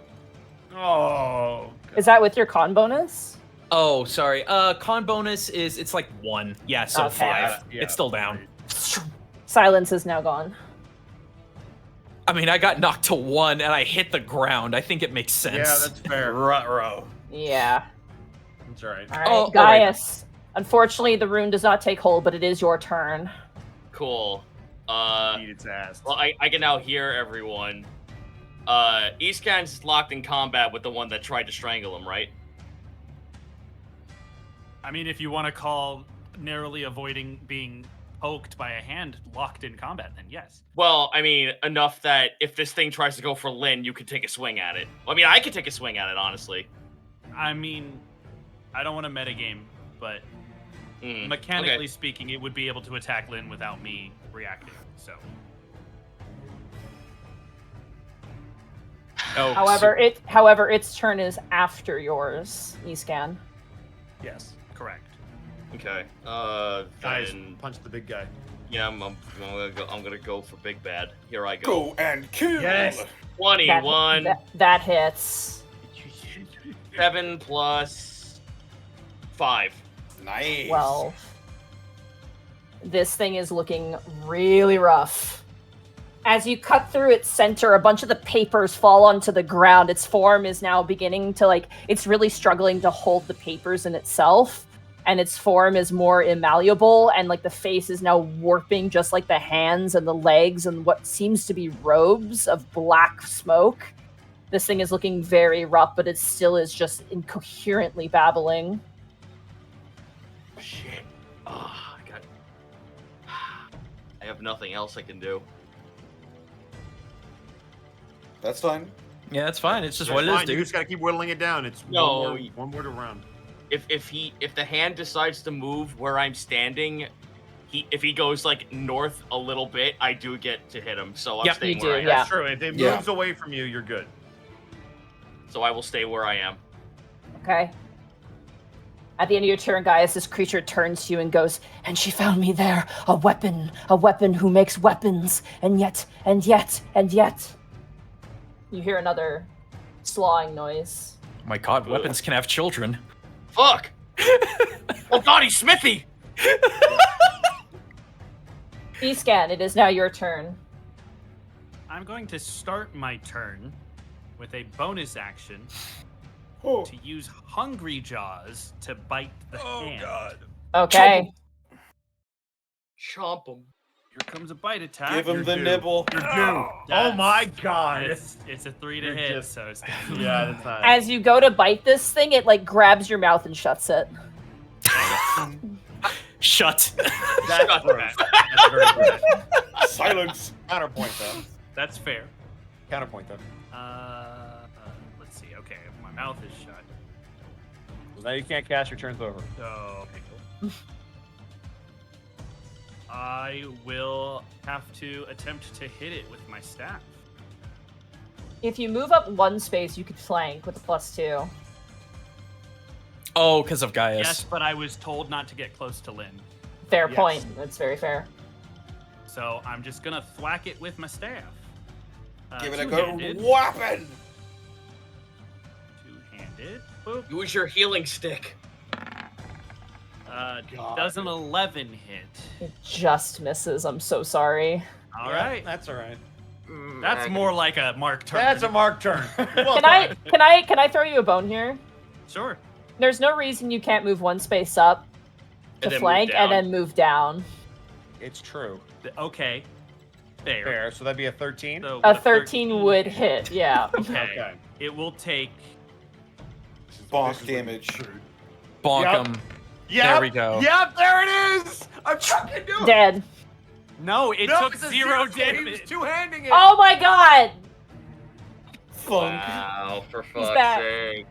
Oh. Is that with your con bonus? Oh, sorry. Con bonus is it's like 1. Yeah, so Okay. 5. Yeah, It's still down. Silence is now gone. I mean, I got knocked to 1 and I hit the ground. I think it makes sense. Yeah, that's fair. Ruh-roh. Yeah. That's alright. All right, Oh, oh, wait. Gaius. Unfortunately, the rune does not take hold, but it is your turn. Cool. Beat its ass. Well, I can now hear everyone. Eastcan's locked in combat with the one that tried to strangle him, right? I mean, if you want to call narrowly avoiding being poked by a hand locked in combat, then yes. Well, I mean, enough that if this thing tries to go for Lynn, you could take a swing at it. Well, I mean, I could take a swing at it, honestly. I mean, I don't want to metagame, but mechanically okay. speaking, it would be able to attack Lynn without me reacting, so. Oh, However, its turn is after yours, Escan. Yes, correct. Okay. Guys, Then, punch the big guy. yeah, I'm gonna go for Big Bad. Here I go. Go and kill. Yes. 21. That hits. 7 plus 5. Nice. 12. This thing is looking really rough. As you cut through its center, a bunch of the papers fall onto the ground. Its form is now beginning to, it's really struggling to hold the papers in itself. And its form is more immalleable, and, the face is now warping just like the hands and the legs and what seems to be robes of black smoke. This thing is looking very rough, but it still is just incoherently babbling. Shit. I have nothing else I can do. That's fine. Yeah, that's fine. It's just That's what it is, fine. You dude. just gotta keep whittling it down. It's No, one word around. If the hand decides to move where I'm standing, if he goes north a little bit, I do get to hit him. So I'm Yep, staying you where do, I am. yeah. That's true. If it Yeah. moves away from you, you're good. So I will stay where I am. Okay. At the end of your turn, guys, this creature turns to you and goes, "And she found me there, a weapon who makes weapons, and yet. You hear another slawing noise. My God, weapons can have children. Fuck! Oh God, he's Smithy! Escan, it is now your turn. I'm going to start my turn with a bonus action Oh, to use Hungry Jaws to bite the hand. God. Okay. Chomp him. Here comes a bite attack. Give him You're the due. nibble. You're due. That's- Oh my god. It's a 3 to You're hit, just- so it's Yeah, that's not. As you go to bite this thing, it grabs your mouth and shuts it. Shut. That's Shut gross. that. That's very gross. Silence. Counterpoint though. That's fair. Counterpoint though. Let's see. Okay, my mouth is shut. Well, now you can't cast your turns over. So okay, cool. I will have to attempt to hit it with my staff. If you move up one space, you could flank with a +2. Oh, because of Gaius. Yes, but I was told not to get close to Lynn. Fair Yes. point. That's very fair. So I'm just gonna thwack it with my staff. Give it a good two-handed. weapon. Two-handed. Boop. Use your healing stick. Does an 11 hit. It just misses. I'm so sorry. All Yeah, right. That's all right. That's more like a mark turn. That's a mark turn. Well Can I throw you a bone here? Sure. There's no reason you can't move one space up to And then move flank and down. then move down. It's true. Okay. Fair. Fair. So that'd be a 13. So A what, 13 would hit, yeah. Okay. Okay. It will take. Bonk damage. Bonk Yep. him. Yep. There we go. Yep, there it is. I'm fucking doing it. Dead. No, it No, took it's a 0 He was damage. two-handing it. Oh my god! Wow, for fuck's back. sake.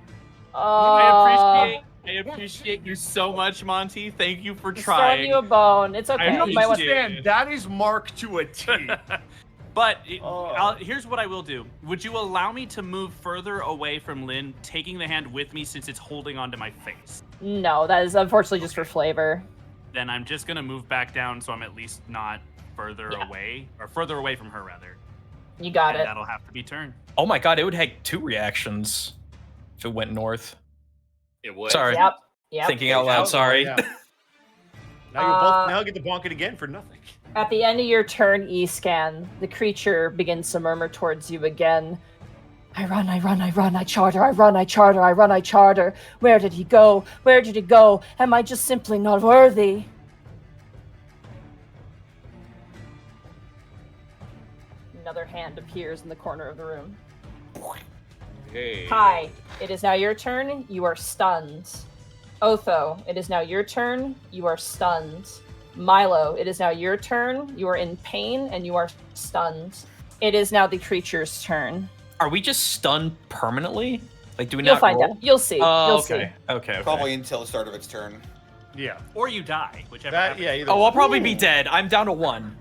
Oh, I appreciate you so much, Monty. Thank you for just throwing trying. you a bone. It's okay. I You appreciate might want- it. Understand, that is Mark to a T. But Oh. here's what I will do. Would you allow me to move further away from Lynn, taking the hand with me since it's holding onto my face? No, that is unfortunately just for flavor. Then I'm just gonna move back down so I'm at least not further Yeah. away, or further away from her rather. You got And it. that'll have to be turn. Oh my God, it would have 2 reactions if it went north. It would. Sorry. Yep. Yep. Thinking out loud, sorry. Yeah. Now you get to bonk it again for nothing. At the end of your turn, E-scan, the creature begins to murmur towards you again. I run, I charter, I run, I charter, I run, I charter. Where did he go? Where did he go? Am I just simply not worthy? Another hand appears in the corner of the room. Hey. Kai, it is now your turn. You are stunned. Otho, it is now your turn. You are stunned. Milo, it is now your turn. You are in pain and you are stunned. It is now the creature's turn. Are we just stunned permanently? Like, do we You'll not find roll? out. You'll see. Oh, You'll okay. see. Okay. Probably until the start of its turn. Yeah. Or you die, whichever. That, happens. yeah. Either Oh, I'll probably be dead. I'm down to 1.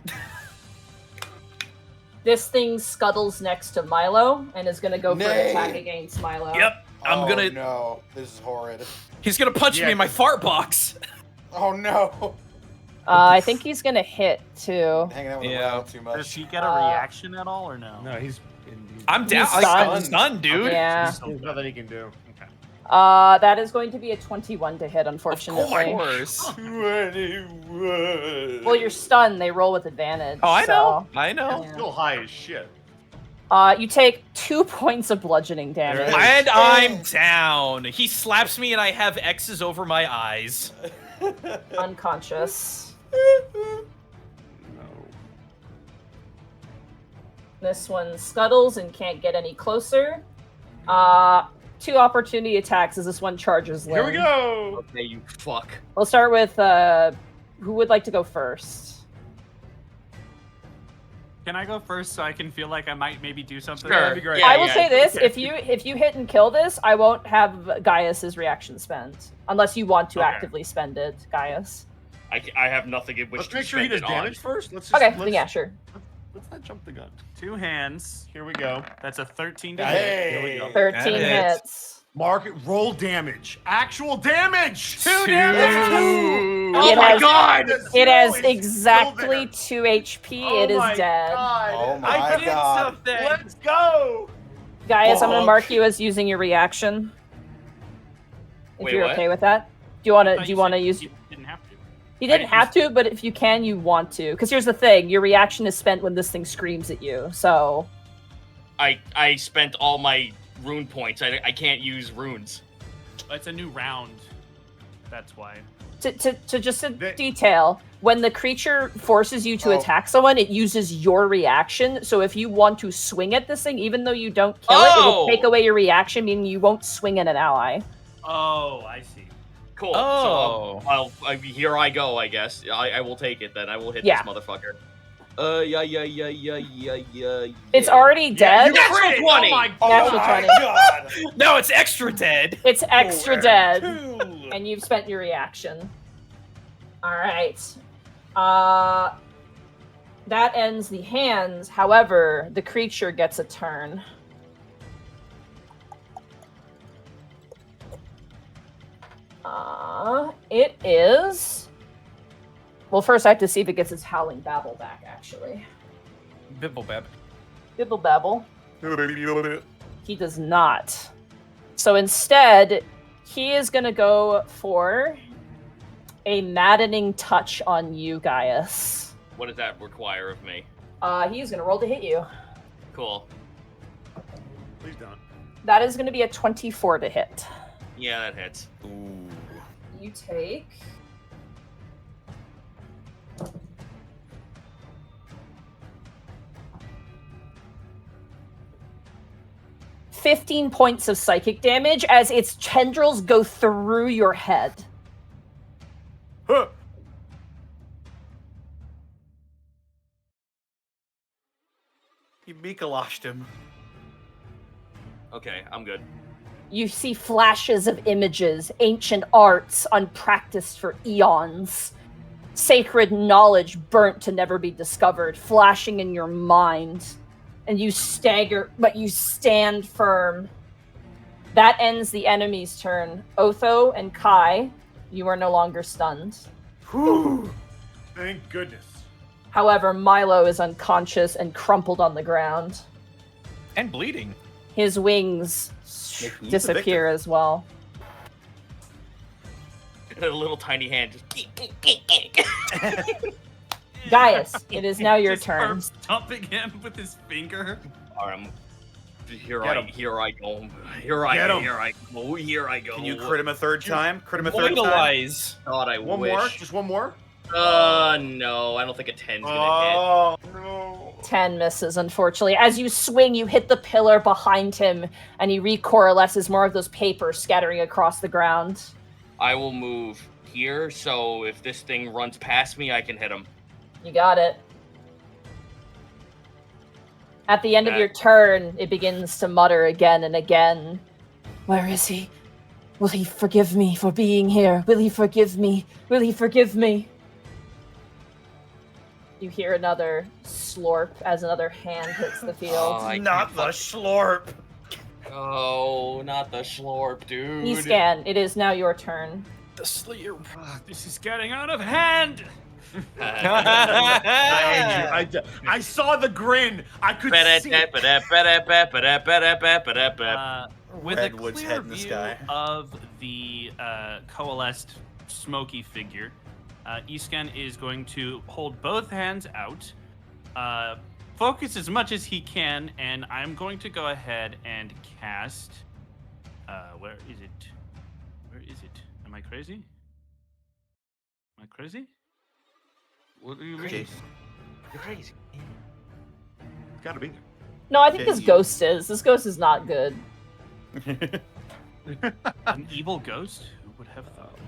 This thing scuttles next to Milo and is going to go for an Nay. attack against Milo. Yep. I'm gonna. No, this is horrid. He's gonna punch me in my fart box. Oh no. I think he's going to hit too. Hanging out with Yeah. him too Does much. he get a reaction at all or no? No, he's. I'm down. He's I'm stunned. stunned, dude. Yeah. There's nothing he can do. Okay. That is going to be a 21 to hit, unfortunately. Of course. 21. Well, you're stunned. They roll with advantage. Oh, I so- know. I know. Yeah. Still high as shit. You take 2 points of bludgeoning damage. There it is. And I'm down. He slaps me, and I have X's over my eyes. Unconscious. No. This one scuttles and can't get any closer. 2 opportunity attacks as this one charges Lynn. Here we go. Okay, you fuck. We'll start with who would like to go first? Can I go first so I can feel like I might maybe do something? Sure. That'd be great. Yeah, I will yeah. say this: Okay. if you hit and kill this, I won't have Gaius's reaction spent unless you want to Okay. actively spend it, Gaius. I have nothing in which Let's to make sure he spend does it on. damage first. Let's just, Okay, let's, yeah, sure. Let's not jump the gun. 2 hands. Here we go. That's a 13 to Hey. hit. Here we go. 13 That hits. Mark it. Roll damage. Actual damage. 2 Two. damage. Oh It my has- god! It has Still exactly there. 2 HP. Oh It is my dead. God. Oh my I did god. something. Let's go. Gaius, I'm going to Fuck. mark you as using your reaction. If Wait, you're what? okay with that. Do you want I to? thought Do you want to said use? You didn't have to. You didn't didn't have to, but if you can, you want to. Because here's the thing: your reaction is spent when this thing screams at you. So I spent all my rune points. I can't use runes. It's a new round. That's why. to just a They- detail, when the creature forces you to Oh. attack someone, it uses your reaction. So if you want to swing at this thing, even though you don't kill it, it will Oh! take away your reaction, meaning you won't swing at an ally. Oh, I see. Cool. Oh. So here I go. I guess I will take it then. I will hit Yeah. this motherfucker. Yeah. It's already dead. You Natural crit! 20. Oh my, Natural 20. god. No, it's extra dead. It's extra Where dead. to? And you've spent your reaction. Alright. That ends the hands. However, the creature gets a turn. It is... Well, first I have to see if it gets its howling babble back, actually. Bibblebab. Bibble babble. He does not. So instead, he is going to go for a maddening touch on you, Gaius. What does that require of me? He's going to roll to hit you. Cool. Please don't. That is going to be a 24 to hit. Yeah, that hits. You take... ...15 points of psychic damage as its tendrils go through your head. Huh. He Mikolashed him. Okay, I'm good. You see flashes of images, ancient arts unpracticed for eons, sacred knowledge burnt to never be discovered, flashing in your mind. And you stagger, but you stand firm. That ends the enemy's turn. Otho and Kai, you are no longer stunned. Whew. Thank goodness. However, Milo is unconscious and crumpled on the ground. And bleeding. His wings Make me the disappear as well. A little tiny hand just. Gaius, it is now your Just turn. Herb stomping him with his finger. Alright, Here Get I him. go. Here I Get him. go. Can you crit him a third time? Crit him a third time? Vitalize. God, I One wish. more? Just one more? No, I don't think a 10's gonna Oh, no. 10 misses, unfortunately. As you swing, you hit the pillar behind him, and he recoalesces more of those papers scattering across the ground. hit. I will move here, so if this thing runs past me, I can hit him. You got it. At the end of Okay. your turn, it begins to mutter again and again. Where is he? Will he forgive me for being here? Will he forgive me? Will he forgive me? You hear another slurp as another hand hits the field. I Not can't the fuck- slurp. Oh, not the slurp, dude. E-scan, it is now your turn. The sleep. This is getting out of hand. I saw the grin. I could see it. With Redwood's a clear head in the view sky. of the coalesced smoky figure, Iskan is going to hold both hands out, focus as much as he can, and I'm going to go ahead and cast. Where is it? Where is it? Am I crazy? Am I crazy? What do you mean? You're crazy. It's gotta be there. No, I think Okay, this you- ghost is. This ghost is not good. An evil ghost? Who would have thought?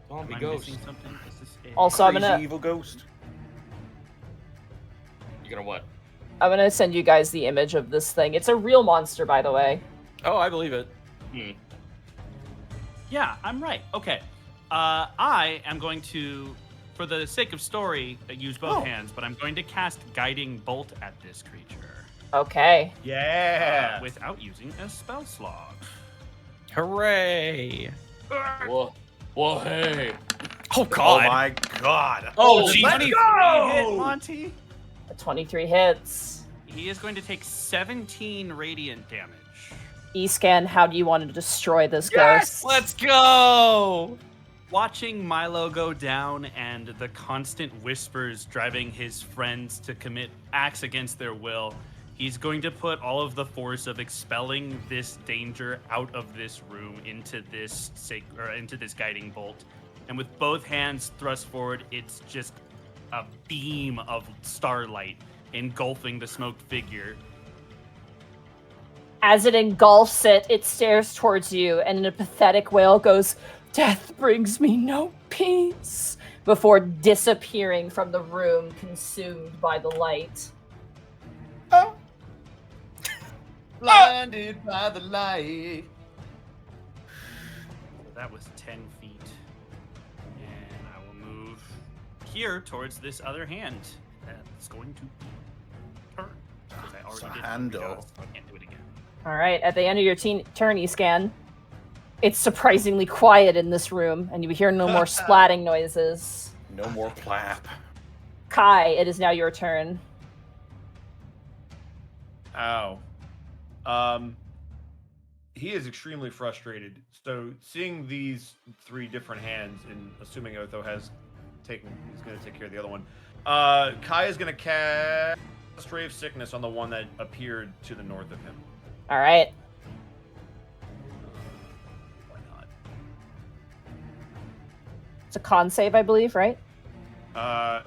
Zombie Am I ghost. missing something? Is this a- Also, I'm Crazy gonna evil ghost. You're gonna what? send you guys the image of this thing. It's a real monster, by the way. Oh, I believe it. Yeah, I'm right. Okay. I am going to, for the sake of story, use both hands, but I'm going to cast Guiding Bolt at this creature Okay. Yeah. without using a spell slot. Hooray! Whoa, hey. Oh Oh God! my god. Oh, Let's geez. hit Monty. A 23 hits. He is going to take 17 radiant damage. E-scan, how do you want to destroy this ghost? Let's go! Watching Milo go down and the constant whispers driving his friends to commit acts against their will, he's going to put all of the force of expelling this danger out of this room into this into this guiding bolt. And with both hands thrust forward, it's just a beam of starlight engulfing the smoked figure. As it engulfs it, it stares towards you, and in a pathetic wail goes, "Death brings me no peace," before disappearing from the room, consumed by the light. Blinded by the light. That was 10 feet. And I will move here towards this other hand. That's going to turn. Because I already did it. Handle. So I can't do it again. All right, at the end of your turn, E-scan, it's surprisingly quiet in this room, and you hear no more splatting noises. No more plap. Kai, it is now your turn. Ow. He is extremely frustrated. So seeing these three different hands, and assuming Otho he's going to take care of the other one. Kai is going to cast Ray of Sickness on the one that appeared to the north of him. All right. Why not? It's a con save, I believe, right?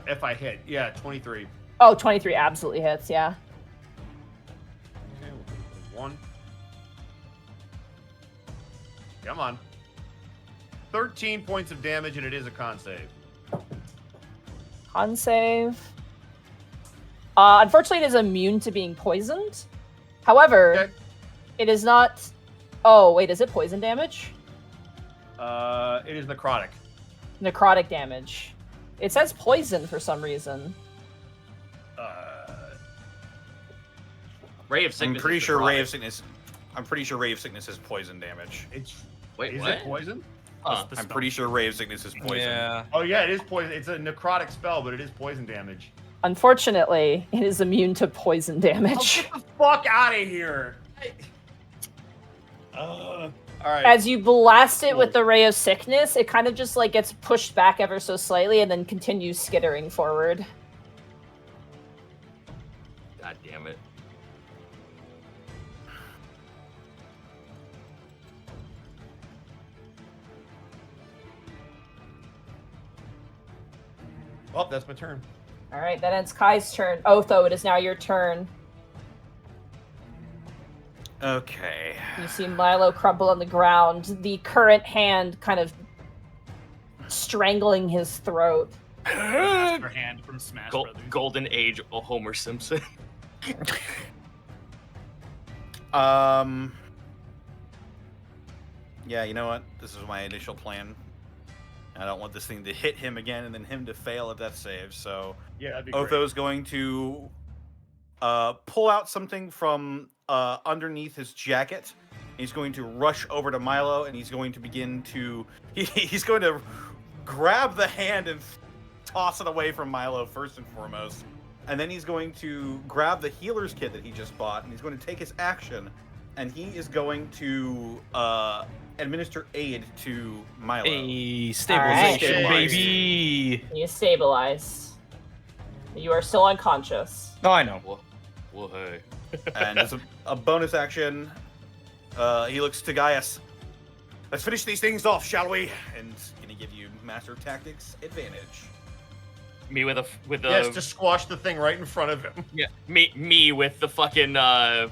If I hit, yeah, 23. Oh, 23 absolutely hits, yeah. Okay, we'll do one. Come on. 13 points of damage, and it is a con save. Con save. Unfortunately, it is immune to being poisoned. However, Okay. it is not... Oh, wait, is it poison damage? It is necrotic. Necrotic damage. It says poison for some reason. Ray of Sickness. I'm pretty is sure necrotic. Ray of Sickness. I'm pretty sure Ray of Sickness is poison damage. It's Wait, is what? it poison? Huh. The I'm spell. pretty sure Ray of Sickness is poison. Yeah. Oh yeah, it is poison. It's a necrotic spell, but it is poison damage. Unfortunately, it is immune to poison Oh, damage. get the fuck out of here! All right. As you blast it with the Ray of Sickness, it kind of just like gets pushed back ever so slightly and then continues skittering forward. God damn it. Well, that's my turn. All right, that ends Kai's turn. Otho, it is now your turn. Okay. You see Milo crumple on the ground, the current hand kind of strangling his throat. Master Hand from Smash Brothers. Golden Age of Homer Simpson. Yeah, you know what? This is my initial plan. I don't want this thing to hit him again and then him to fail a death save, so... Yeah, that'd be great. Otho's going to pull out something from underneath his jacket. He's going to rush over to Milo, and he's going to begin to... He's going to grab the hand and toss it away from Milo, first and foremost. And then he's going to grab the healer's kit that he just bought, and he's going to take his action, and he is going to administer aid to Milo. A stabilization, Alright. baby. You stabilize. You are still unconscious. Oh, I know. Well, hey. And as a bonus action, he looks to Gaius. Let's finish these things off, shall we? And gonna give you Master of Tactics advantage. Me with a Yes, just squash the thing right in front of him. yeah. Me with the fucking the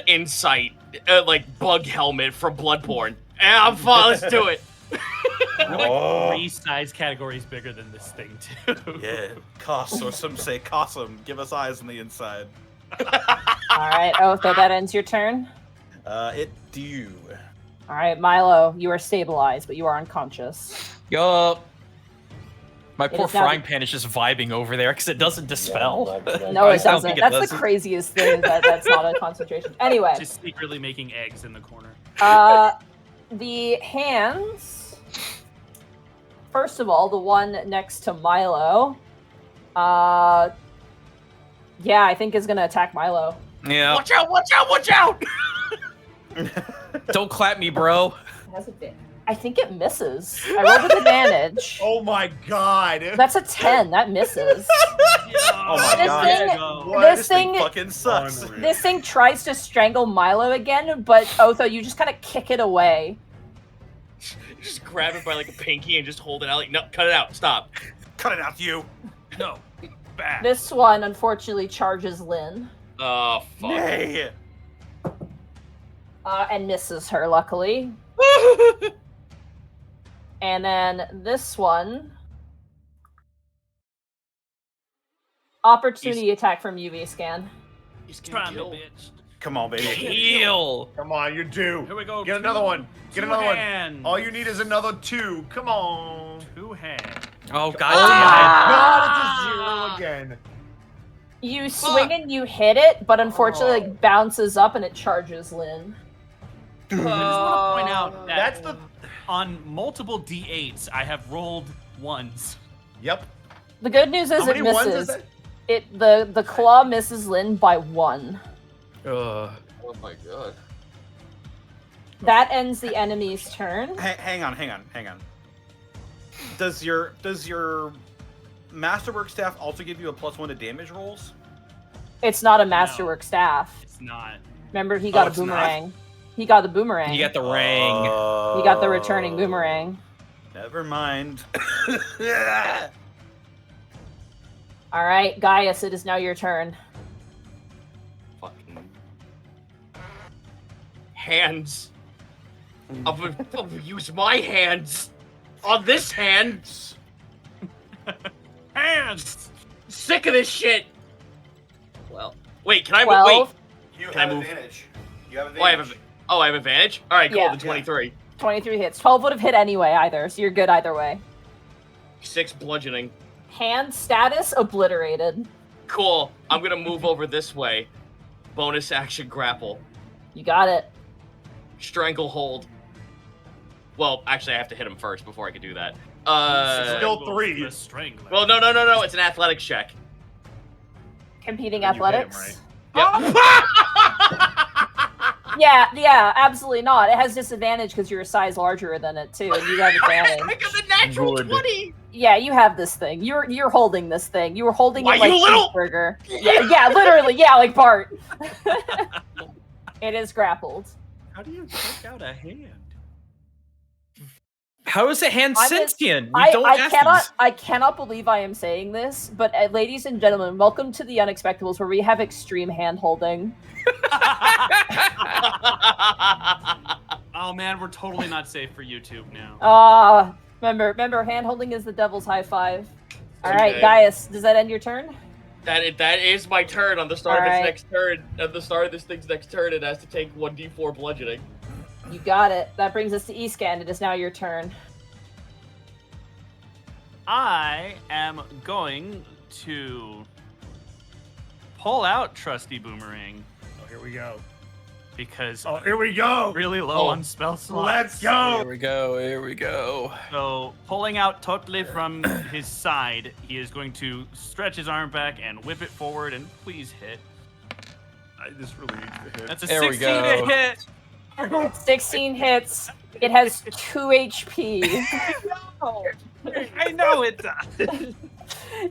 insight like bug helmet from Bloodborne. I'm fine. Let's do it. We're like Oh. 3 size categories bigger than this thing, too. Yeah, Cos, or some say Cosum. Give us eyes on the inside. All right, Otho, that ends your turn. It do. All right, Milo, you are stabilized, but you are unconscious. Yup. My poor is now frying pan is just vibing over there because it doesn't dispel. No, I it don't doesn't. think it That's does. the craziest thing. That's not a concentration. Anyway, Just secretly making eggs in the corner. the hands. First of all, the one next to Milo. Yeah, I think is gonna attack Milo. Yeah. Watch out! Watch out! Watch out! Don't clap me, bro. It has a bit. I think it misses. I rolled with advantage. Oh my god! That's a 10. That misses. Oh my This god. thing- What? this thing- fucking sucks. Unreal. This thing tries to strangle Milo again, but Otho, you just kind of kick it away. Just grab it by like a pinky and just hold it out. Like, no, cut it out. Stop. Cut it out, you. No. Back. This one, unfortunately, charges Lynn Oh fuck. Nay. and misses her, luckily. And then this one, opportunity attack from UV scan. He's Try getting me, killed. bitch. Come on, baby. Heal. Come on, you're due. Here we go. Get another one. Get Two another one. hands. All you need is another 2. Come on. 2 hands. Oh, Oh god my god, it's a 0 again. You swing and you hit it, but unfortunately, like bounces up and it charges Lynn. I just want to point out that That's the. on multiple D8s, I have rolled 1s. Yep. The good news is How it many ones is misses. that? The claw misses Lynn by 1. Oh my god. That ends the enemy's turn. Hang on. Does your Masterwork staff also give you a +1 to damage rolls? It's not a masterwork staff. It's not. Remember, he got a it's not? boomerang. He got the boomerang. You got the ring. He got the returning boomerang. Never mind. All right, Gaius, it is now your turn. Fucking hands. I'm gonna use my hands on this hand. Hands! Sick of this shit. Well, wait. Can I 12. wait? You Can I have move? advantage. You have Oh, I advantage. have advantage. All right, cool. Yeah. The 23. 23 hits. 12 would have hit anyway, either, so you're good either way. 6 bludgeoning. Hand status obliterated. Cool. I'm gonna move over this way. Bonus action grapple. You got it. Stranglehold. Well, actually, I have to hit him first before I can do that. Still 3. The strangler. Well, no. It's an athletics check. Competing You hit him, athletics. right? Yeah, absolutely not. It has disadvantage because you're a size larger than it too, and you have I advantage. got the natural Good. 20. Yeah, you have this thing. You're holding this thing. You were holding Why, it like you little- cheeseburger. Yeah, literally. Yeah, like Bart. It is grappled. How do you take out a hand? How is the hand I'm sentient? We don't ask these. I cannot believe I am saying this, but ladies and gentlemen, welcome to the Unexpectables, where we have extreme hand holding. Oh man, we're totally not safe for YouTube now. Remember, hand holding is the devil's high five. All Okay. right, Gaius, does that end your turn? That is my turn on the start of Alright. its next turn. At the start of this thing's next turn, it has to take 1d4 bludgeoning. You got it. That brings us to Escan. It is now your turn. I am going to pull out Trusty Boomerang Oh, here we go. because Oh, here we go. really low Oh. on spell slots. Let's go. Here we go. Here we go. So pulling out totally from his side, he is going to stretch his arm back and whip it forward and please hit. This really needs to hit. That's a There we 16 to go. hit. 16 hits. It has 2 HP. I know it does.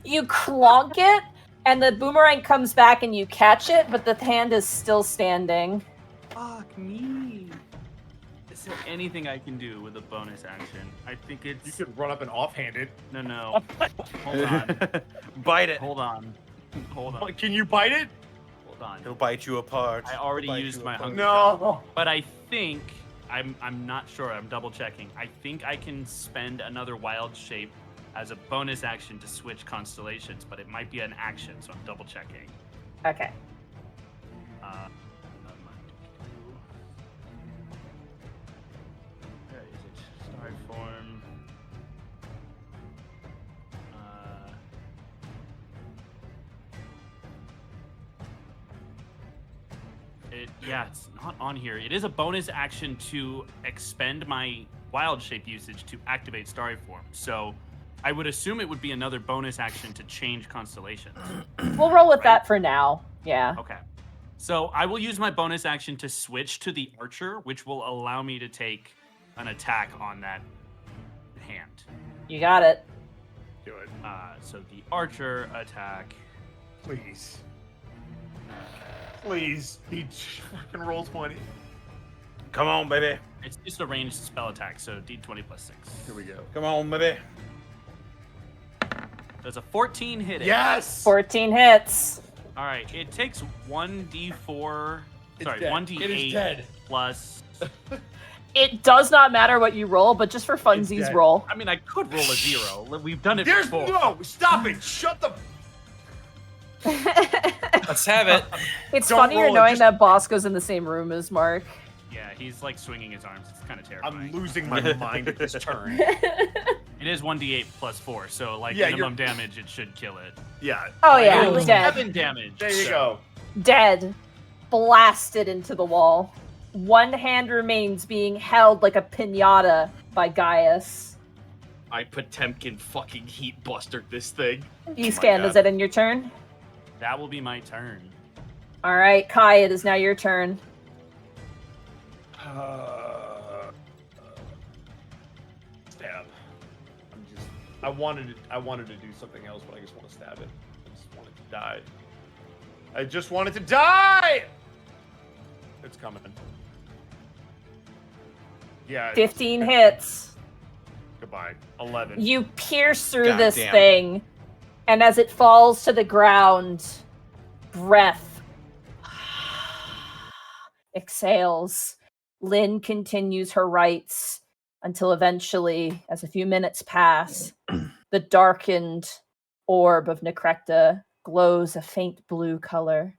You clonk it, and the boomerang comes back and you catch it, but the hand is still standing. Fuck me. Is there anything I can do with a bonus action? I think it's... You could run up and offhand it. No. Hold on. Bite it. Hold on. Hold on. Can you bite it? Hold on. He'll bite you apart. I already He'll bite used you my apart. hunger shot. No. But I think I'm not sure. I'm double checking. I think I can spend another wild shape as a bonus action to switch constellations, but it might be an action, so I'm double checking. Okay. Where is it? Star form. It's not on here. It is a bonus action to expend my wild shape usage to activate Starry Form. So I would assume it would be another bonus action to change constellations. We'll roll with that for now. Yeah. Okay. So I will use my bonus action to switch to the Archer, which will allow me to take an attack on that hand. You got it. Do it. So the Archer attack. Please. Please. He fucking roll 20. Come on, baby. It's just a ranged spell attack, so d20 plus 6. Here we go. Come on, baby. There's a 14 hit it. Yes! 14 hits. All right, it takes 1d4. It's Sorry, dead. 1d8 It is dead. plus. It does not matter what you roll, but just for funsies, dead. roll. I mean, I could roll a 0. We've done it There's before. no! Stop it! Shut the... Let's have it. It's Don't funnier roll it, knowing just- that Bosco's in the same room as Mark. Yeah, he's like swinging his arms. It's kind of terrifying. I'm losing my mind at this turn. It is 1d8 plus 4, so like Yeah, minimum damage, it should kill it. Yeah. Oh yeah, Ooh, dead. 7 damage. There you so- go. Dead. Blasted into the wall. One hand remains being held like a pinata by Gaius. I Potemkin fucking heat bustered this thing. Escan, God. is that in your turn? That will be my turn. All right, Kai, it is now your turn. Stab. I wanted to do something else, but I just want to stab it. I just want it to die. I just want it to die! It's coming. Yeah. 15 hits. Goodbye. 11. You pierce through God this damn. thing, and as it falls to the ground, breath exhales. Lynn continues her rites until eventually, as a few minutes pass, the darkened orb of Necrecta glows a faint blue color.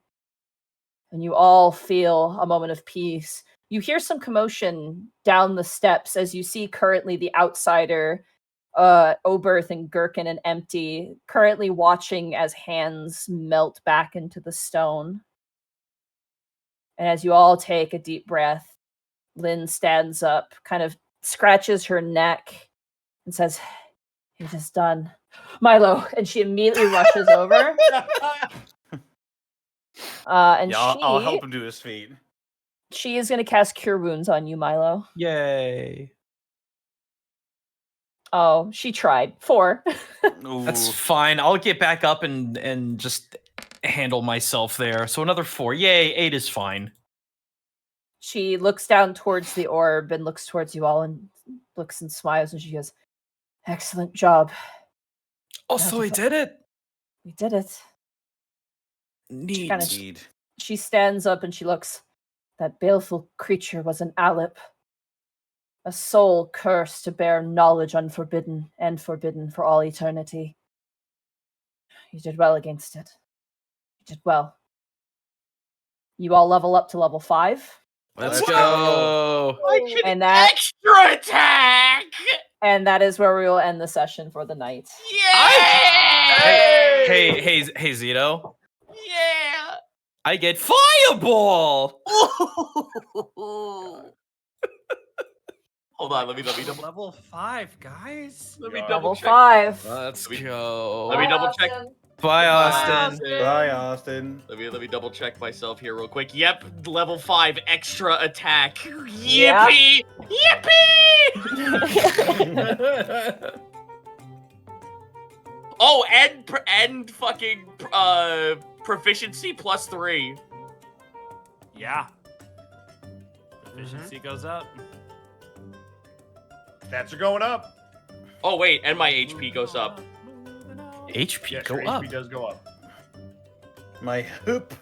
And you all feel a moment of peace. You hear some commotion down the steps as you see currently the outsider, Oberth and Gherkin and Empty, currently watching as hands melt back into the stone. And as you all take a deep breath, Lynn stands up, kind of scratches her neck, and says, "It is done. Milo," and she immediately rushes over. And Yeah, I'll help him to his feet. she is going to cast Cure Wounds on you, Milo. Yay. Oh, she tried. 4. That's Ooh. fine. I'll get back up and just handle myself there. So another 4. Yay, 8 is fine. She looks down towards the orb and looks towards you all and looks and smiles, and she goes, "Excellent job. Oh, so we did it. We did it." Neat. kinda- Indeed. She stands up and she looks. "That baleful creature was an Alep. A soul cursed to bear knowledge unforbidden and forbidden for all eternity. You did well against it. You did well. You all level up to level 5. Let's Let's go. And that Extra attack! and that is where we will end the session for the night. Yeah! Hey, Zito. Yeah! I get fireball. Hold on, let me double Level 5, guys. let me Yeah. double Level check. 5. Let's Let me- go. Let me double check. Bye, Austin. Bye, Austin. Let me double check myself here real quick. Yep, level 5 extra attack. Yep. Yippee! Yippee! Oh, and fucking proficiency +3. Yeah. Efficiency goes up. Stats are going up. Oh wait, and my HP goes up. HP Yes, go your up. HP does go up. My hoop.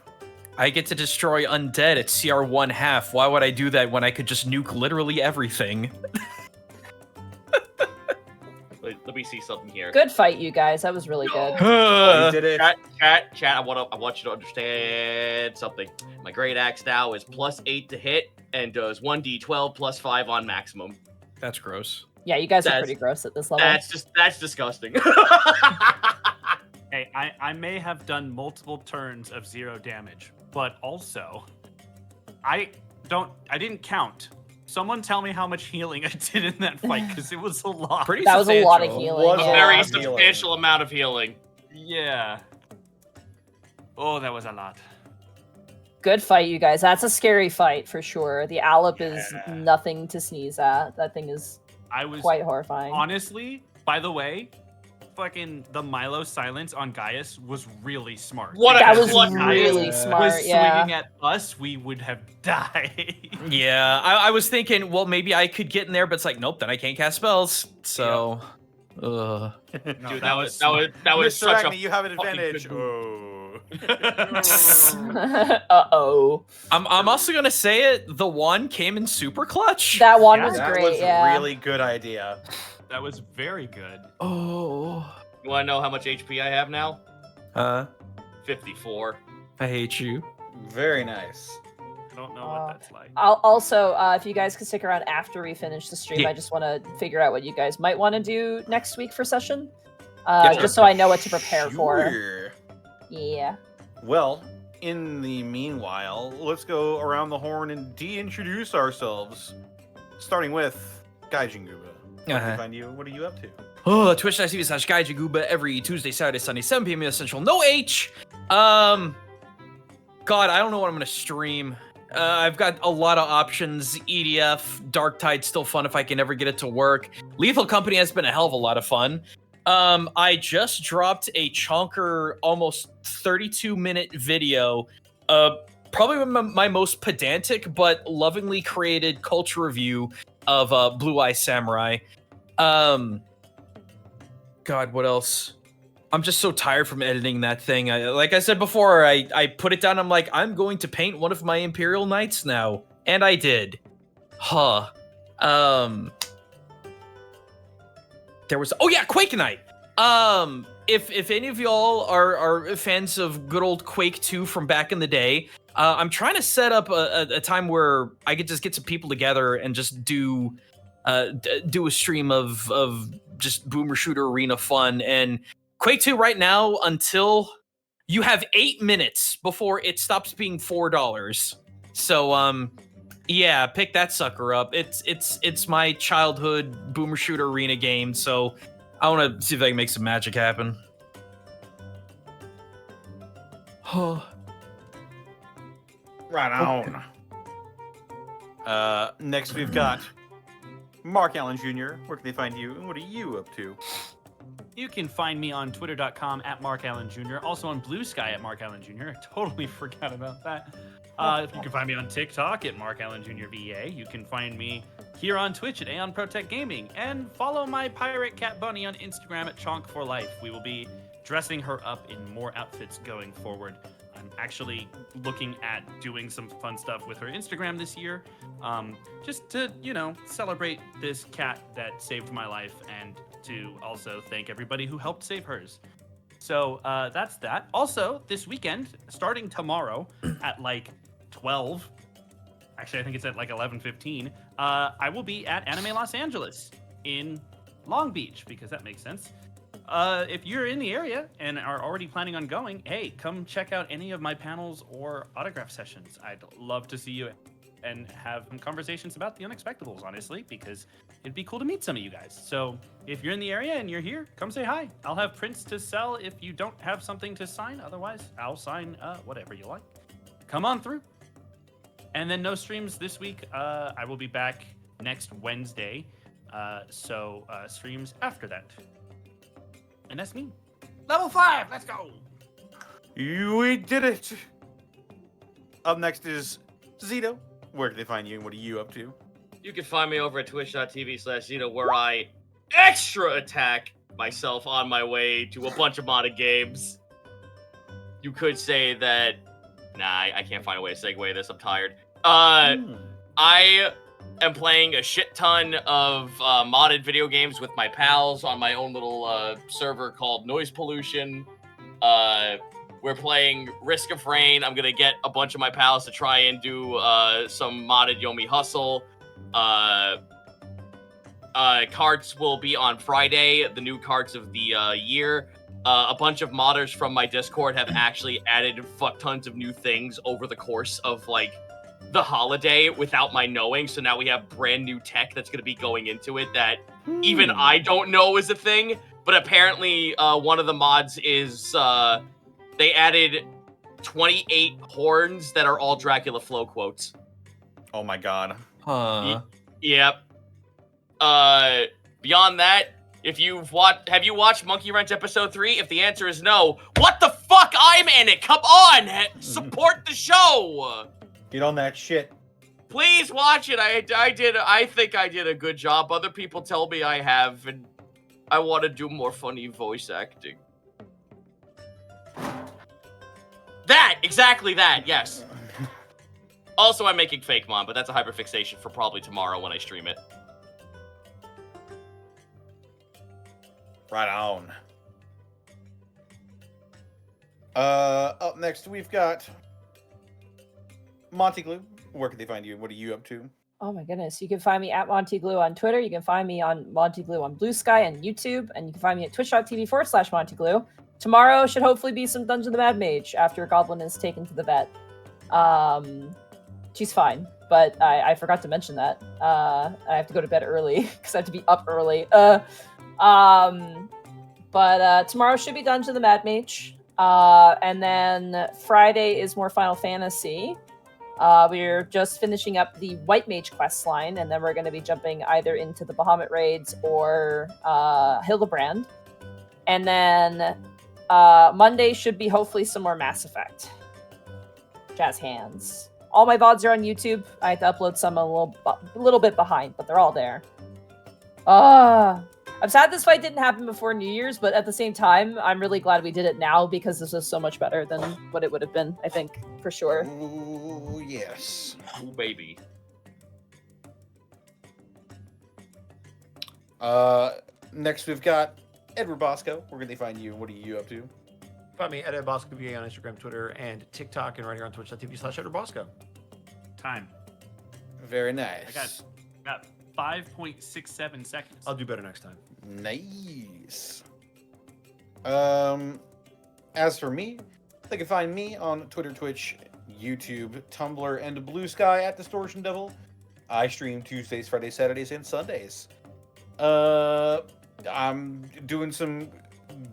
I get to destroy undead at CR 1/2. Why would I do that when I could just nuke literally everything? Let me see something here. Good fight, you guys. That was really good. We did it. Chat. I want you to understand something. My great axe now is +8 to hit and does 1d12 +5 on maximum. That's gross. Yeah, you guys are That's- pretty gross at this level. That's disgusting. Hey, I may have done multiple turns of 0 damage, but also, I didn't count. Someone tell me how much healing I did in that fight, because it was a lot. Pretty That was a lot of substantial. healing. Was A a yeah. very lot of healing. substantial amount of healing. Yeah. Oh, that was a lot. Good fight, you guys. That's a scary fight for sure. The Alep is Yeah. nothing to sneeze at. That thing is I was quite horrifying. honestly, by the way, fucking the Milo silence on Gaius was really smart. What a That was clutch really move. smart. was Yeah. swinging at us, we would have died. Yeah, I was thinking, well, maybe I could get in there, but it's like, nope, then I can't cast spells. So, ugh. No, Dude, that was Mr. such Agni, a you have an fucking advantage. good move. Oh. Uh-oh. I'm also gonna say it. The one came in super clutch. That one Yeah, was That great, was yeah. a really good idea. That was very good. Oh. You want to know how much HP I have now? 54. I hate you. Very nice. I don't know what that's like. I'll also, if you guys can stick around after we finish the stream, Yeah. I just want to figure out what you guys might want to do next week for session. Yeah, just so I know what to prepare for. Sure. Yeah. Well, in the meanwhile, let's go around the horn and de-introduce ourselves. Starting with Gaijin Guba. Where can Uh-huh. we find you? What are you up to? Oh, twitch.tv/GaijaGuba every Tuesday, Saturday, Sunday, 7 p.m. US Central. No H. God, I don't know what I'm gonna stream. I've got a lot of options. EDF, Darktide, still fun if I can ever get it to work. Lethal Company has been a hell of a lot of fun. I just dropped a chonker, almost 32-minute video. Probably my most pedantic but lovingly created culture review of Blue Eye Samurai. God, what else? I'm just so tired from editing that thing. Like I said before, I put it down. I'm like, I'm going to paint one of my Imperial Knights now. And I did. Huh. There was... Oh, yeah, Quake Knight. If any of y'all are fans of good old Quake 2 from back in the day, I'm trying to set up a time where I could just get some people together and just do a stream of just boomer shooter arena fun. And Quake 2 right now, until you have 8 minutes before it stops being $4. So yeah, pick that sucker up. It's my childhood boomer shooter arena game, so I want to see if I can make some magic happen. Oh. Right on. Next we've got Mark Allen Jr. Where can they find you, and what are you up to? You can find me on twitter.com at Mark Allen Jr., also on Blue Sky at Mark Allen Jr. I totally forgot about that. You can find me on TikTok at Mark Allen Jr. VA. You can find me here on Twitch at Aeon Protect Gaming. And follow my pirate cat bunny on Instagram at Chonk4Life. We will be dressing her up in more outfits going forward. I'm actually looking at doing some fun stuff with her Instagram this year, just to, celebrate this cat that saved my life and to also thank everybody who helped save hers. So that's that. Also, this weekend, starting tomorrow at like 12, actually I think it's at like 11:15, I will be at Anime Los Angeles in Long Beach, because that makes sense. If you're in the area and are already planning on going, hey, come check out any of my panels or autograph sessions. I'd love to see you and have some conversations about the Unexpectables, honestly, because it'd be cool to meet some of you guys. So if you're in the area and you're here, come say hi. I'll have prints to sell if you don't have something to sign. Otherwise, I'll sign whatever you like. Come on through. And then no streams this week. I will be back next Wednesday. So streams after that. And that's me. Level 5, let's go. We did it. Up next is Zito. Where can they find you and what are you up to? You can find me over at twitch.tv/Zito, where I extra attack myself on my way to a bunch of modded games. You could say that... Nah, I can't find a way to segue this. I'm tired. I am playing a shit ton of modded video games with my pals on my own little server called Noise Pollution. We're playing Risk of Rain. I'm gonna get a bunch of my pals to try and do some modded Yomi Hustle. Cards will be on Friday, the new cards of the year. A bunch of modders from my Discord have actually added fuck tons of new things over the course of like the holiday without my knowing. So now we have brand new tech that's going to be going into it that even I don't know is a thing. But apparently one of the mods is they added 28 horns that are all Dracula flow quotes. Oh my god. Huh. Yep. Beyond that, have you watched Monkey Wrench episode 3? If the answer is no, what the fuck? I'm in it. Come on, support the show. Get on that shit. Please watch it. I think I did a good job. Other people tell me I have, and I want to do more funny voice acting. Exactly that, yes. Also, I'm making Fake Mom, but that's a hyperfixation for probably tomorrow when I stream it. Right on. Up next, we've got Monty Glue. Where can they find you? What are you up to? Oh my goodness. You can find me at Monty Glue on Twitter. You can find me on Monty Glue on Blue Sky and YouTube. And you can find me at twitch.tv/Monty Glue. Tomorrow should hopefully be some Dungeon of the Mad Mage after Goblin is taken to the vet. She's fine, but I forgot to mention that. I have to go to bed early because I have to be up early. But tomorrow should be Dungeon of the Mad Mage. And then Friday is more Final Fantasy. We're just finishing up the White Mage quest line, and then we're going to be jumping either into the Bahamut raids or Hildebrand. And then Monday should be hopefully some more Mass Effect. Jazz hands. All my VODs are on YouTube. I have to upload some a little bit behind, but they're all there. I'm sad this fight didn't happen before New Year's, but at the same time, I'm really glad we did it now because this is so much better than what it would have been, I think, for sure. Ooh, yes. Ooh, baby. Next we've got Edward Bosco. Where can they find you? What are you up to? Find me at Ed Bosco VA on Instagram, Twitter, and TikTok, and right here on twitch.tv/EdwardBosco. Time. Very nice. I got 5.67 seconds. I'll do better next time. Nice. As for me, they can find me on Twitter, Twitch, YouTube, Tumblr, and Blue Sky at Distortion Devil. I stream Tuesdays, Fridays, Saturdays, and Sundays. I'm doing some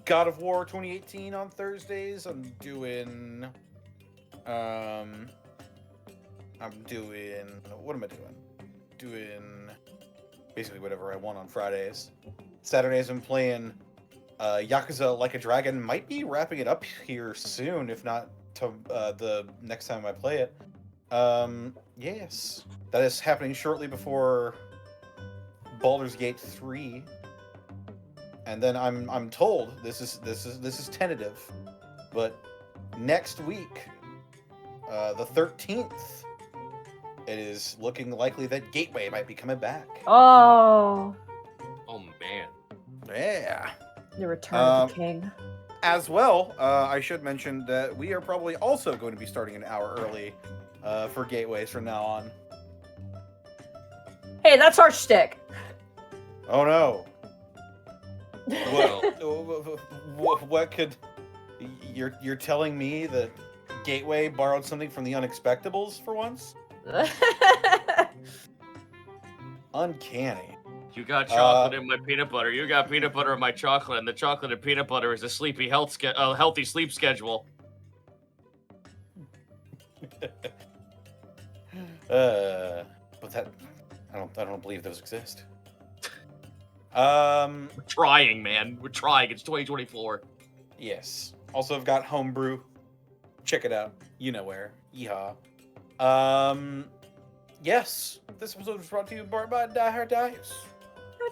God of War 2018 on Thursdays. I'm doing what am I doing? Doing basically whatever I want on Fridays. Saturdays I'm playing Yakuza Like a Dragon might be wrapping it up here soon, if not to the next time I play it. Yes, that is happening shortly before Baldur's Gate 3, and then I'm told this is tentative, but next week, the 13th, it is looking likely that Gateway might be coming back. Oh, Oh man. Yeah. the return of the king. As well, I should mention that we are probably also going to be starting an hour early for Gateways from now on. Hey, that's our shtick. Oh no. Well, What could you're telling me that Gateway borrowed something from the Unexpectables for once? Uncanny. you got chocolate in my peanut butter. You got peanut butter in my chocolate, and the chocolate and peanut butter is a healthy sleep schedule. But that I don't believe those exist. We're trying, man. We're trying. It's 2024. Yes. Also, I've got Homebrew. Check it out. You know where. Yeehaw. Yes. This episode was brought to you by Die Hard Dice.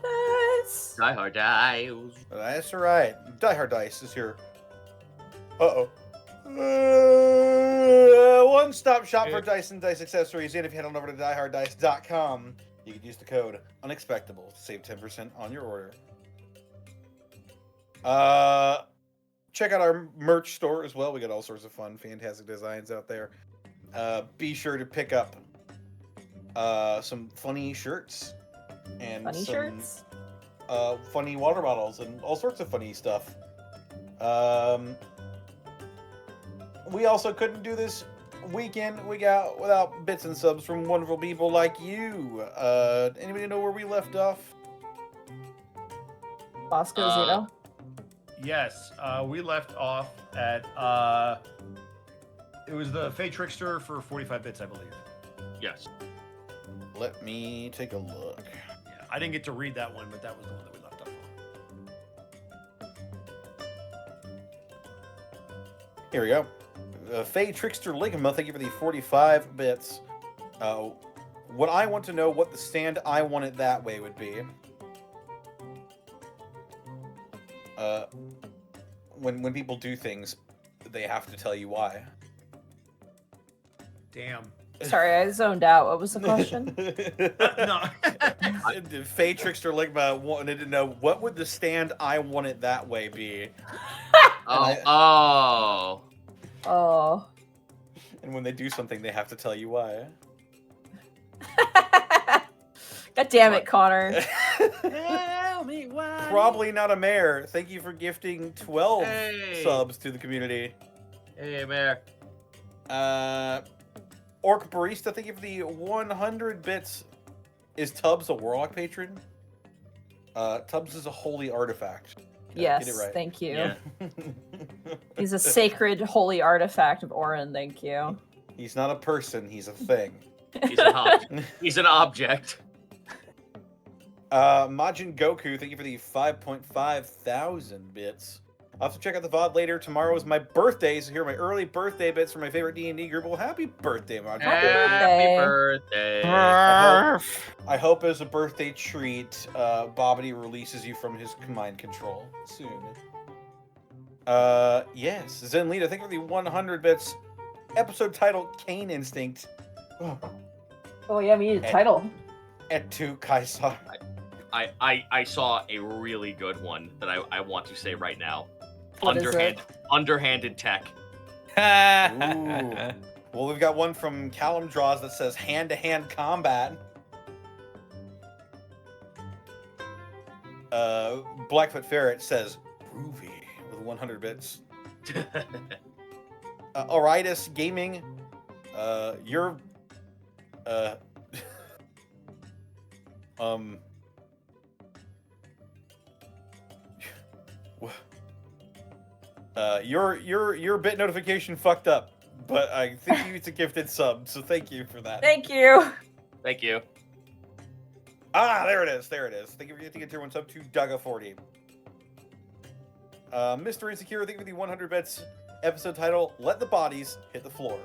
Nice. Die Hard Dials. That's right. Die Hard Dice is here. Uh-oh. One-stop shop for dice and dice accessories. And if you head on over to dieharddice.com, you can use the code Unexpectables to save 10% on your order. Check out our merch store as well. We got all sorts of fun, fantastic designs out there. Be sure to pick up some funny shirts and Funny some shirts? funny water bottles and all sorts of funny stuff. We also couldn't do this week in, week out without bits and subs from wonderful people like you. Anybody know where we left off? Bosco Zito. Yes, we left off at it was the Fey Trickster for 45 bits, I believe. Yes. Let me take a look. Yeah, I didn't get to read that one, but that was the one that we left off on. Here we go. Fey Trickster Ligma, thank you for the 45 bits. What I want to know what the stand I want it that way would be. When people do things, they have to tell you why. Damn. Sorry, I zoned out. What was the question? No. Fey Trickster Ligma wanted to know what would the stand I want it that way be. Oh. Oh. And when they do something, they have to tell you why. God damn it, Connor. Tell me why. Probably not a mayor. Thank you for gifting 12 Hey. subs to the community. Hey, Mayor. Orc Barista, thank you for the 100 bits. Is Tubbs a Warlock patron? Tubbs is a holy artifact. Yes, Get it right. thank you. Yeah. He's a sacred, holy artifact of Orin, thank you. He's not a person, he's a thing. He's an object. Majin Goku, thank you for the 5.5 thousand bits. I'll have to check out the VOD later. Tomorrow is my birthday, so here are my early birthday bits from my favorite D&D group. Well, happy birthday, Majin. Happy birthday. I hope as a birthday treat, Bobbity releases you from his mind control soon. Yes. Zenlita, thank you for the 100 bits. Episode title, Cain Instinct. Oh yeah, we need a title. Et tu, Kaisar. I saw a really good one that I want to say right now. What is it? Underhanded tech. Ooh. Well, we've got one from Callum Draws that says hand-to-hand combat. Blackfoot Ferret says groovy with 100 bits. Auritus Gaming, you're your bit notification fucked up, but I think it's a gifted sub, so thank you for that. Thank you. Thank you. Ah, there it is. There it is. Thank you for getting a tier 1 sub to Dugga40. Mr. Insecure, thank you for the 100 bits. Episode title, Let the Bodies Hit the Floor.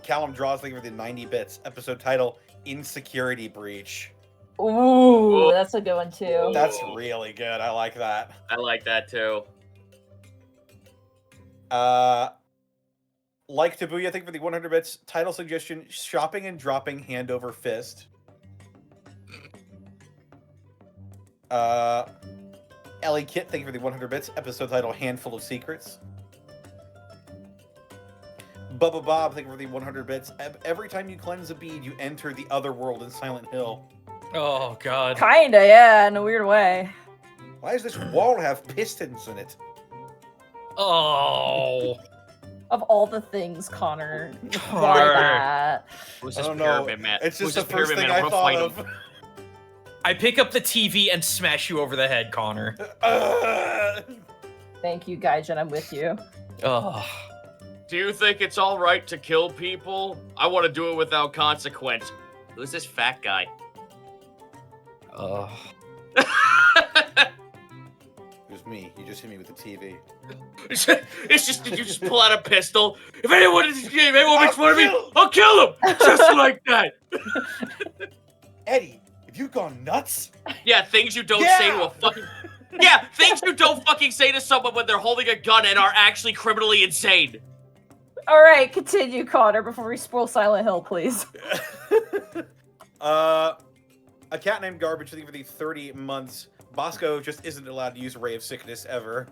Callum Draws, thank you for the 90 bits. Episode title, Insecurity Breach. Ooh, that's a good one too. That's really good. I like that. I like that too. Like Tabuya, thank you for the 100 bits. Title suggestion, Shopping and Dropping Hand Over Fist. Ellie Kit, thank you for the 100 bits. Episode title, Handful of Secrets. Bubba Bob, thank you for the 100 bits. Every time you cleanse a bead, you enter the other world in Silent Hill. Oh god. Kinda, yeah, in a weird way. Why does this wall have pistons in it? Oh. Of all the things, Connor, why Connor. that? Who's I this don't know. pyramid man? It's Who's just the this first pyramid thing man? I I'm gonna thought fight him. of. I pick up the TV and smash you over the head, Connor. Thank you, Gaijin, I'm with you. Oh. Do you think it's all right to kill people? I want to do it without consequence. Who's this fat guy? It was me. You just hit me with the TV. It's just, did you just pull out a pistol? If anyone in this game, anyone makes fun of me, I'll kill him! Just like that! Eddie, have you gone nuts? Yeah, things you don't say to a fucking... Yeah, things you don't fucking say to someone when they're holding a gun and are actually criminally insane. Alright, continue, Connor, before we spoil Silent Hill, please. A cat named Garbage, I think for the 30 months. Bosco just isn't allowed to use Ray of Sickness ever.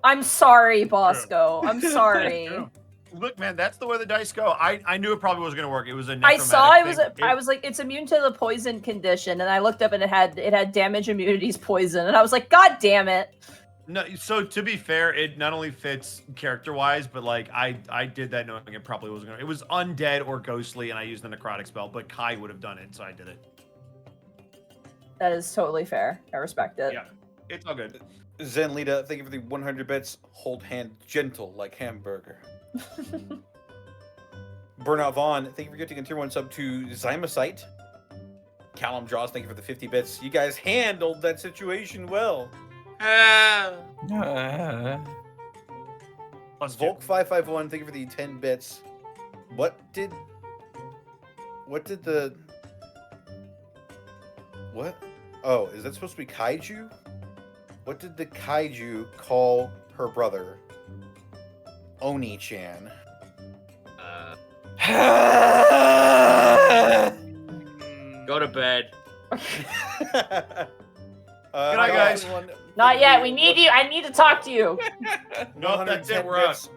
I'm sorry, Bosco. I'm sorry. Look, man, that's the way the dice go. I knew it probably wasn't going to work. It was a I saw it was necromantic I was like, it's immune to the poison condition, and I looked up and it had damage immunities poison, and I was like, God damn it. No, so to be fair, it not only fits character-wise, but like I did that knowing it probably wasn't gonna. It was undead or ghostly, and I used the necrotic spell, but Kai would have done it, so I did it. That is totally fair. I respect it. Yeah, it's all good. Zen Lita, thank you for the 100 bits. Hold hand gentle like hamburger. Burnout Vaughn, thank you for getting a tier 1 sub to Zymocyte. Callum Draws, thank you for the 50 bits. You guys handled that situation well. Plus Volk 551, thank you for the 10 bits. What did the what? Oh, is that supposed to be kaiju? What did the kaiju call her brother? Oni-chan. Go to bed. Good night, guys. Not yet. We need you. I need to talk to you. No, that's it. We're out.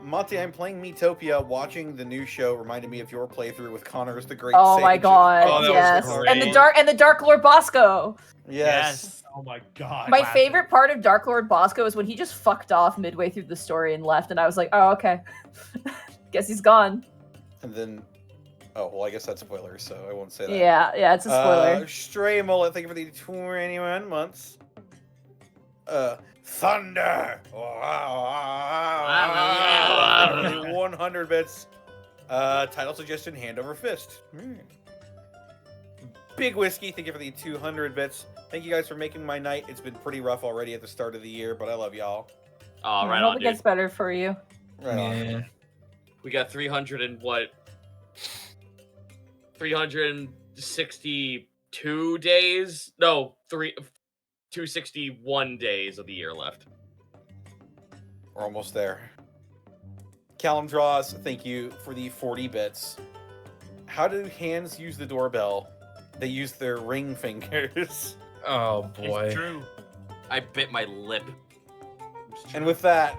Monty, I'm playing Miitopia. Watching the new show reminded me of your playthrough with Connor as the Great Oh Sage. my god. Oh, that was yes. great. And the Dark Lord Bosco. Yes. Oh my god. My favorite part of Dark Lord Bosco is when he just fucked off midway through the story and left, and I was like, oh, okay. Guess he's gone. And then, oh, well, I guess that's spoilers, so I won't say that. Yeah, it's a spoiler. Stray Mullet, thank you for the 21 months. Thunder! 100 bits. Title suggestion, Hand Over Fist. Big Whiskey, thank you for the 200 bits. Thank you guys for making my night. It's been pretty rough already at the start of the year, but I love y'all. Oh, right I hope on, it dude. gets better for you. Right on. We got 300 and what? 362 days? No, 261 days of the year left. We're almost there. Callum Draws, thank you for the 40 bits. How do hands use the doorbell? They use their ring fingers. Oh boy. It's true. I bit my lip. And with that,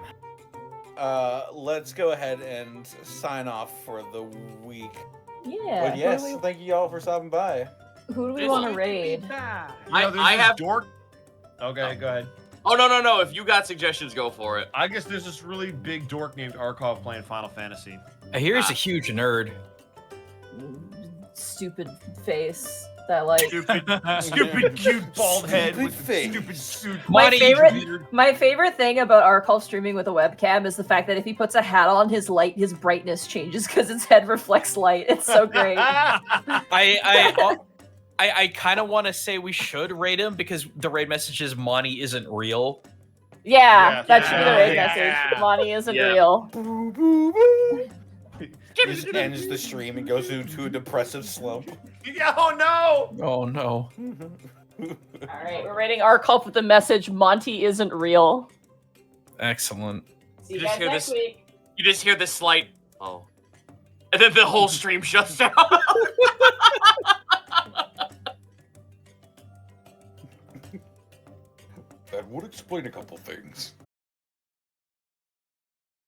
let's go ahead and sign off for the week. Yeah. But yes, thank you all for stopping by. Who do we want to raid? I I have- dork. Okay, go ahead. Oh, no. If you got suggestions, go for it. I guess there's this really big dork named Arkov playing Final Fantasy. I hear he's a huge nerd. Stupid face. That like Stupid cute bald head Stupid with face. stupid suit. Monty, my favorite thing about Arcall streaming with a webcam is the fact that if he puts a hat on, his brightness changes because his head reflects light. It's so great. I kind of want to say we should raid him because the raid message is Monty isn't real. Yeah, that should be the raid Yeah. message. Monty isn't Yeah. real. Boo, boo, boo. Just ends the stream and goes into a depressive slump. Yeah, oh no! Oh no. All right, we're raiding Arcall with the message Monty isn't real. Excellent. See you You just guys hear next this- week. You just hear this slight, oh. And then the whole stream shuts down. That would explain a couple things.